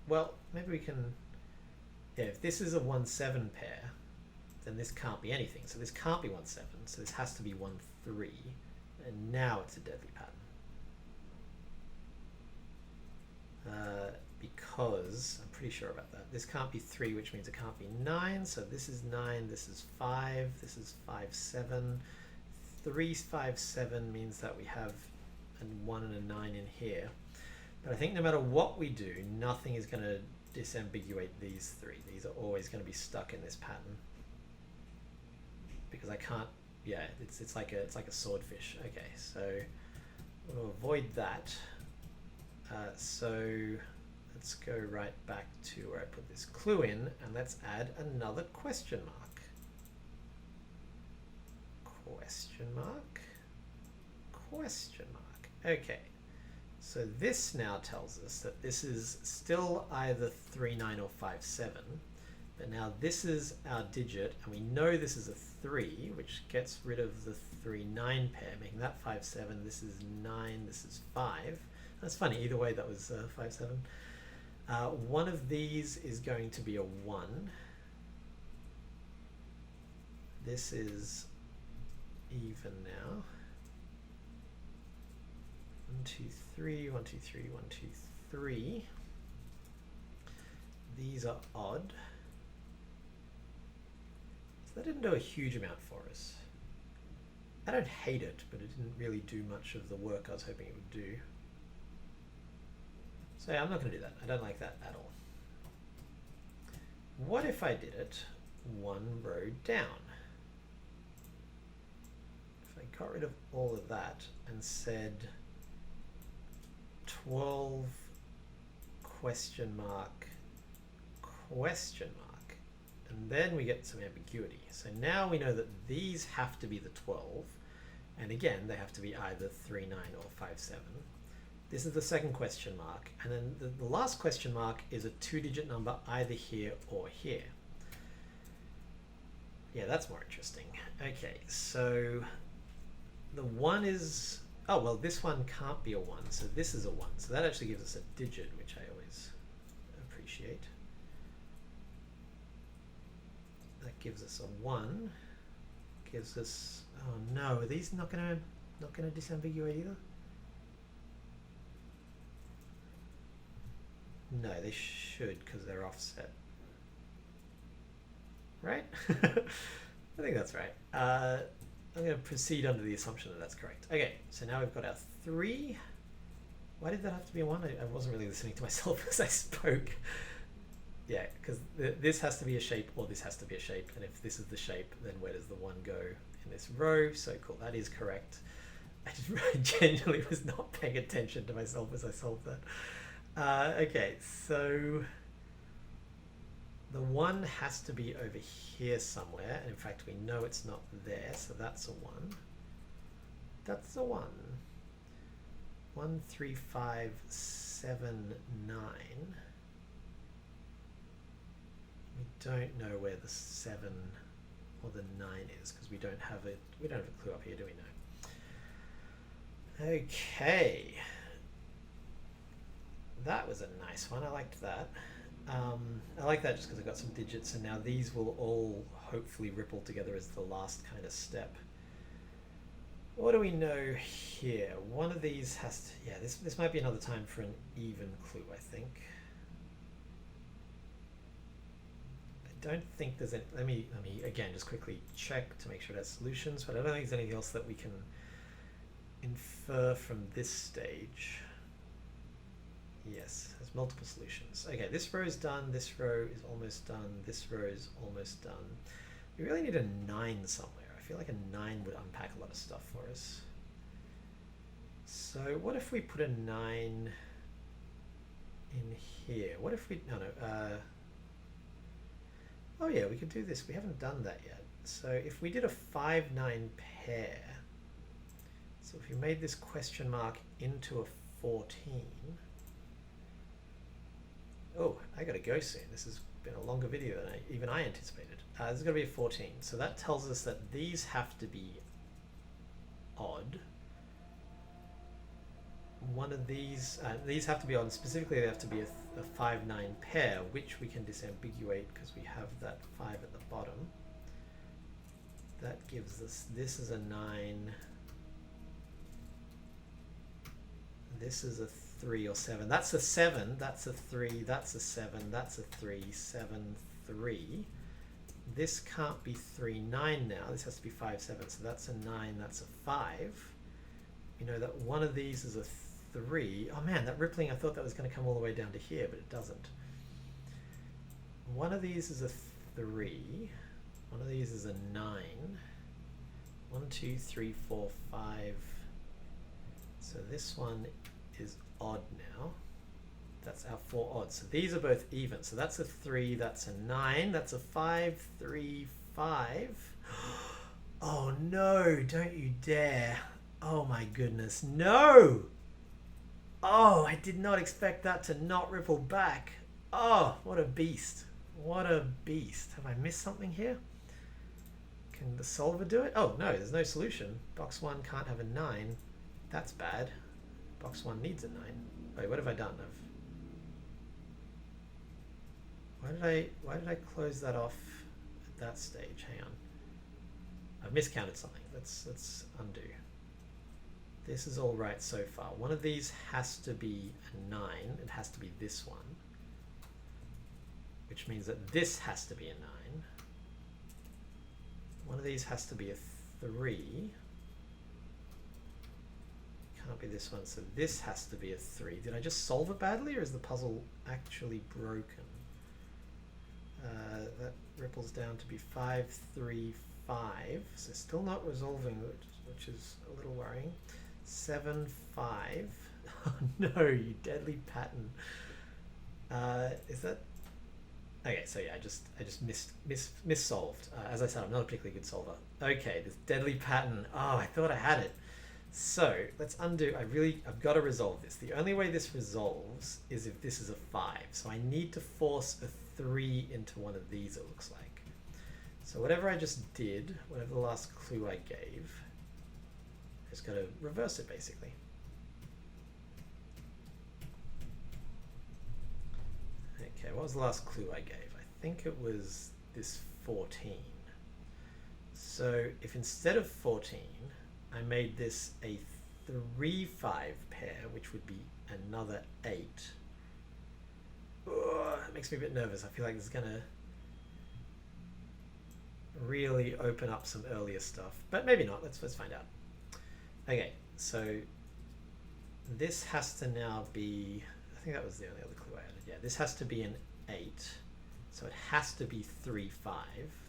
Well, maybe we can, yeah, if this is a 1, 7 pair, then this can't be anything. So this can't be 1, 7. So this has to be 1, 3. And now it's a deadly pattern. Because I'm pretty sure about that. This can't be 3, which means it can't be 9. So this is 9, this is 5, this is 5, 7. 3, 5, 7 means that we have a 1 and a 9 in here. But I think no matter what we do, nothing is going to disambiguate these 3. These are always going to be stuck in this pattern. Because I can't, yeah, it's like a swordfish. Okay, so we'll avoid that. So let's go right back to where I put this clue in, and let's add another question mark. Question mark. Question mark. Okay, so this now tells us that this is still either 3, 9 or 5, 7, but now this is our digit, and we know this is a 3, which gets rid of the 3, 9 pair, making that 5, 7. This is 9, this is 5. That's funny. Either way, that was 5, 7. One of these is going to be a 1. This is even now. 1, 2, 3, 1, 2, 3, 1, 2, 3. These are odd. So that didn't do a huge amount for us. I don't hate it, but it didn't really do much of the work I was hoping it would do. So yeah, I'm not going to do that. I don't like that at all. What if I did it 1 row down? If I got rid of all of that and said 12 question mark, and then we get some ambiguity. So now we know that these have to be the 12, and again they have to be either 3, 9 or 5, 7. This is the second question mark, and then the last question mark is a 2-digit number either here or here. Yeah, that's more interesting. Okay, so the 1 is, oh well, this one can't be a 1, so this is a 1. So that actually gives us a digit, which I always appreciate. That gives us a 1. Gives us, oh no, are these not gonna disambiguate either? No, they should, because they're offset. Right? I think that's right. I'm going to proceed under the assumption that that's correct. Okay, so now we've got our 3. Why did that have to be a 1? I wasn't really listening to myself as I spoke. Yeah, because this has to be a shape or this has to be a shape. And if this is the shape, then where does the 1 go in this row? So cool, that is correct. I genuinely was not paying attention to myself as I solved that. Okay, so the 1 has to be over here somewhere. And in fact, we know it's not there, so that's a 1. That's a 1. 1, 3, 5, 7, 9. We don't know where the 7 or the 9 is because we don't have it. We don't have a clue up here, do we know? Okay. That was a nice one. I liked that. I like that just because I've got some digits, and now these will all hopefully ripple together as the last kind of step. What do we know here? One of these has to, yeah, this might be another time for an even clue, I think. I don't think there's any, let me again just quickly check to make sure that's solutions, but I don't think there's anything else that we can infer from this stage. Yes, there's multiple solutions. Okay, this row is done, this row is almost done, this row is almost done. We really need a 9 somewhere. I feel like a 9 would unpack a lot of stuff for us. So what if we put a 9 in here? What if we, oh yeah, we could do this. We haven't done that yet. So if we did a 5, 9 pair, so if we made this question mark into a 14, oh, I gotta go soon. This has been a longer video than even I anticipated. This is gonna be a 14. So that tells us that these have to be odd. One of these have to be odd. Specifically, they have to be a 5, 9 pair, which we can disambiguate because we have that 5 at the bottom. That gives us, this is a 9. This is a 3 or 7. That's a 7. That's a 3. That's a 7. That's a 3. 7, 3. This can't be 3, 9 now. This has to be 5, 7. So that's a 9. That's a 5. You know that one of these is a 3. Oh man, that rippling, I thought that was going to come all the way down to here, but it doesn't. One of these is a 3. One of these is a 9. 1, 2, 3, 4, 5. So this one is odd now. That's our 4 odds. So these are both even. So that's a 3, that's a 9, that's a 5, 3, 5. Oh no, don't you dare. Oh my goodness, no! Oh, I did not expect that to not ripple back. Oh, what a beast. What a beast. Have I missed something here? Can the solver do it? Oh no, there's no solution. Box 1 can't have a 9. That's bad. Box 1 needs a 9. Wait, what have I done? Why did I close that off at that stage? Hang on. I've miscounted something. Let's undo. This is all right so far. One of these has to be a 9. It has to be this one. Which means that this has to be a 9. One of these has to be a 3. Can't be this one, so this has to be a 3. Did I just solve it badly, or is the puzzle actually broken? That ripples down to be 5, 3, 5. So still not resolving, which is a little worrying. 7, 5. Oh no, you deadly pattern. Is that... Okay, so yeah, I just missolved. As I said, I'm not a particularly good solver. Okay, this deadly pattern. Oh, I thought I had it. So let's undo. I've got to resolve this. The only way this resolves is if this is a 5. So I need to force a 3 into one of these, it looks like. So whatever I just did, whatever the last clue I gave, I just got to reverse it basically. Okay, what was the last clue I gave? I think it was this 14. So if instead of 14, I made this a 3-5 pair, which would be another 8. It makes me a bit nervous. I feel like this is going to really open up some earlier stuff, but maybe not. Let's find out. Okay, so this has to now be, I think that was the only other clue I added. Yeah, this has to be an 8. So it has to be 3, 5.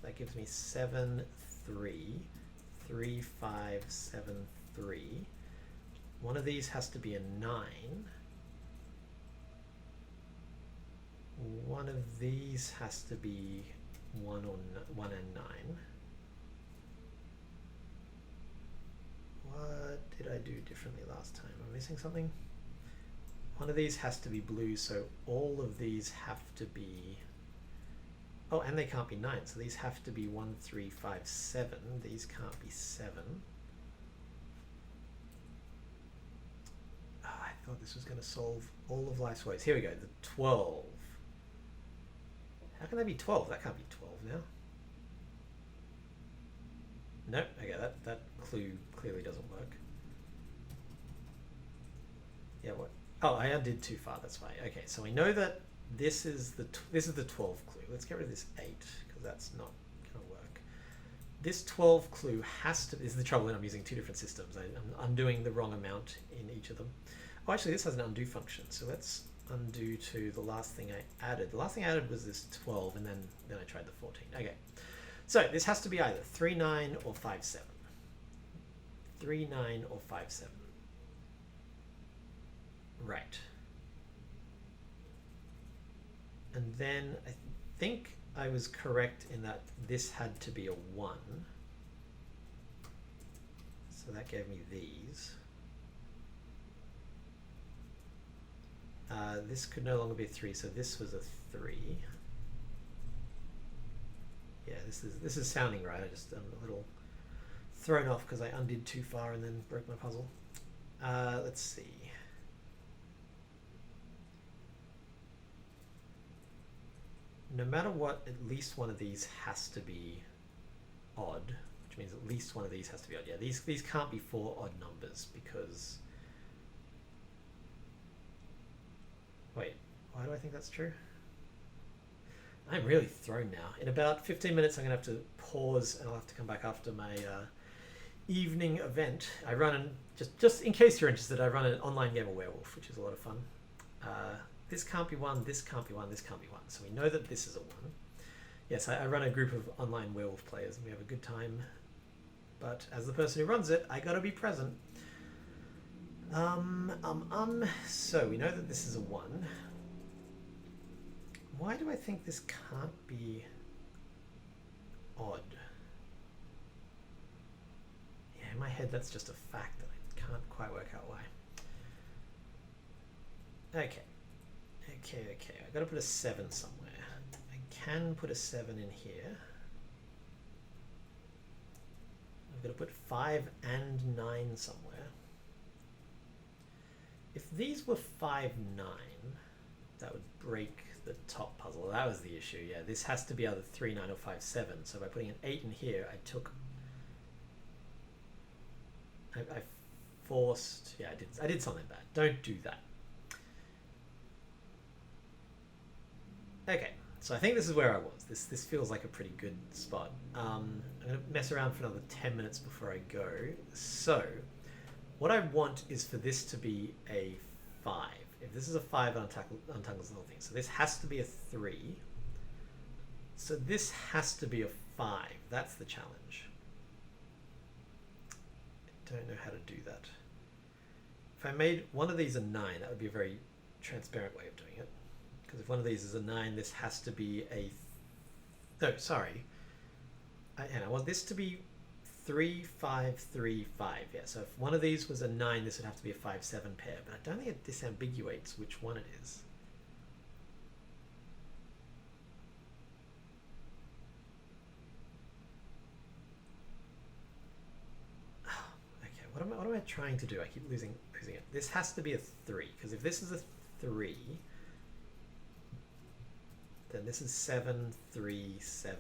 That gives me 7, 3, 3, 5, 7, 3. One of these has to be a 9. One of these has to be 1 and 9. What did I do differently last time? Am I missing something? One of these has to be blue, so all of these have to be... Oh, and they can't be 9, so these have to be 1, 3, 5, 7. These can't be 7. Oh, I thought this was going to solve all of life's woes. Here we go, the 12. How can that be 12? That can't be 12 now. Nope, okay, that clue clearly doesn't work. Yeah, what? Oh, I undid too far, that's why. Okay, so we know that this is the 12 clue. Let's get rid of this 8, because that's not going to work. This 12 clue has to... This is the trouble when I'm using two different systems. I'm undoing the wrong amount in each of them. Oh, actually, this has an undo function, so let's undo to the last thing I added. The last thing I added was this 12, and then I tried the 14. Okay, so this has to be either 3, 9 or 5, 7. 3, 9 or 5, 7. Right. And then I think I was correct in that this had to be a 1. So that gave me these. This could no longer be a 3, so this was a 3. Yeah, this is sounding right. I'm a little thrown off because I undid too far and then broke my puzzle. Let's see. No matter what, at least one of these has to be odd, which means at least one of these has to be odd. Yeah, these can't be 4 odd numbers because... Wait, why do I think that's true? I'm really thrown now. In about 15 minutes, I'm going to have to pause and I'll have to come back after my evening event. I run, just in case you're interested, I run an online game of Werewolf, which is a lot of fun. This can't be 1, this can't be 1, this can't be 1. So we know that this is a 1. Yes, I run a group of online werewolf players and we have a good time. But as the person who runs it, I gotta be present. So we know that this is a 1. Why do I think this can't be odd? Yeah, in my head that's just a fact that I can't quite work out why. Okay. Okay, I've got to put a 7 somewhere. I can put a 7 in here. I've got to put 5 and 9 somewhere. these were 5, 9, that would break the top puzzle. That was the issue. Yeah, this has to be either 3, 9 or 5, 7. So by putting an 8 in here, I forced, yeah, I did something bad. Don't do that. Okay, so I think this is where I was. This feels like a pretty good spot. I'm going to mess around for another 10 minutes before I go. So what I want is for this to be a 5. If this is a 5, it untangles the whole thing. So this has to be a 3. So this has to be a 5. That's the challenge. I don't know how to do that. If I made one of these a 9, that would be a very transparent way of doing it. Because if one of these is a 9, this has to be a... No, sorry. And I want this to be 3, 5, 3, 5. Yeah, so if one of these was a 9, this would have to be a 5, 7 pair. But I don't think it disambiguates which one it is. Okay, what am I trying to do? I keep losing it. This has to be a 3, because if this is a 3, then this is 7, 3, 7,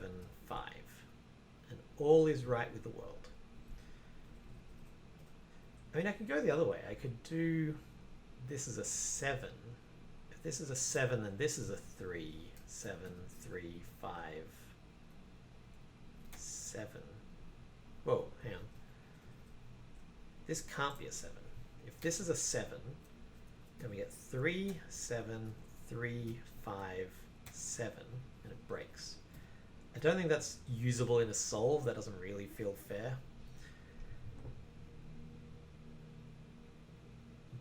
5. And all is right with the world. I mean, I could go the other way. I could do this is a 7. If this is a 7, then this is a 3, 7, 3, 5, 7. Whoa, hang on. This can't be a 7. If this is a 7, then we get 3, 7, 3, 5, 7, and it breaks. I don't think that's usable in a solve. That doesn't really feel fair.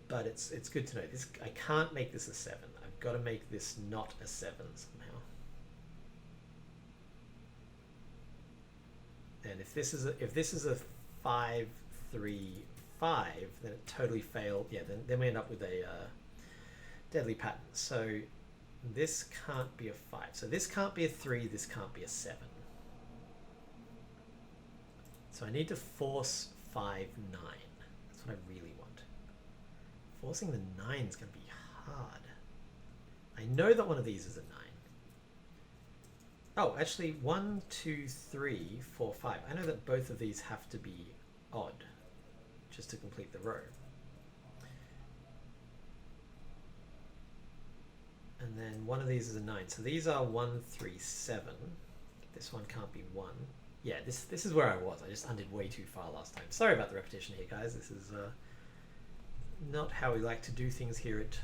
But it's good to know. This I can't make this a 7. I've got to make this not a 7 somehow. And if this is a 5, 3, 5, then it totally failed. Yeah, then we end up with a deadly pattern. So this can't be a 5. So this can't be a 3. This can't be a 7. So I need to force 5, 9. That's what I really want. Forcing the 9 is going to be hard. I know that one of these is a 9. Oh, actually 1, 2, 3, 4, 5. I know that both of these have to be odd just to complete the row. And then one of these is a 9. So these are 1, 3, 7. This one can't be 1. Yeah, this is where I was. I just undid way too far last time. Sorry about the repetition here, guys. This is not how we like to do things here at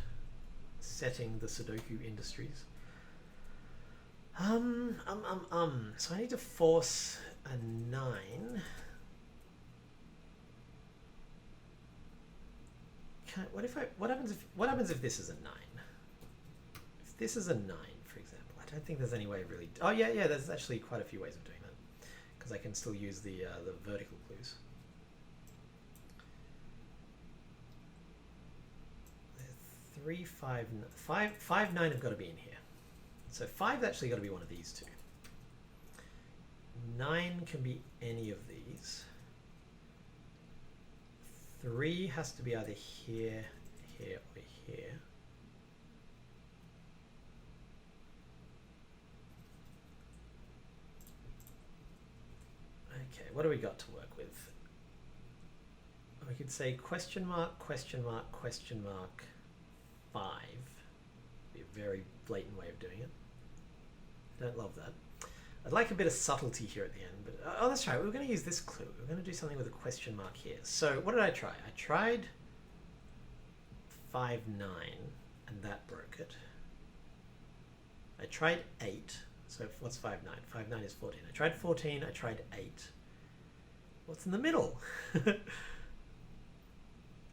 Setting the Sudoku Industries. So I need to force a 9. What happens if this is a 9? If this is a 9, for example, I don't think there's any way of really... Oh yeah, there's actually quite a few ways of doing that, because I can still use the vertical clues. 3, 5, 5, 9 have got to be in here. So 5's actually got to be one of these two. 9 can be any of these. 3 has to be either here, here, or here. Okay, what do we got to work with? We could say question mark, question mark, question mark, 5. Be a very blatant way of doing it. Don't love that. I'd like a bit of subtlety here at the end, but oh, that's right. We're going to use this clue. We're going to do something with a question mark here. So what did I try? I tried 5, 9, and that broke it. I tried 8. So what's 5, 9? 5, 9 is 14. I tried 14. I tried 8. What's in the middle?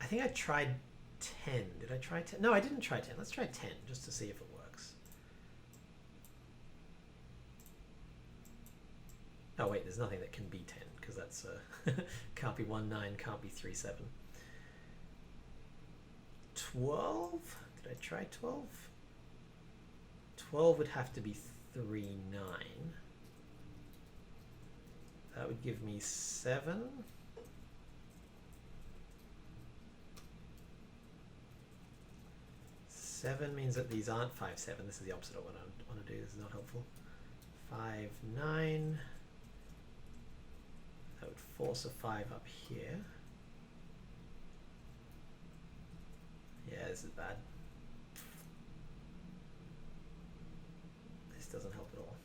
I think I tried 10. Did I try 10? No, I didn't try 10. Let's try 10 just to see if it works. Oh wait, there's nothing that can be 10 because that's can't be 1, 9, can't be 3, 7. 12? Did I try 12? 12 would have to be 3, 9. That would give me 7. 7 means that these aren't 5, 7. This is the opposite of what I want to do. This is not helpful. 5, 9. That would force a 5 up here. Yeah, this is bad. This doesn't help at all.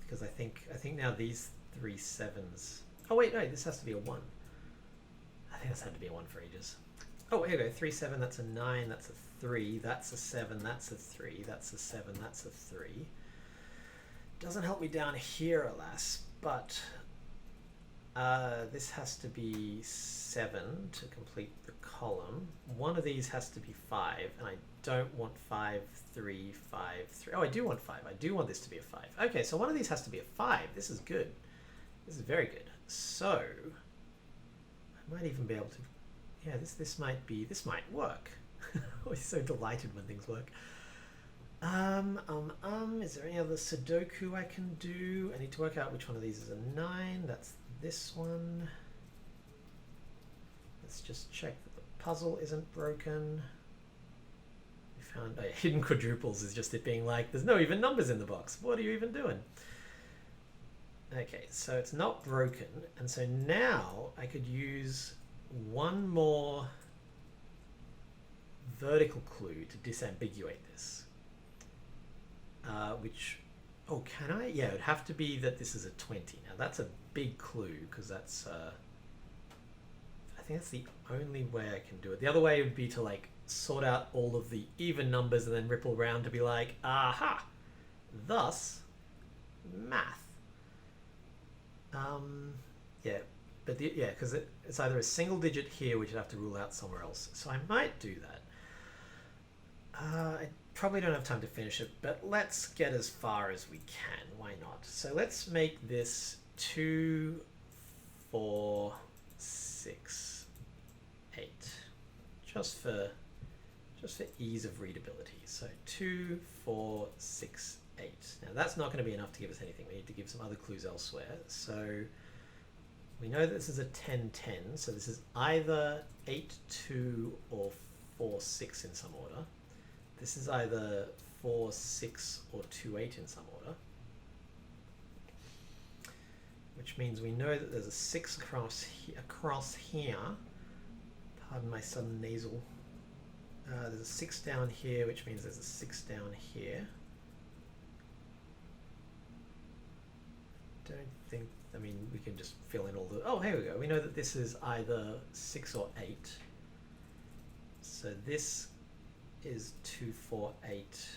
Because I think now these 3 7s. Oh wait, no, this has to be a 1. I think that's had to be a 1 for ages. Oh, here we go. 3, 7, that's a 9, that's a 3, that's a 7, that's a 3, that's a 7, that's a 3. Doesn't help me down here, alas, but this has to be 7 to complete the column. One of these has to be 5, and I don't want 5, 3, 5, 3. Oh, I do want 5. I do want this to be a 5. Okay, so one of these has to be a 5. This is good. This is very good. So I might even be able to, yeah, this might work. I'm always so delighted when things work. Is there any other Sudoku I can do? I need to work out which one of these is a 9. That's this one. Let's just check that the puzzle isn't broken. We found hidden quadruples is just it being like, there's no even numbers in the box. What are you even doing? Okay, so it's not broken. And so now I could use one more vertical clue to disambiguate this. Which, oh, can I? Yeah, it would have to be that this is a 20. Now that's a big clue because that's, I think that's the only way I can do it. The other way would be to like sort out all of the even numbers and then ripple around to be like, aha, thus math. Yeah, but yeah, because it's either a single digit here, which I'd have to rule out somewhere else. So I might do that. I probably don't have time to finish it, but let's get as far as we can. Why not? So let's make this 2, 4, 6, 8, just for ease of readability. So 2, 4, 6, 8. Now that's not going to be enough to give us anything. We need to give some other clues elsewhere. So we know that this is a 10, 10. So this is either 8, 2 or 4, 6 in some order. This is either 4, 6 or 2, 8 in some order. Which means we know that there's a 6 across here. Pardon my sudden nasal. There's a 6 down here, which means there's a 6 down here. Don't think, I mean, we can just fill in all the, oh, here we go. We know that this is either 6 or 8. So this is 2, 4, 8.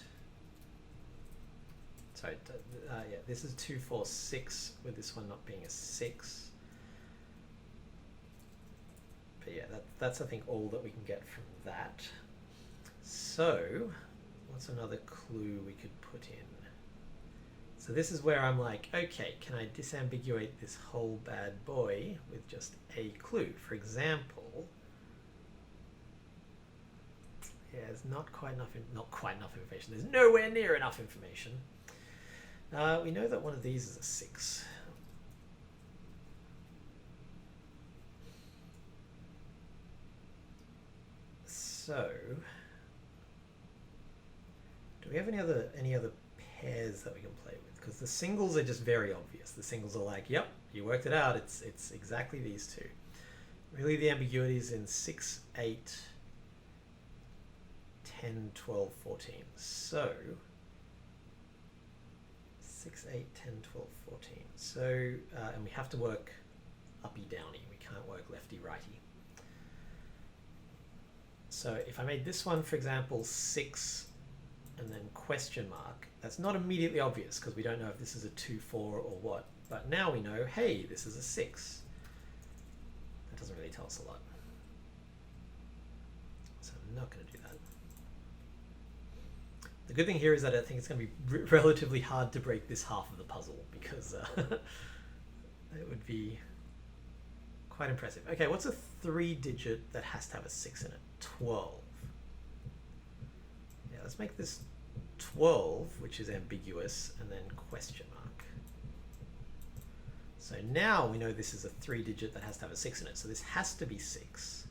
Sorry, yeah, this is 2, 4, 6, with this one not being a 6. But yeah, that's I think all that we can get from that. So what's another clue we could put in? So this is where I'm like, okay, can I disambiguate this whole bad boy with just a clue? For example, yeah, there's not quite enough information. There's nowhere near enough information. We know that one of these is a 6. So, do we have any other pairs that we can play with? Because the singles are just very obvious. The singles are like, yep, you worked it out. It's exactly these two. Really, the ambiguity is in 6, 8, 10, 12, 14. So 6, 8, 10, 12, 14. So, and we have to work uppy downy. We can't work lefty righty. So if I made this one, for example, 6 and then question mark, that's not immediately obvious because we don't know if this is a 2, 4 or what. But now we know, hey, this is a 6. That doesn't really tell us a lot. So I'm not going to do that. The good thing here is that I think it's going to be relatively hard to break this half of the puzzle because it would be quite impressive. Okay, what's a 3-digit that has to have a 6 in it? 12. Yeah, let's make this 12, which is ambiguous, and then question mark. So now we know this is a 3-digit that has to have a 6 in it. So this has to be 6.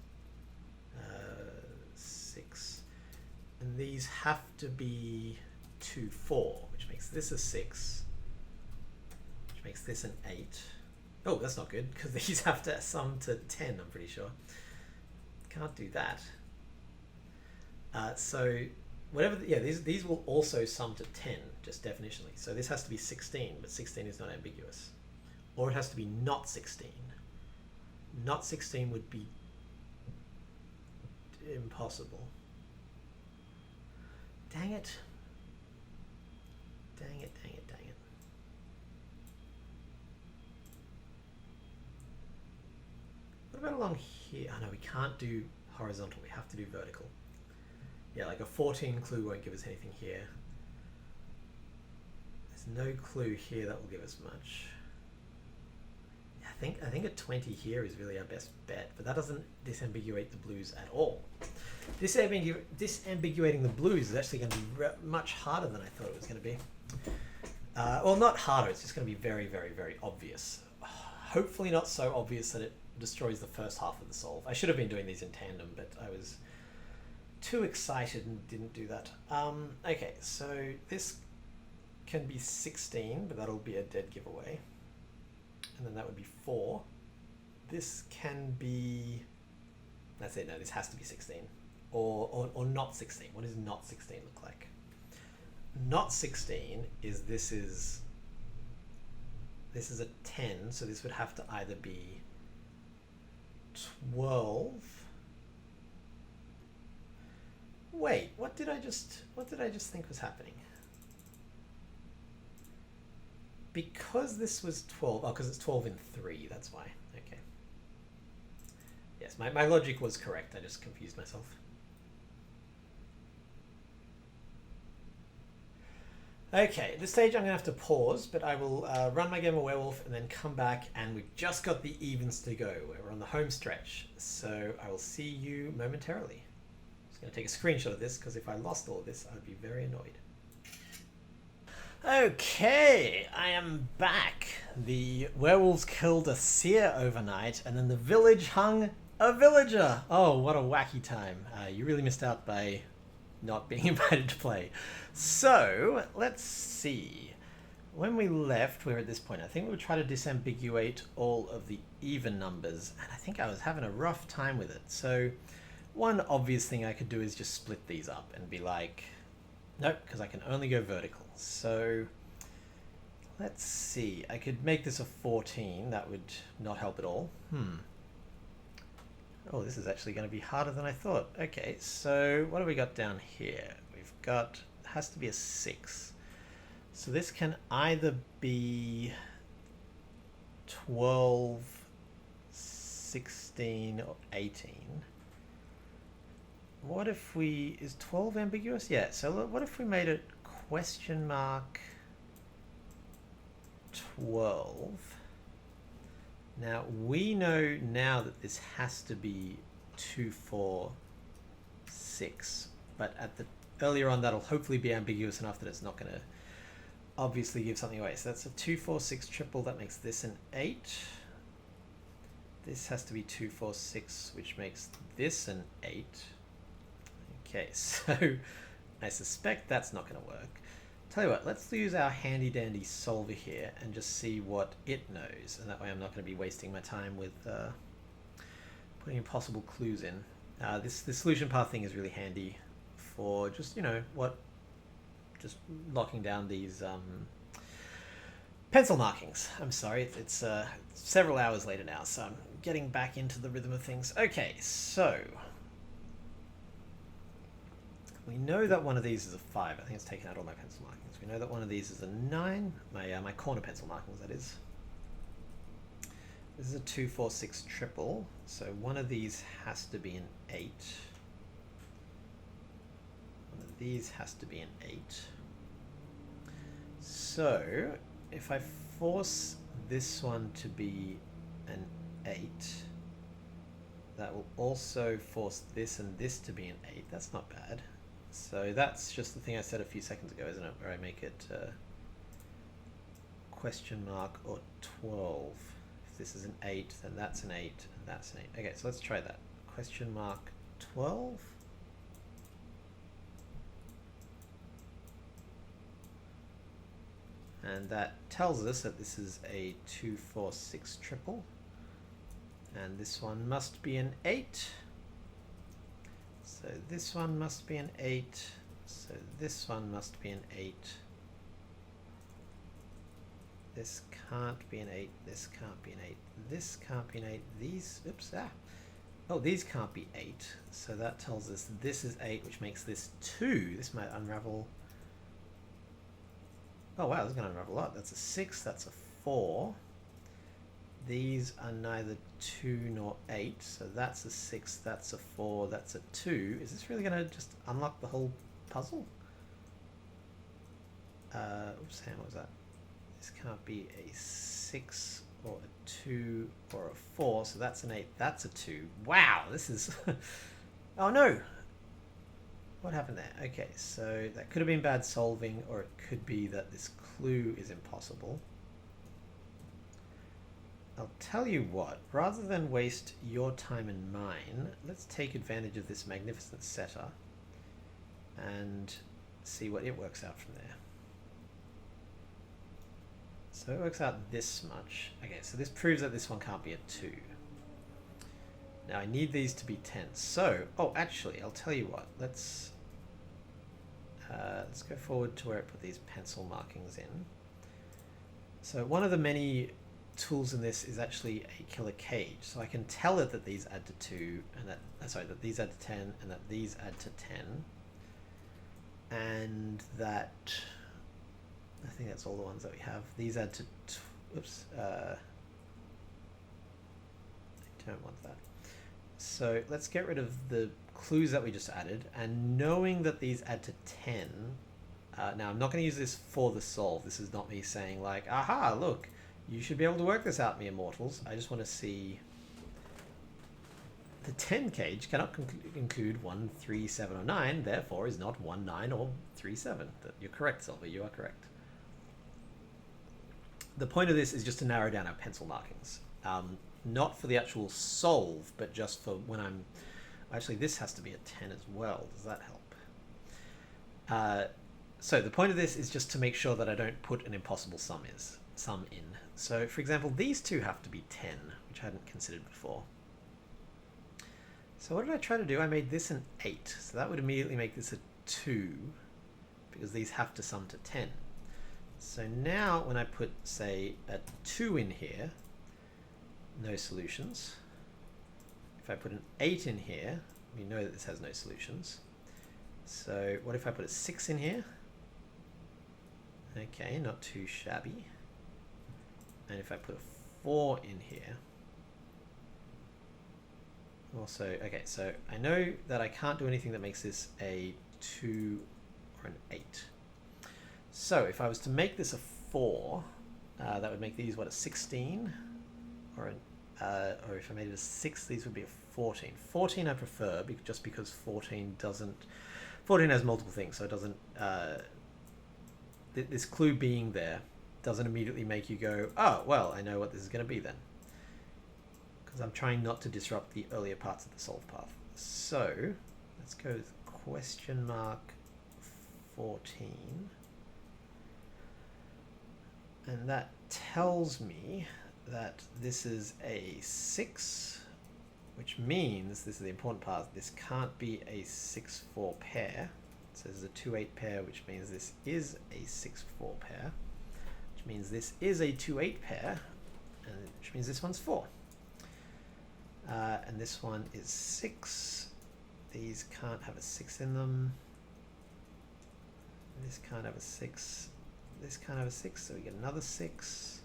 And these have to be 2, 4, which makes this a 6, which makes this an 8. Oh, that's not good, because these have to sum to 10, I'm pretty sure. Can't do that. So whatever, these will also sum to 10, just definitionally. So this has to be 16, but 16 is not ambiguous. Or it has to be not 16. Not 16 would be impossible. Dang it. Dang it, dang it, dang it. What about along here? Oh no, we can't do horizontal, we have to do vertical. Yeah, like a 14 clue won't give us anything here. There's no clue here that will give us much. I think a 20 here is really our best bet, but that doesn't disambiguate the blues at all. Disambiguating the blues is actually going to be much harder than I thought it was going to be. Well, not harder, it's just going to be very, very, very obvious. Hopefully not so obvious that it destroys the first half of the solve. I should have been doing these in tandem, but I was too excited and didn't do that. Okay, so this can be 16, but that'll be a dead giveaway. And then that would be 4. This can be, that's it, no, this has to be 16. Or not 16. What does not 16 look like? Not 16 is this is a 10, so this would have to either be 12. Wait, what did I just think was happening? Because this was 12, oh, because it's 12 in 3, that's why. Okay. Yes, my logic was correct, I just confused myself. Okay, at this stage I'm going to have to pause, but I will run my game of Werewolf and then come back, and we've just got the evens to go. We're on the home stretch, so I will see you momentarily. I'm just going to take a screenshot of this, because if I lost all of this, I'd be very annoyed. Okay, I am back. The werewolves killed a seer overnight, and then the village hung a villager. Oh, what a wacky time. You really missed out by not being invited to play. So, let's see. When we left, we were at this point. I think we would try to disambiguate all of the even numbers, and I think I was having a rough time with it. So, one obvious thing I could do is just split these up and be like, nope, because I can only go vertical. So, let's see. I could make this a 14. That would not help at all. Oh, this is actually going to be harder than I thought. Okay, so what do we got down here? We've got, it has to be a 6. So this can either be 12, 16, or 18. What if we, is 12 ambiguous? Yeah, so what if we made it question mark 12? Now, we know now that this has to be 2, 4, 6, but at the earlier on that'll hopefully be ambiguous enough that it's not going to obviously give something away. So that's a 2, 4, 6 triple, that makes this an 8. This has to be 2, 4, 6, which makes this an 8. Okay, so I suspect that's not going to work. Tell you what, let's use our handy dandy solver here and just see what it knows, and that way I'm not going to be wasting my time with putting impossible clues in. This solution path thing is really handy for just, you know, just locking down these pencil markings. I'm sorry, it's several hours later now, so I'm getting back into the rhythm of things. Okay, so we know that one of these is a 5. I think it's taken out all my pencil markings. We know that one of these is a 9. My corner pencil markings, that is. This is a 2, 4, 6 triple. So one of these has to be an 8. One of these has to be an 8. So if I force this one to be an 8, that will also force this and this to be an 8. That's not bad. So that's just the thing I said a few seconds ago, isn't it? Where I make it question mark or 12. If this is an 8, then that's an 8, and that's an 8. Okay, so let's try that. Question mark 12. And that tells us that this is a 2, 4, 6 triple. And this one must be an 8. So this one must be an 8. So this one must be an 8. This can't be an 8. This can't be an 8. This can't be an 8. These, oops, oh, these can't be 8. So that tells us this is 8, which makes this 2. This might unravel. Oh wow, this is going to unravel a lot. That's a 6, that's a 4. These are neither 2 nor 8, so that's a 6, that's a 4, that's a 2. Is this really going to just unlock the whole puzzle? Oops, hang on, what was that? This can't be a 6 or a 2 or a 4, so that's an 8, that's a 2. Wow, this is... Oh no! What happened there? Okay, so that could have been bad solving, or it could be that this clue is impossible. I'll tell you what, rather than waste your time and mine, let's take advantage of this magnificent setter and see what it works out from there. So it works out this much. Okay, so this proves that this one can't be a 2. Now I need these to be 10. So, oh, actually, I'll tell you what. Let's go forward to where I put these pencil markings in. So one of the many tools in this is actually a killer cage. So I can tell it that these add to 2, and that that these add to 10, and that these add to 10, and that I think that's all the ones that we have. These add to. Oops. I don't want that. So let's get rid of the clues that we just added, and knowing that these add to 10, now I'm not going to use this for the solve. This is not me saying like, aha, look, you should be able to work this out, mere mortals. I just want to see the 10 cage cannot include 1, 3, 7, or 9, therefore is not 1, 9, or 3, 7. You're correct, Silver, you are correct. The point of this is just to narrow down our pencil markings. Not for the actual solve, but just for when I'm... Actually, this has to be a 10 as well. Does that help? So the point of this is just to make sure that I don't put an impossible sum in. So, for example, these two have to be 10, which I hadn't considered before. So what did I try to do? I made this an 8. So that would immediately make this a 2, because these have to sum to 10. So now when I put, say, a 2 in here, no solutions. If I put an 8 in here, we know that this has no solutions. So what if I put a 6 in here? Okay, not too shabby. And if I put a 4 in here, also, okay, so I know that I can't do anything that makes this a 2 or an 8. So if I was to make this a 4, that would make these, what, a 16? Or if I made it a 6, these would be a 14. 14 I prefer, just because 14 has multiple things, so it doesn't, this clue being there doesn't immediately make you go, oh, well, I know what this is going to be then. Because I'm trying not to disrupt the earlier parts of the solve path. So, let's go with question mark 14. And that tells me that this is a 6, which means, this is the important part, this can't be a 6-4 pair. So this is a 2-8 pair, which means this is a 6-4 pair, which means this is a 2-8 pair, and which means this one's 4. And this one is 6. These can't have a 6 in them. This can't have a 6. This can't have a 6, so we get another 6.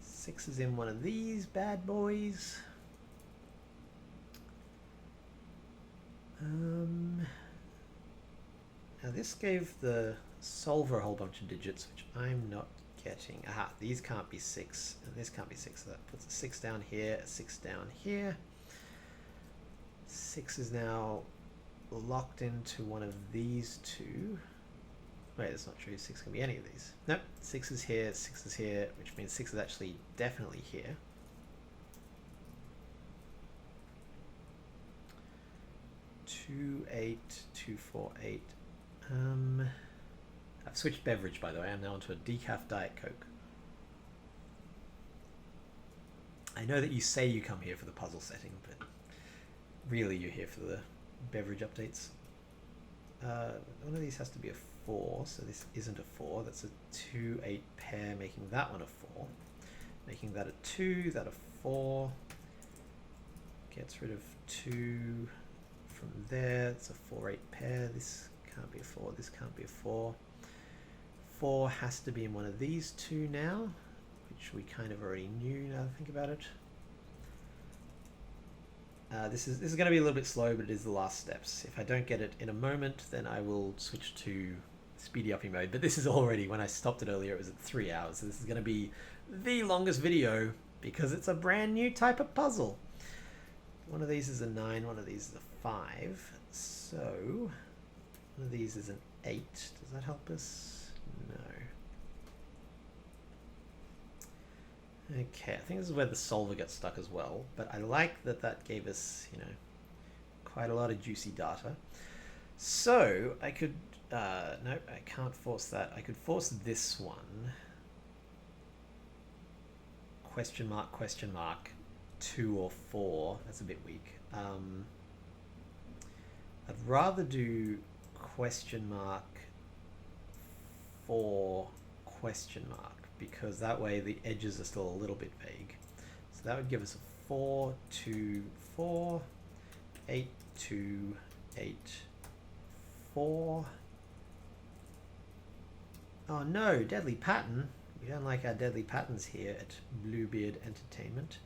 6 is in one of these bad boys. Now this gave the solver a whole bunch of digits, which I'm not getting. Aha, these can't be 6, and this can't be 6, so that puts a 6 down here, a 6 down here. 6 is now locked into one of these two. Wait, that's not true. 6 can be any of these. Nope, 6 is here, 6 is here, which means 6 is actually definitely here. Two, 8, 2, 4, 8. I've switched beverage, by the way. I'm now onto a decaf Diet Coke. I know that you say you come here for the puzzle setting, but really you're here for the beverage updates. One of these has to be a 4, so this isn't a 4. That's a 2-8 pair, making that one a 4. Making that a 2, that a 4. Gets rid of 2 from there. It's a 4-8 pair. This can't be a 4. This can't be a 4. 4 has to be in one of these two now, which we kind of already knew now that I think about it. This is going to be a little bit slow, but it is the last steps. If I don't get it in a moment, then I will switch to speedy upping mode. But this is already, when I stopped it earlier, it was at 3 hours. So this is going to be the longest video because it's a brand new type of puzzle. One of these is a 9, one of these is a 5. So one of these is an 8. Does that help us? No. Okay, I think this is where the solver gets stuck as well, but I like that that gave us, you know, quite a lot of juicy data. So I could, no, I can't force that. I could force this one. Question mark, 2 or 4. That's a bit weak. I'd rather do question mark, 4, question mark, because that way the edges are still a little bit vague. So that would give us a 4, 2, 4, 8, 2, 8, 4. Oh no, deadly pattern. We don't like our deadly patterns here at Bluebeard Entertainment.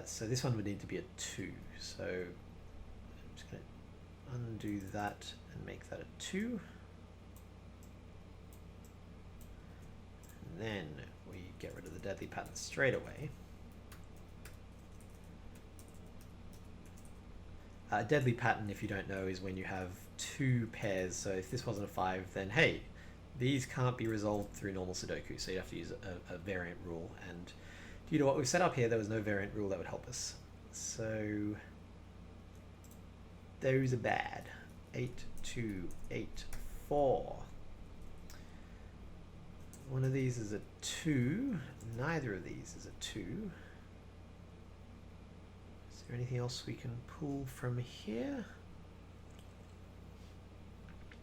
So this one would need to be a 2. So I'm just going to undo that and make that a 2. And then we get rid of the deadly pattern straight away. Deadly pattern, if you don't know, is when you have 2 pairs. So if this wasn't a 5, then hey, these can't be resolved through normal Sudoku. So you have to use a variant rule. And due to what we've set up here, there was no variant rule that would help us. So those are bad. 8, 2, 8, 4. One of these is a 2. Neither of these is a 2. Is there anything else we can pull from here?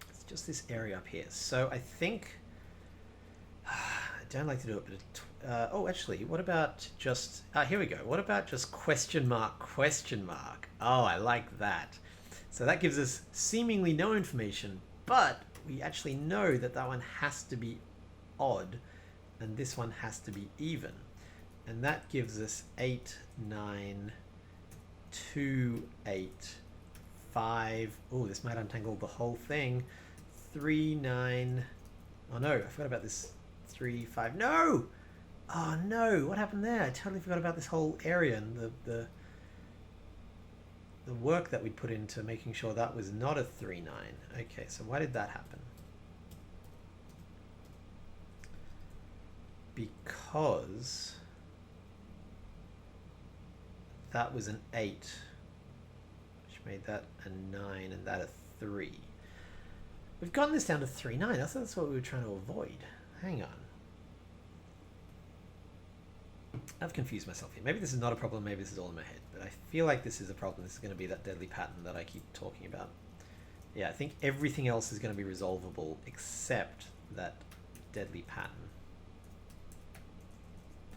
It's just this area up here. So I think, I don't like to do it, but oh, actually, what about just, here we go. What about just question mark, question mark? Oh, I like that. So that gives us seemingly no information, but we actually know that that one has to be odd and this one has to be even, and that gives us 8, 9, 2, 8, 5. Oh, this might untangle the whole thing. 3, 9. Oh no, I forgot about this. 3, 5. No! Oh no, what happened there? I totally forgot about this whole area and the work that we put into making sure that was not a 3, 9. Okay, so why did that happen? Because that was an 8, which made that a 9 and that a 3. We've gotten this down to 3, 9. I thought that's what we were trying to avoid. Hang on. I've confused myself here. Maybe this is not a problem, maybe this is all in my head, but I feel like this is a problem. This is going to be that deadly pattern that I keep talking about. Yeah, I think everything else is going to be resolvable except that deadly pattern.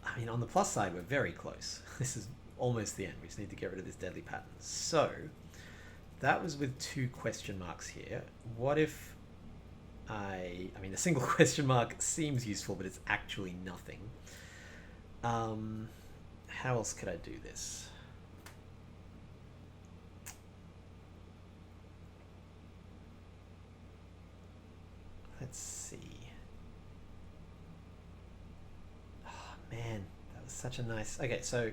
I mean, on the plus side, we're very close. This is almost the end. We just need to get rid of this deadly pattern. So that was with 2 question marks here. What if I mean, a single question mark seems useful, but it's actually nothing. How else could I do this? Let's see. Man, that was such a nice... Okay, so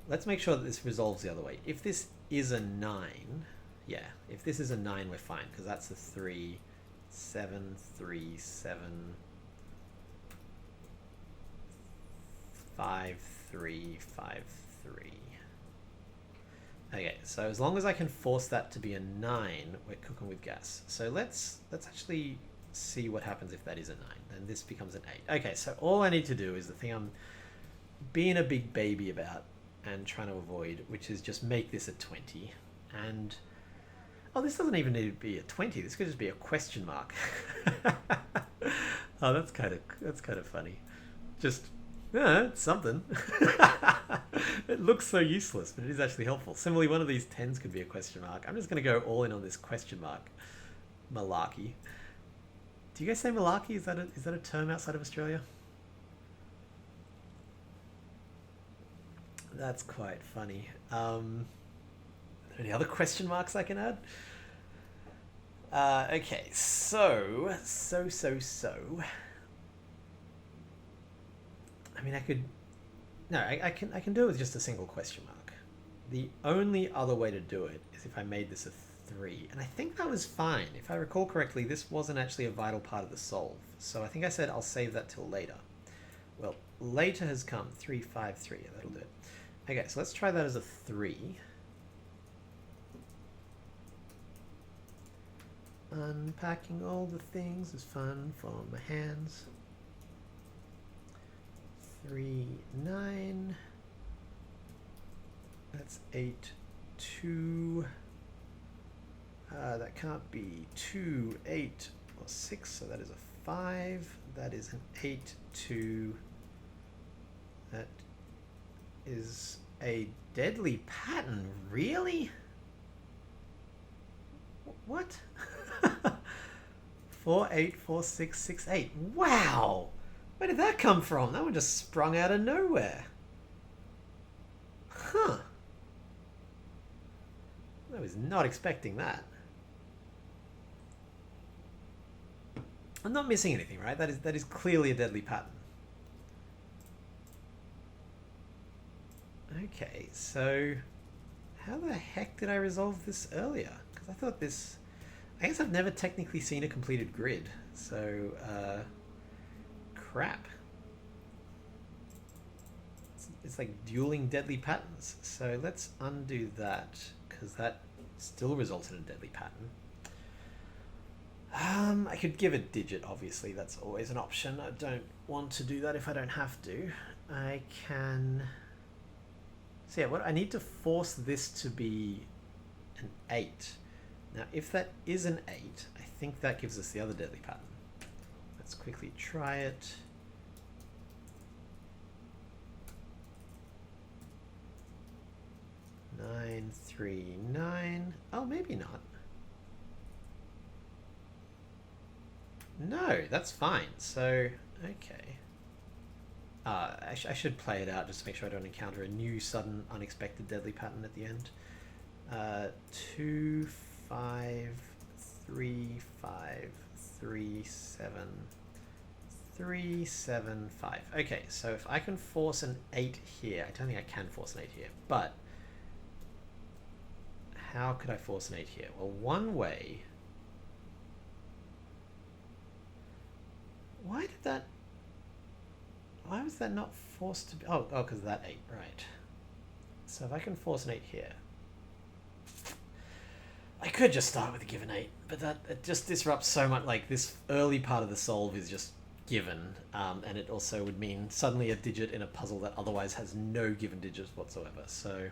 let's make sure that this resolves the other way. If this is a 9, yeah, if this is a 9, we're fine, because that's a 3, 7, 3, 7, 5, 3, 5, 3. Okay, so as long as I can force that to be a 9, we're cooking with gas. So let's actually see what happens if that is a 9. Then this becomes an 8. Okay, so all I need to do is the thing I'm being a big baby about and trying to avoid, which is just make this a 20. And oh, this doesn't even need to be a 20. This could just be a question mark. Oh, that's kind of funny. Just it's something. It looks so useless, but it is actually helpful. Similarly, one of these 10s could be a question mark. I'm just going to go all in on this question mark malarkey. Do you guys say malarkey? Is that a term outside of Australia? That's quite funny. Any other question marks I can add? Okay, so. I mean, I could. No, I can do it with just a single question mark. The only other way to do it is if I made this a 3, and I think that was fine. If I recall correctly, this wasn't actually a vital part of the solve. So I think I said I'll save that till later. Well, later has come. 3, 5, 3. Yeah, that'll do it. Okay, so let's try that as a 3. Unpacking all the things is fun for my hands. 3, 9. That's 8, 2. That can't be 2, 8, or 6, so that is a 5. That is an 8, 2. That is a deadly pattern. Really? What? 4, 8, 4, 6, 6, 8. Wow! Where did that come from? That one just sprung out of nowhere. Huh. I was not expecting that. I'm not missing anything, right? That is clearly a deadly pattern. Okay, so how the heck did I resolve this earlier? Because I thought this... I guess I've never technically seen a completed grid, so crap. It's like dueling deadly patterns. So let's undo that, because that still resulted in a deadly pattern. I could give a digit, obviously. That's always an option. I don't want to do that if I don't have to. I can... So yeah, what I need to force this to be an 8. Now, if that is an 8, I think that gives us the other deadly pattern. Let's quickly try it. Nine, 3, 9. Oh, maybe not. No, that's fine. So, okay. I should play it out just to make sure I don't encounter a new, sudden, unexpected deadly pattern at the end. 2, 5, 3, 5, 3, 7, 3, 7, 5. Okay, so if I can force an 8 here, I don't think I can force an 8 here, but how could I force an 8 here? Well, one way... Why was that not forced to be... Oh, because of that 8, right. So if I can force an 8 here... I could just start with a given 8, but it just disrupts so much. Like, this early part of the solve is just given, and it also would mean suddenly a digit in a puzzle that otherwise has no given digits whatsoever. So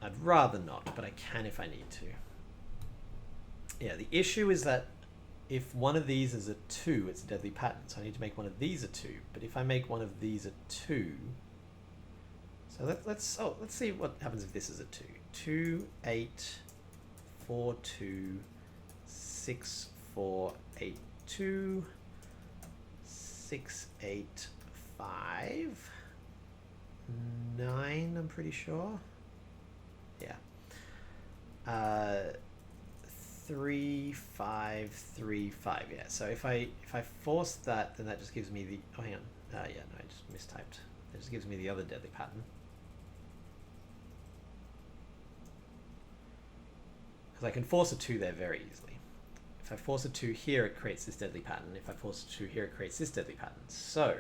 I'd rather not, but I can if I need to. Yeah, the issue is that if one of these is a 2, it's a deadly pattern, so I need to make one of these a 2. But if I make one of these a 2... So let's see what happens if this is a 2. 2, 8... 4, 2, 6, 4, 8, 2, 6, 8, 5, 9, I'm pretty sure. Yeah. 3, 5, 3, 5. Yeah. So if I force that, then that just gives me the... Oh, hang on. Yeah, no, I just mistyped. That just gives me the other deadly pattern. Because I can force a 2 there very easily. If I force a 2 here, it creates this deadly pattern. If I force a 2 here, it creates this deadly pattern. So...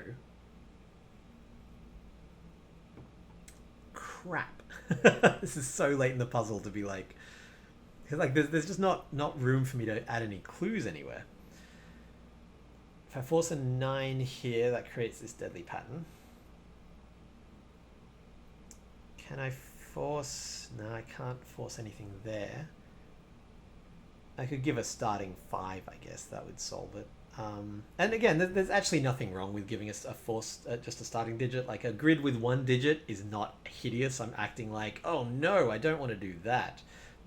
Crap. This is so late in the puzzle to be like... Because like, there's just not room for me to add any clues anywhere. If I force a 9 here, that creates this deadly pattern. Can I force... No, I can't force anything there. I could give a starting 5, I guess. That would solve it. And again, there's actually nothing wrong with giving us a force, just a starting digit. Like a grid with 1 digit is not hideous. I'm acting like, oh no, I don't want to do that.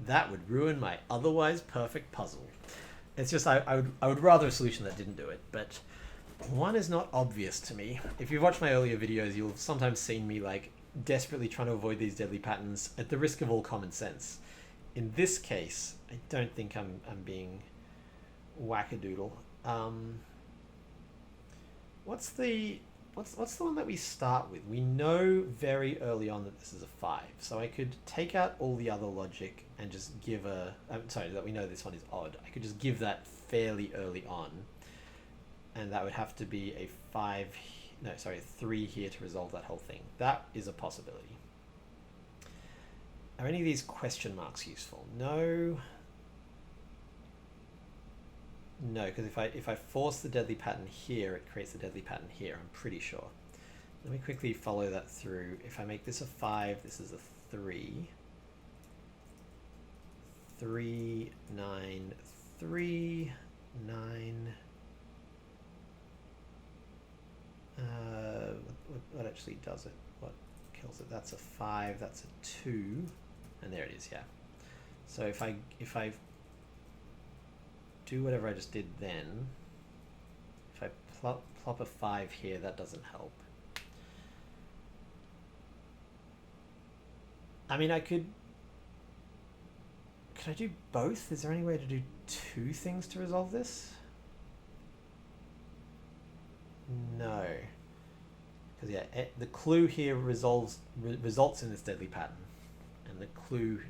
That would ruin my otherwise perfect puzzle. It's just I would rather a solution that didn't do it, but 1 is not obvious to me. If you've watched my earlier videos, you'll have sometimes seen me like desperately trying to avoid these deadly patterns at the risk of all common sense. In this case, I don't think I'm being wackadoodle. What's the one that we start with? We know very early on that this is a 5, so I could take out all the other logic and just give a... I'm sorry, that we know this one is odd. I could just give that fairly early on, and that would have to be a 5... No, sorry, a 3 here to resolve that whole thing. That is a possibility. Are any of these question marks useful? No. No, because if I force the deadly pattern here, it creates the deadly pattern here, I'm pretty sure. Let me quickly follow that through. If I make this a 5, this is a 3. 3, 9, 3, 9. What actually does it? What kills it? That's a 5, that's a 2. And there it is, yeah. So if I do whatever I just did then, if I plop a 5 here, that doesn't help. I mean, could I do both? Is there any way to do 2 things to resolve this? No. Because yeah, the clue here results in this deadly pattern. And the clue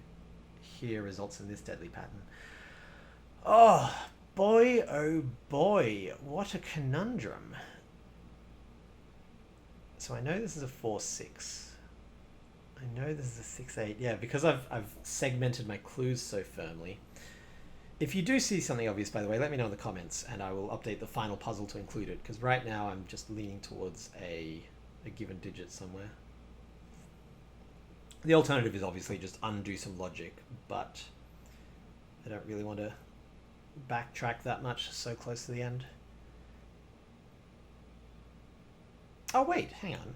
here results in this deadly pattern. Oh boy, what a conundrum. So I know this is a 4-6. I know this is a 6-8. Yeah, because I've segmented my clues so firmly. If you do see something obvious, by the way, let me know in the comments and I will update the final puzzle to include it, because right now I'm just leaning towards a given digit somewhere. The alternative is obviously just undo some logic, but I don't really want to backtrack that much so close to the end. Oh wait, hang on.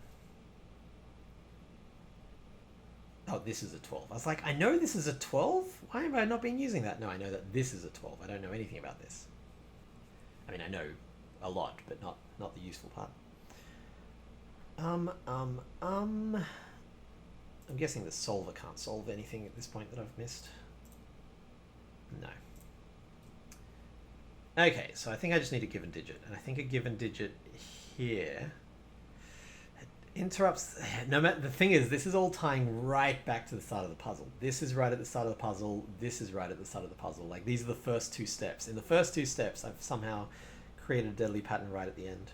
Oh, this is a 12. I was like, I know this is a 12? Why have I not been using that? No, I know that this is a 12. I don't know anything about this. I mean, I know a lot, but not the useful part. I'm guessing the solver can't solve anything at this point that I've missed. No. Okay, so I think I just need a given digit, and I think a given digit here interrupts. No matter, the thing is, this is all tying right back to the start of the puzzle. This is right at the start of the puzzle. This is right at the start of the puzzle. Like, these are the first 2 steps. In the first 2 steps, I've somehow created a deadly pattern right at the end.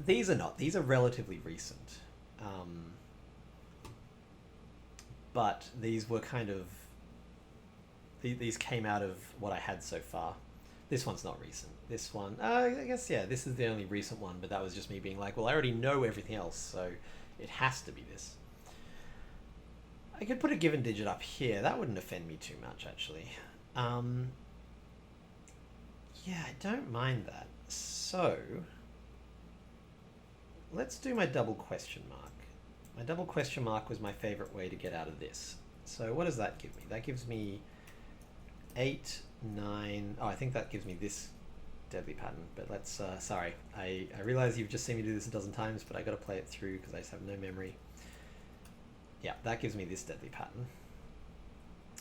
These are not. These are relatively recent. But these were kind of... These came out of what I had so far. This one's not recent. This one, I guess, yeah, this is the only recent one, but that was just me being like, well, I already know everything else, so it has to be this. I could put a given digit up here. That wouldn't offend me too much, actually. Yeah, I don't mind that. So, let's do my double question mark. My double question mark was my favorite way to get out of this. So what does that give me? That gives me 8, 9... Oh, I think that gives me this deadly pattern, but let's... sorry, I realize you've just seen me do this a dozen times, but I got to play it through because I just have no memory. Yeah, that gives me this deadly pattern.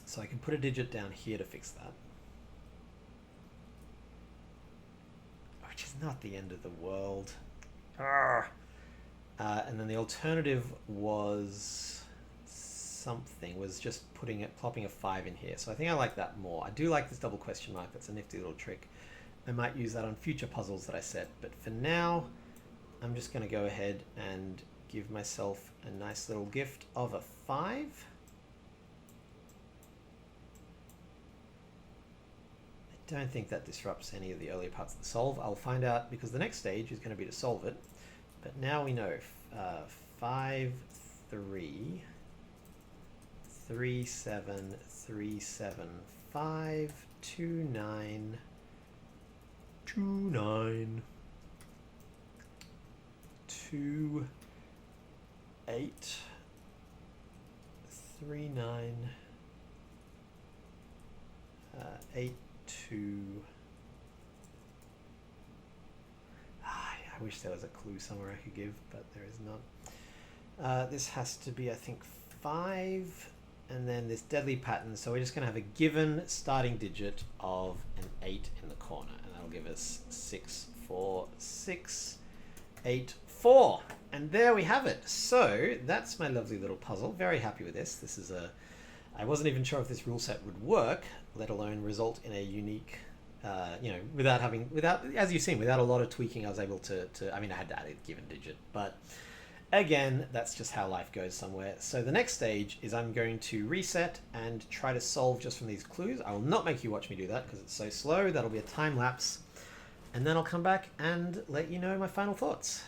So I can put a digit down here to fix that. Which is not the end of the world. And then the alternative was just plopping a 5 in here. So I think I like that more. I do like this double question mark. That's a nifty little trick. I might use that on future puzzles that I set. But for now, I'm just going to go ahead and give myself a nice little gift of a 5. don't think that disrupts any of the earlier parts of the solve. I'll find out because the next stage is going to be to solve it. But now we know 5, 3, 3, 7, 3, 7, 5, 2, 9, 2, 9, 2, 8, 3, 9, 8, 2. I wish there was a clue somewhere I could give, but there is not. This has to be, I think, 5, and then this deadly pattern. So we're just going to have a given starting digit of an 8 in the corner, and that'll give us 6, 4, 6, 8, 4. And there we have it. So that's my lovely little puzzle. Very happy with this. This is a... I wasn't even sure if this rule set would work, let alone result in a unique... you know, without, as you've seen, without a lot of tweaking, I was able to I mean, I had to add a given digit, but again, that's just how life goes somewhere. So the next stage is I'm going to reset and try to solve just from these clues. I will not make you watch me do that because it's so slow. That'll be a time lapse. And then I'll come back and let you know my final thoughts.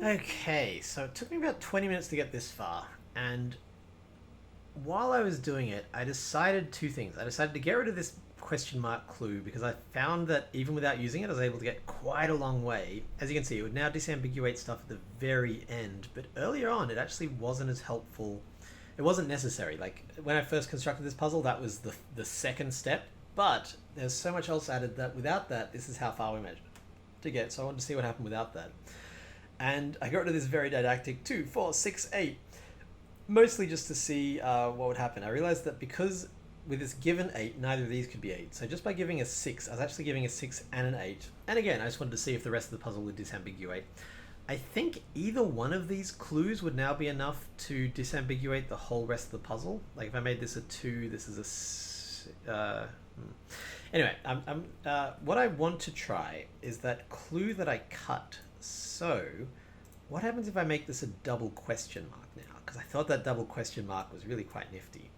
Okay, so it took me about 20 minutes to get this far, and while I was doing it, I decided two things. I decided to get rid of this question mark clue because I found that even without using it, I was able to get quite a long way. As you can see, it would now disambiguate stuff at the very end, but earlier on, it actually wasn't as helpful. It wasn't necessary. Like, when I first constructed this puzzle, that was the second step, but there's so much else added that without that, this is how far we managed to get, so I wanted to see what happened without that. And I got rid of this very didactic 2, 4, 6, 8, mostly just to see what would happen. I realized that because with this given 8, neither of these could be 8. So just by giving a 6, I was actually giving a 6 and an 8. And again, I just wanted to see if the rest of the puzzle would disambiguate. I think either one of these clues would now be enough to disambiguate the whole rest of the puzzle. Like if I made this a 2, this is a... Anyway, what I want to try is that clue that I cut. So, what happens if I make this a double question mark now? Because I thought that double question mark was really quite nifty.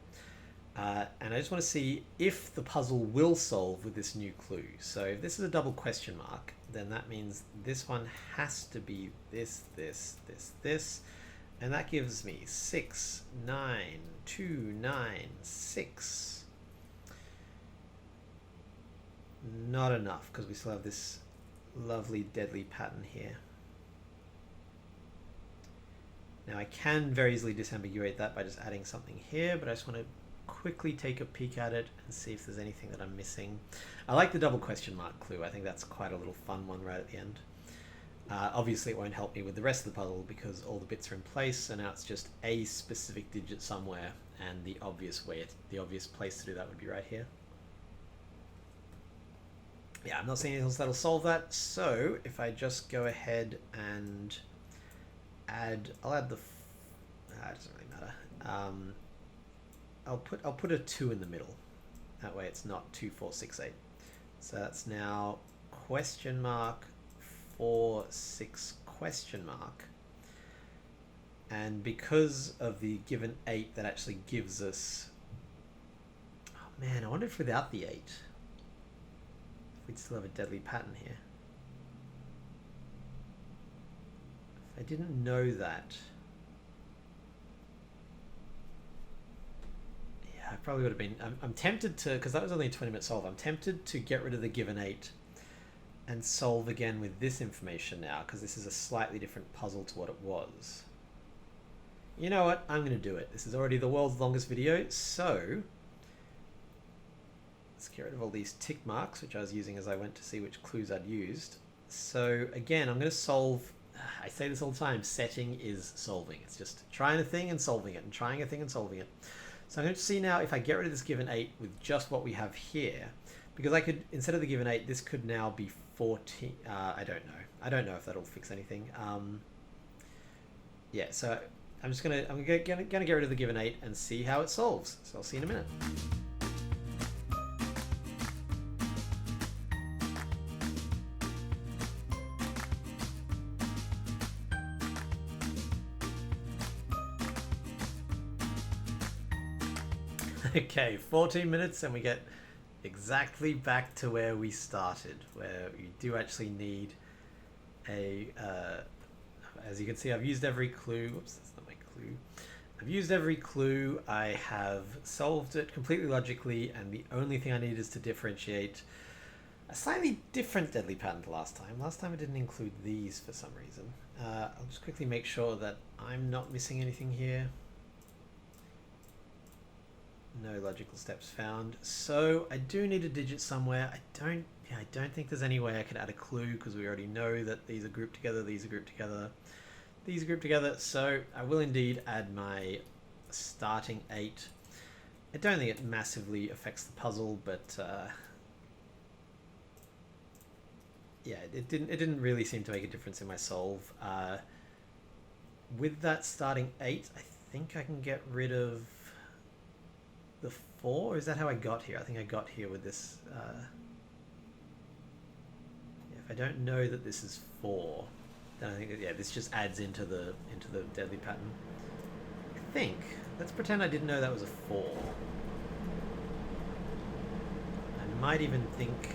And I just want to see if the puzzle will solve with this new clue. So if this is a double question mark, then that means this one has to be this, this, this, this. And that gives me 6, 9, 2, 9, 6. Not enough, because we still have this lovely deadly pattern here. Now I can very easily disambiguate that by just adding something here, but I just want to quickly take a peek at it and see if there's anything that I'm missing. I like the double question mark clue. I think that's quite a little fun one right at the end. Obviously it won't help me with the rest of the puzzle because all the bits are in place, so now it's just a specific digit somewhere, and the obvious place to do that would be right here. Yeah, I'm not seeing anything else that'll solve that, so if I just go ahead and I'll add the... it doesn't really matter. I'll put a 2 in the middle. That way it's not 2, 4, 6, 8. So that's now question mark 4, 6 question mark. And because of the given 8, that actually gives us... Oh man, I wonder if without the 8... we'd still have a deadly pattern here. If I didn't know that, yeah, I probably would have been. I'm tempted to, because that was only a 20-minute solve. I'm tempted to get rid of the given 8 and solve again with this information now, because this is a slightly different puzzle to what it was. You know what? I'm going to do it. This is already the world's longest video, so let's get rid of all these tick marks, which I was using as I went to see which clues I'd used. So again, I'm going to solve, I say this all the time, setting is solving. It's just trying a thing and solving it, and trying a thing and solving it. So I'm going to see now if I get rid of this given 8 with just what we have here, because I could, instead of the given 8, this could now be 14. I don't know. I don't know if that'll fix anything. Yeah, so I'm gonna get rid of the given 8 and see how it solves. So I'll see you in a minute. Okay, 14 minutes and we get exactly back to where we started, where we do actually need a, as you can see, I've used every clue. Whoops, that's not my clue. I've used every clue. I have solved it completely logically, and the only thing I need is to differentiate a slightly different deadly pattern to last time. Last time I didn't include these for some reason. I'll just quickly make sure that I'm not missing anything here. No logical steps found. So I do need a digit somewhere. I don't think there's any way I could add a clue because we already know that these are grouped together, these are grouped together, these are grouped together. So I will indeed add my starting 8. I don't think it massively affects the puzzle, but yeah, it didn't really seem to make a difference in my solve. With that starting 8, I think I can get rid of the 4. Is that how I got here? I think I got here with this. If I don't know that this is 4, then I think that, yeah, this just adds into the deadly pattern. I think. Let's pretend I didn't know that was a 4. I might even think.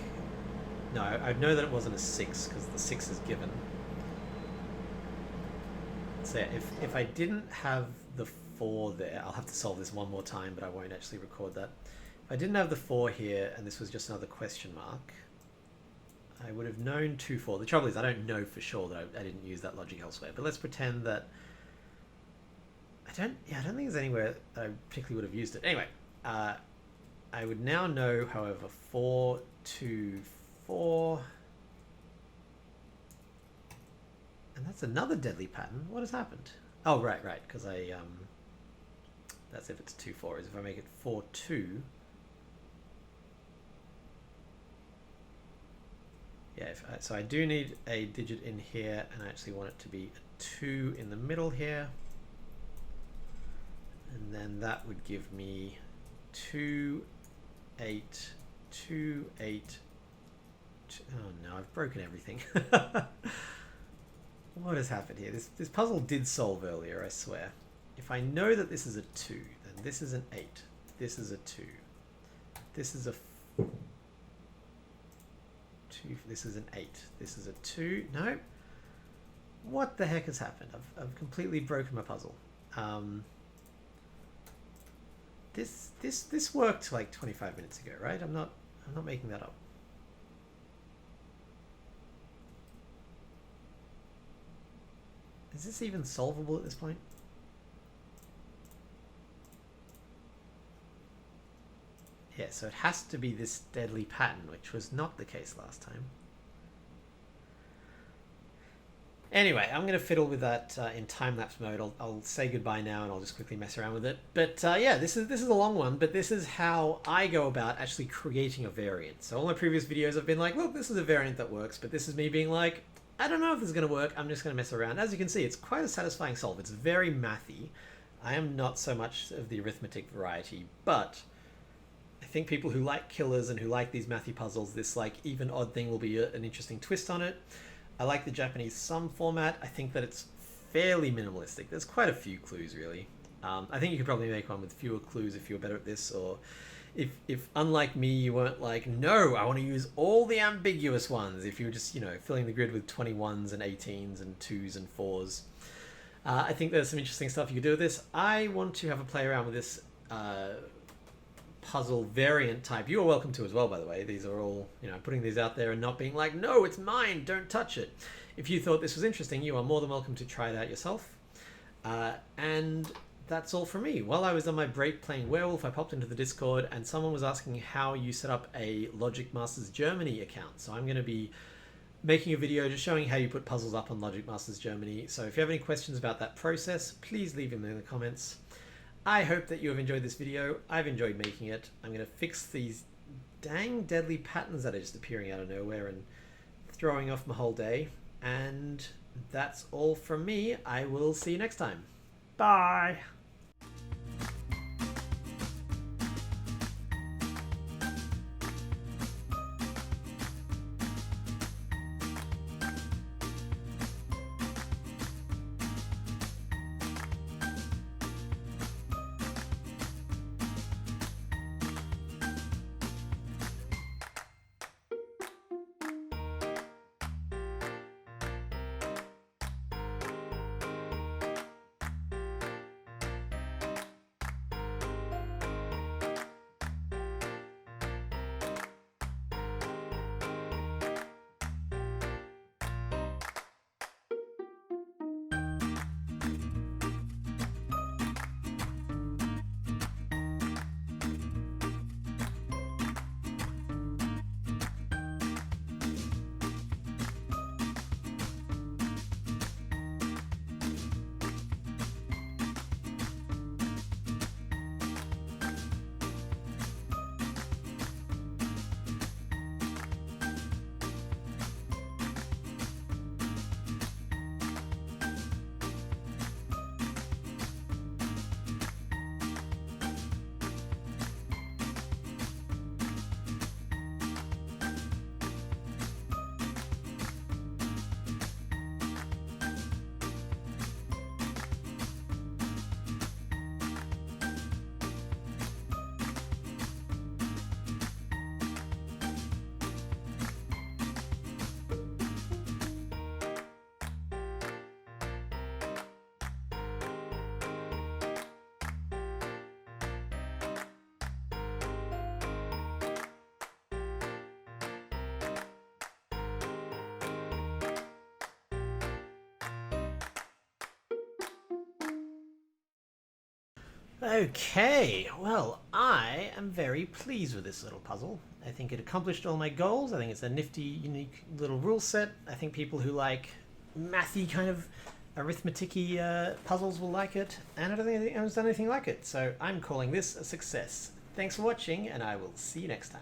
No, I know that it wasn't a 6 because the 6 is given. So yeah, if I didn't have the 4 there, I'll have to solve this one more time, but I won't actually record that. If I didn't have the 4 here and this was just another question mark, I would have known 2, 4. The trouble is I don't know for sure that I didn't use that logic elsewhere, but let's pretend that I don't think there's anywhere that I particularly would have used it. Anyway, I would now know, however, 4, 2, 4, and that's another deadly pattern. What has happened? Oh, right, because that's if it's 2, 4. Is if I make it 4, 2. Yeah, so I do need a digit in here, and I actually want it to be a 2 in the middle here. And then that would give me 2, 8, 2, 8. Oh no, I've broken everything. What has happened here? This puzzle did solve earlier, I swear. If I know that this is a 2, then this is an 8. This is a 2. This is a 2. This is an 8. This is a 2. No. What the heck has happened? I've completely broken my puzzle. This worked like 25 minutes ago, right? I'm not making that up. Is this even solvable at this point? Yeah, so it has to be this deadly pattern, which was not the case last time. Anyway, I'm going to fiddle with that in time-lapse mode. I'll say goodbye now and I'll just quickly mess around with it. But yeah, this is a long one, but this is how I go about actually creating a variant. So all my previous videos have been like, look, this is a variant that works, but this is me being like, I don't know if this is going to work. I'm just going to mess around. As you can see, it's quite a satisfying solve. It's very mathy. I am not so much of the arithmetic variety, but I think people who like killers and who like these mathy puzzles, this like even odd thing will be an interesting twist on it. I like the Japanese sum format. I think that it's fairly minimalistic. There's quite a few clues, really. I think you could probably make one with fewer clues if you're better at this, or if unlike me, you weren't like, no, I want to use all the ambiguous ones. If you were just, filling the grid with 21s and 18s and 2s and 4s. I think there's some interesting stuff you could do with this. I want to have a play around with this puzzle variant type. You are welcome to as well, by the way. These are all, putting these out there and not being like, no, it's mine, don't touch it. If you thought this was interesting, you are more than welcome to try it out yourself. And that's all from me. While I was on my break playing Werewolf, I popped into the Discord and someone was asking how you set up a Logic Masters Germany account. So I'm going to be making a video just showing how you put puzzles up on Logic Masters Germany. So if you have any questions about that process, please leave them in the comments. I hope that you have enjoyed this video. I've enjoyed making it. I'm going to fix these dang deadly patterns that are just appearing out of nowhere and throwing off my whole day. And that's all from me. I will see you next time. Bye! Okay, well, I am very pleased with this little puzzle. I think it accomplished all my goals. I think it's a nifty, unique little rule set. I think people who like mathy kind of arithmetic-y puzzles will like it, and I don't think anyone's done anything like it, so I'm calling this a success. Thanks for watching, and I will see you next time.